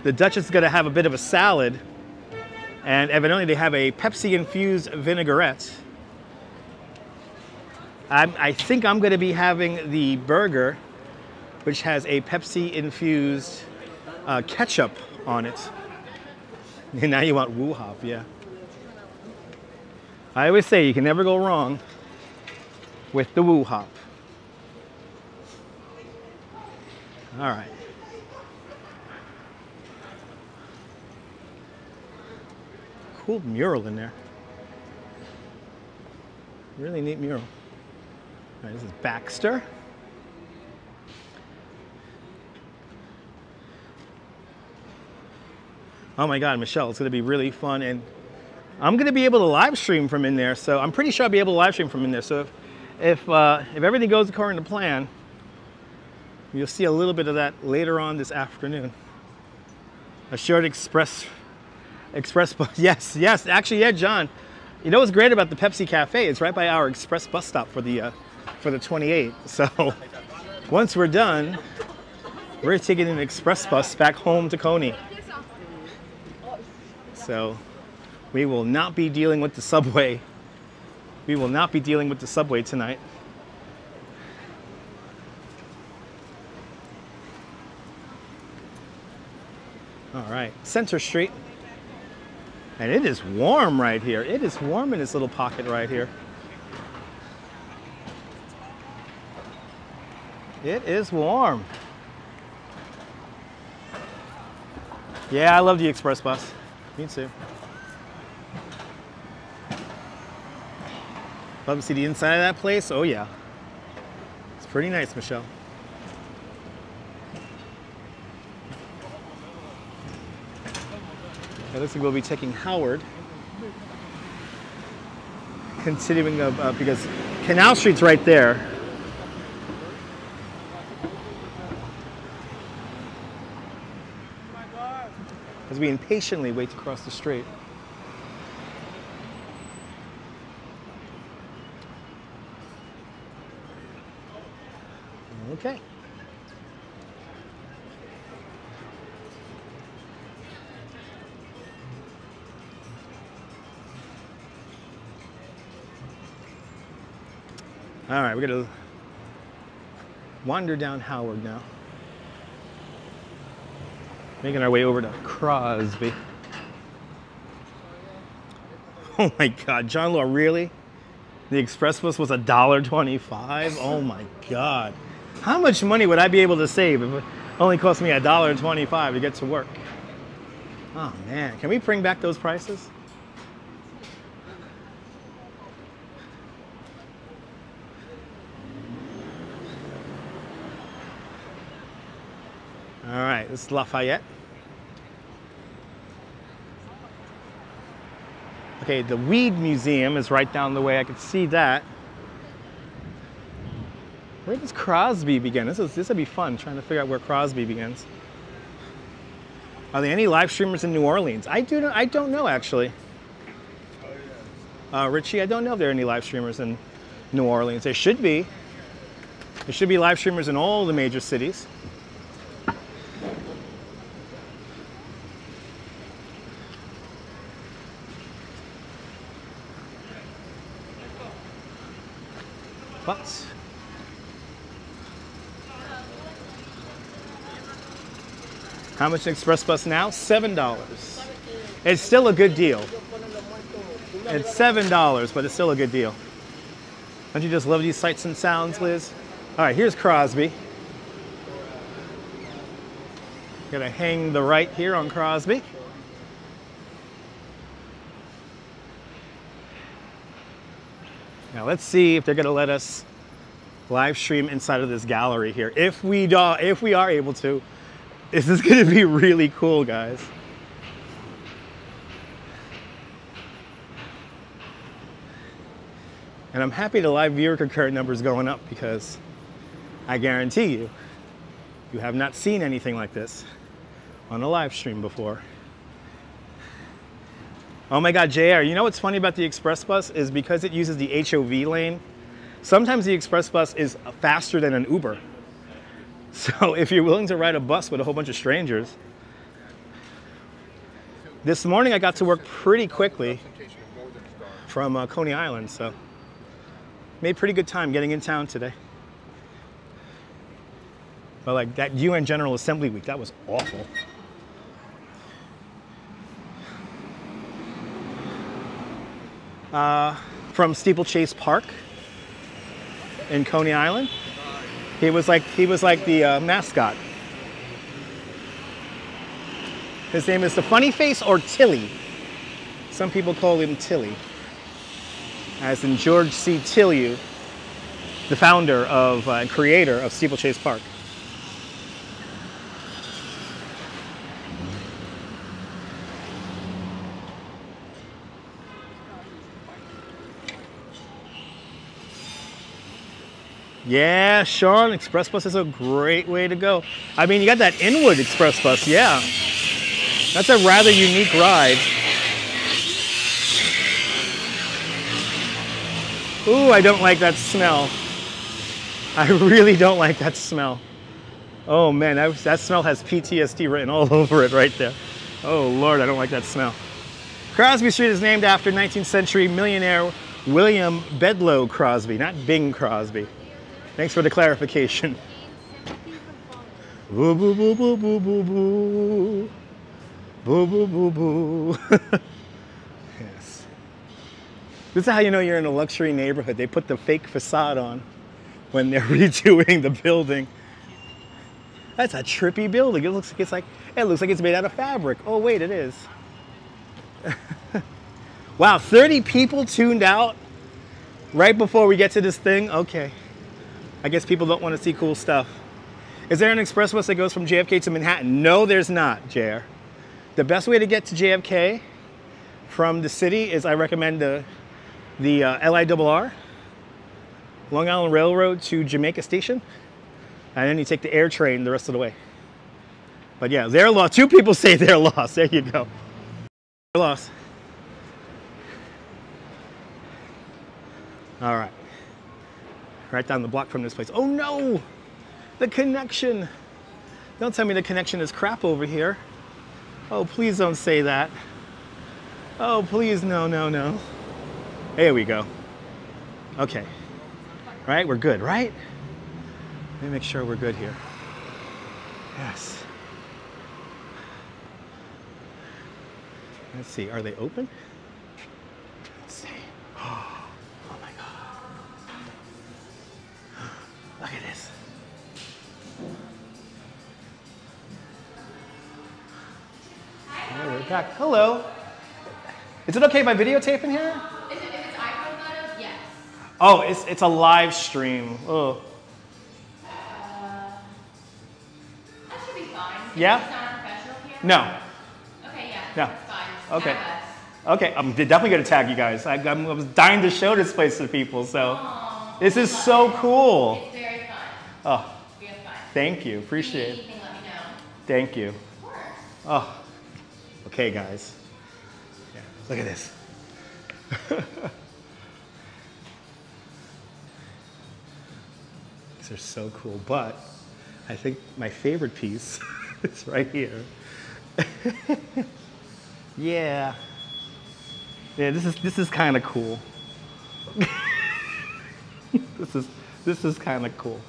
The Duchess is gonna have a bit of a salad, and evidently they have a Pepsi infused vinaigrette. I think I'm gonna be having the burger, which has a Pepsi infused ketchup on it. And now you want woo hop, yeah. I always say you can never go wrong with the woo hop. All right. Cool mural in there. Really neat mural. All right, this is Baxter. Oh my God, Michelle, it's gonna be really fun, and I'm gonna be able to live stream from in there. So I'm pretty sure I'll be able to live stream from in there. So if everything goes according to plan, you'll see a little bit of that later on this afternoon. A short express bus. Yes, actually, yeah, John. You know what's great about the Pepsi Cafe? It's right by our express bus stop for the 28. So once we're done, we're taking an express bus back home to Coney. So we will not be dealing with the subway. We will not be dealing with the subway tonight. All right, Center Street. And it is warm right here. It is warm in this little pocket right here. It is warm. Yeah, I love the express bus. Me too. Love to see the inside of that place. Oh yeah. It's pretty nice, Michelle. It looks like we'll be taking Howard. Continuing because Canal Street's right there. As we impatiently wait to cross the street. Okay. All right, we're gonna wander down Howard now. Making our way over to Crosby. Oh my God, John Law, really? The express bus was $1.25? Oh my God. How much money would I be able to save if it only cost me $1.25 to get to work? Oh man, can we bring back those prices? All right, this is Lafayette. Okay, the Weed Museum is right down the way. I could see that. Where does Crosby begin? This would be fun, trying to figure out where Crosby begins. Are there any live streamers in New Orleans? I don't know, actually. Richie, I don't know if there are any live streamers in New Orleans. There should be. There should be live streamers in all the major cities. But how much an express bus now? $7. It's still a good deal. It's $7, but it's still a good deal. Don't you just love these sights and sounds, Liz? All right, here's Crosby. Gonna hang the right here on Crosby. Now let's see if they're gonna let us live stream inside of this gallery here. If we are able to, this is gonna be really cool, guys. And I'm happy the live viewer concurrent number is going up because I guarantee you, you have not seen anything like this on a live stream before. Oh my God, JR, you know what's funny about the express bus is because it uses the HOV lane, sometimes the express bus is faster than an Uber. So if you're willing to ride a bus with a whole bunch of strangers. This morning I got to work pretty quickly from Coney Island, so made pretty good time getting in town today. But like that UN General Assembly week, that was awful. from Steeplechase Park in Coney Island. He was like the mascot. His name is the Funny Face or Tilly. Some people call him Tilly, as in George C. Tilly, the founder of and creator of Steeplechase Park. Yeah, Sean, Express Bus is a great way to go. I mean, you got that Inwood Express Bus, yeah. That's a rather unique ride. Ooh, I don't like that smell. I really don't like that smell. Oh man, that smell has PTSD written all over it right there. Oh Lord, I don't like that smell. Crosby Street is named after 19th century millionaire William Bedloe Crosby, not Bing Crosby. Thanks for the clarification. Boo boo boo boo boo boo boo. Boo boo boo boo. Yes. This is how you know you're in a luxury neighborhood. They put the fake facade on when they're redoing the building. That's a trippy building. It looks like it's made out of fabric. Oh wait, it is. Wow, 30 people tuned out right before we get to this thing. Okay. I guess people don't want to see cool stuff. Is there an express bus that goes from JFK to Manhattan? No, there's not, JR. The best way to get to JFK from the city is I recommend the LIRR, Long Island Railroad to Jamaica Station, and then you take the air train the rest of the way. But yeah, they're lost. 2 people say they're lost. There you go. They're lost. All right. Right down the block from this place. Oh no! The connection! Don't tell me the connection is crap over here. Oh, please don't say that. Oh, please, no, no, no. There we go. Okay. Right, we're good, right? Let me make sure we're good here. Yes. Let's see, are they open? Let's see. Oh my God. Look at this. We're back. Hello. Is it okay if I videotape in here? If it's iPhone photos, yes. Oh, it's a live stream. Oh. That should be fine. Yeah? It's not professional here? No. Okay, yeah. No. That's fine. Okay. Tag us. Okay, I'm definitely gonna tag you guys. I was dying to show this place to people, so. Aww, This is so cool. It's very fun. Oh, We have fun. thank you, appreciate it. If you need anything, let me know. Thank you. Of course. Oh, okay guys. Yeah, look at this. These are so cool, but I think my favorite piece is right here. Yeah. Yeah, this is kind of cool. This is kind of cool.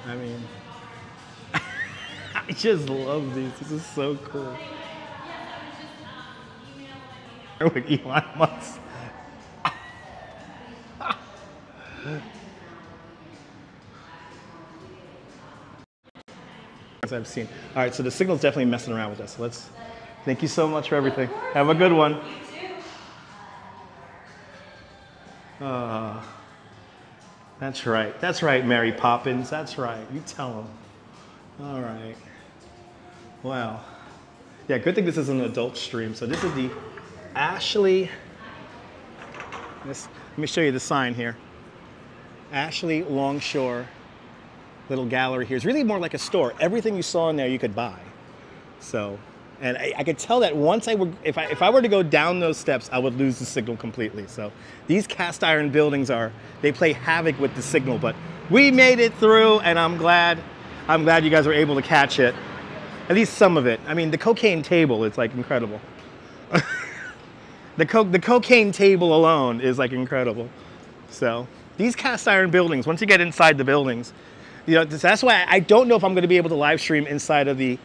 I mean, I just love these. This is so cool. With Elon Musk. As I've seen. All right, so the signal's definitely messing around with us. Thank you so much for everything. Have a good one. That's right. That's right, Mary Poppins. That's right. You tell them. All right. Wow. Yeah, good thing this is an adult stream. So this is the Ashley. Let me show you the sign here. Ashley Longshore little gallery here. It's really more like a store. Everything you saw in there you could buy. So, and I could tell that once if I were to go down those steps, I would lose the signal completely. So these cast iron buildings they play havoc with the signal, but we made it through, and I'm glad you guys were able to catch it. At least some of it. I mean, the cocaine table is like incredible. The cocaine table alone is like incredible. So these cast iron buildings, once you get inside the buildings, you know, that's why I don't know if I'm going to be able to live stream inside of the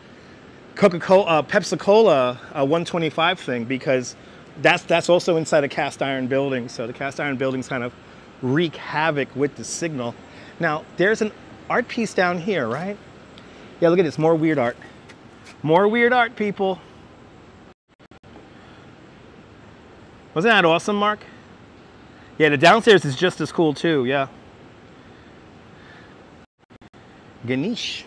Pepsi-Cola 125 thing, because that's also inside a cast iron building. So the cast iron buildings kind of wreak havoc with the signal. Now there's an art piece down here, right? Yeah, look at this, more weird art. More weird art, people. Wasn't that awesome, Mark? Yeah, the downstairs is just as cool too, yeah. Ganesh.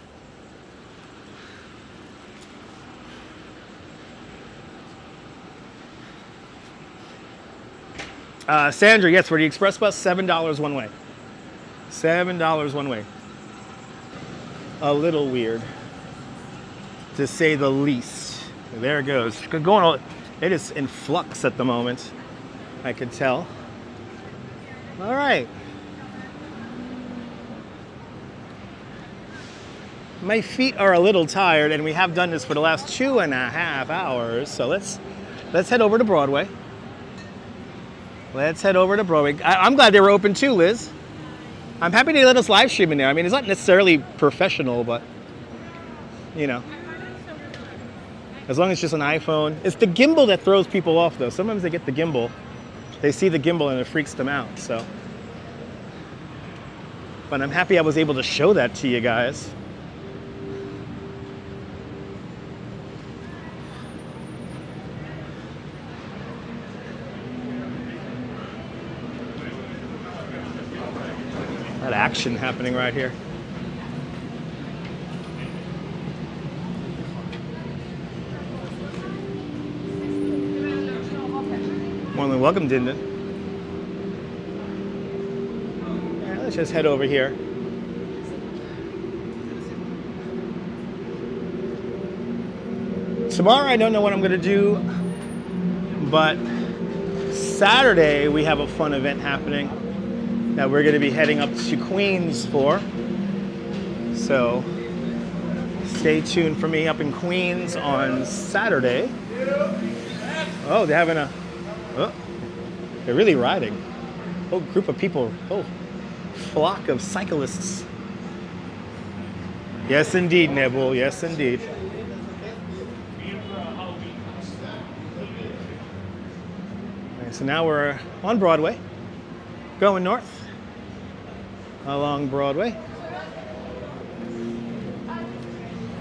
Sandra, yes, for the express bus, $7 one way. $7 one way. A little weird, to say the least. There it goes. It is in flux at the moment, I could tell. All right. My feet are a little tired, and we have done this for the last 2.5 hours. So let's head over to Broadway. Let's head over to Broadway. I'm glad they were open too, Liz. I'm happy they let us live stream in there. I mean, it's not necessarily professional, but you know, as long as it's just an iPhone. It's the gimbal that throws people off, though. Sometimes they get the gimbal. They see the gimbal and it freaks them out, so. But I'm happy I was able to show that to you guys. That action happening right here. More than welcome, didn't it? Yeah, let's just head over here. Tomorrow I don't know what I'm gonna do, but Saturday we have a fun event happening that we're gonna be heading up to Queens for. So stay tuned for me up in Queens on Saturday. Oh, they're having they're really riding. Whole group of people, whole flock of cyclists. Yes, indeed, Nebul, yes, indeed. Okay, so now we're on Broadway, going north along Broadway.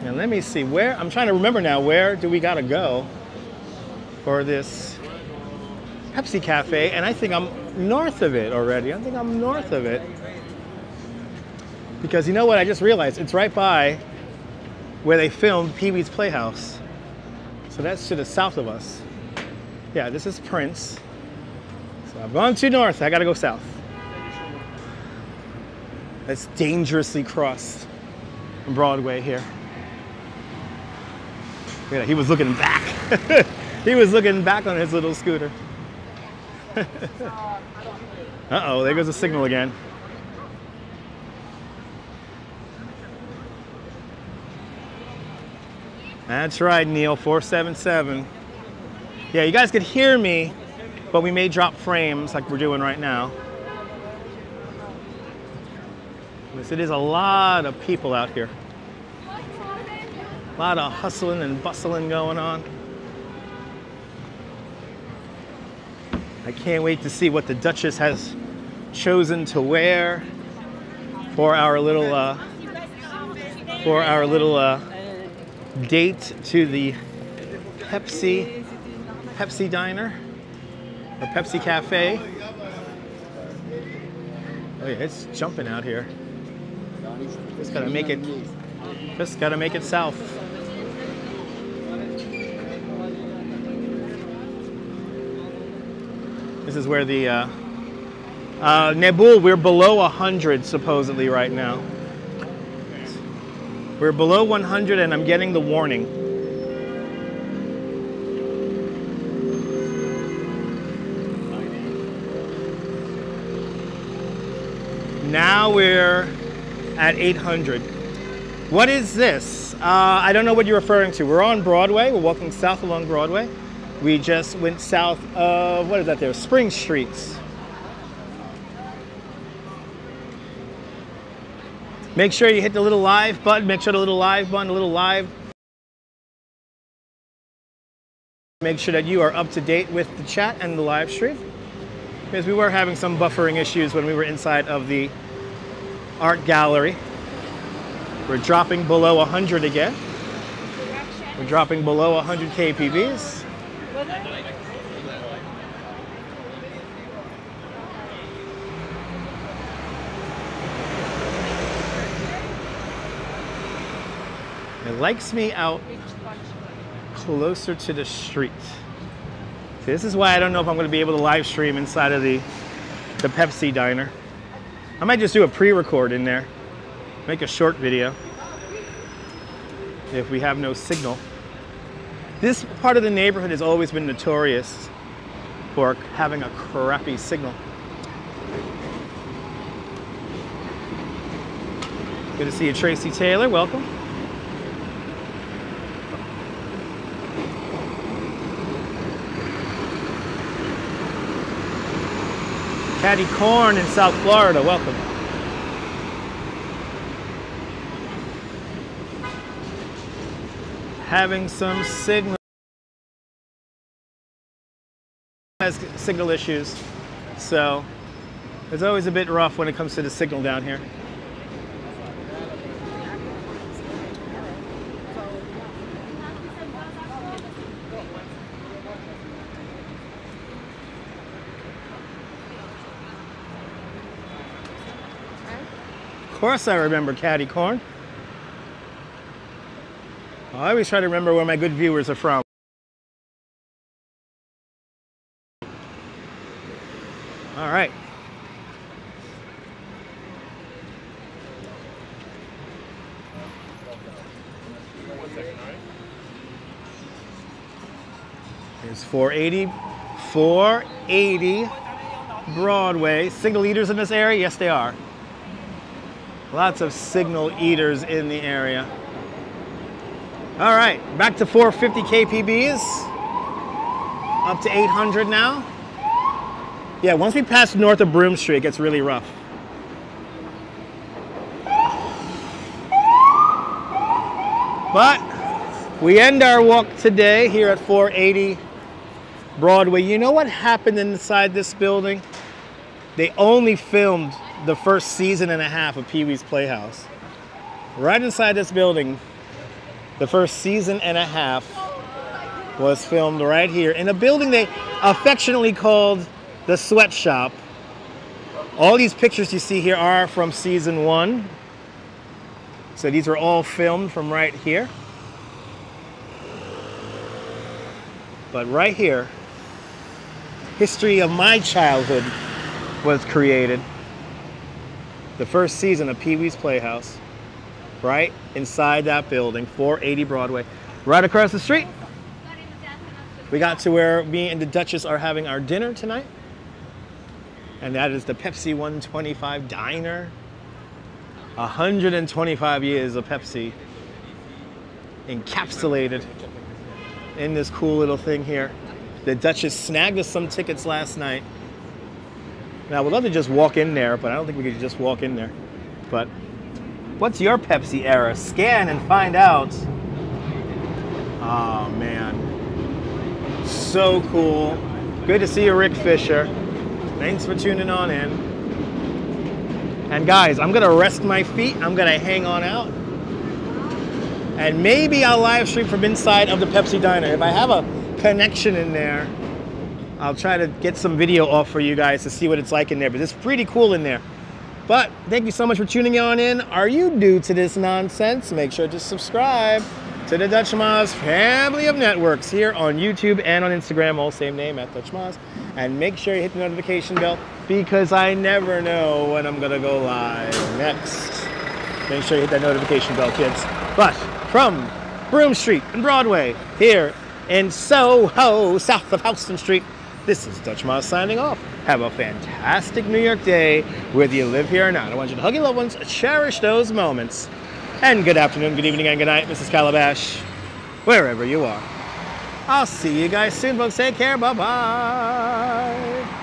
And let me see where, I'm trying to remember now, where do we gotta go for this Pepsi Cafe? And I think I'm north of it already. I think I'm north of it. Because you know what, I just realized it's right by where they filmed Pee-wee's Playhouse. So that's to the south of us. Yeah, this is Prince. So I've gone too north, I gotta go south. Let's dangerously cross Broadway here. Yeah, he was looking back. He was looking back on his little scooter. Uh-oh, there goes the signal again. That's right, Neil, 477. Yeah, you guys could hear me, but we may drop frames like we're doing right now. Yes, it is a lot of people out here. A lot of hustling and bustling going on. I can't wait to see what the Duchess has chosen to wear for our little date to the Pepsi diner or Pepsi Cafe. Oh yeah, it's jumping out here. Just gotta make it south. This is where the Nebul, we're below 100 supposedly right now. We're below 100 and I'm getting the warning. Now we're at 800. What is this? I don't know what you're referring to. We're on Broadway. We're walking south along Broadway. We just went south of, what is that there? Spring Streets. Make sure you hit the little live button. Make sure the little live button, the little live. Make sure that you are up to date with the chat and the live stream. Because we were having some buffering issues when we were inside of the art gallery. We're dropping below 100 again. We're dropping below 100 kpbs. It likes me out closer to the street. See, this is why I don't know if I'm going to be able to live stream inside of the Pepsi diner. I might just do a pre-record in there, make a short video if we have no signal. This part of the neighborhood has always been notorious for having a crappy signal. Good to see you, Tracy Taylor. Welcome. Caddy Corn in South Florida, welcome. Having some signal issues, so it's always a bit rough when it comes to the signal down here. Of course I remember Caddy Corn. I always try to remember where my good viewers are from. All right. Here's 480. 480 Broadway. Signal eaters in this area? Yes, they are. Lots of signal eaters in the area. All right, back to 450 kpbs. Up to 800 now. Yeah, once we pass north of Broome Street, it gets really rough. But we end our walk today here at 480 Broadway. You know what happened inside this building? They only filmed the first season and a half of Pee-wee's Playhouse. Right inside this building, the first season and a half was filmed right here in a building they affectionately called the Sweatshop. All these pictures you see here are from season 1. So these were all filmed from right here. But right here, history of my childhood was created. The first season of Pee-wee's Playhouse, right inside that building, 480 Broadway. Right across the street, we got to where me and the Duchess are having our dinner tonight. And that is the Pepsi 125 Diner. 125 years of Pepsi encapsulated in this cool little thing here. The Duchess snagged us some tickets last night. Now, we'd love to just walk in there, but I don't think we could just walk in there. But what's your Pepsi era? Scan and find out. Oh, man. So cool. Good to see you, Rick Fisher. Thanks for tuning on in. And guys, I'm going to rest my feet. I'm going to hang on out. And maybe I'll live stream from inside of the Pepsi Diner. If I have a connection in there, I'll try to get some video off for you guys to see what it's like in there, but it's pretty cool in there. But thank you so much for tuning on in. Are you new to this nonsense? Make sure to subscribe to the Dutch Moz family of networks here on YouTube and on Instagram, all same name at Dutch Moz. And make sure you hit the notification bell because I never know when I'm gonna go live next. Make sure you hit that notification bell, kids. But from Broome Street and Broadway, here in Soho, south of Houston Street, this is Dutch Moss signing off. Have a fantastic New York day, whether you live here or not. I want you to hug your loved ones, cherish those moments. And good afternoon, good evening, and good night, Mrs. Calabash, wherever you are. I'll see you guys soon, folks. Take care. Bye-bye.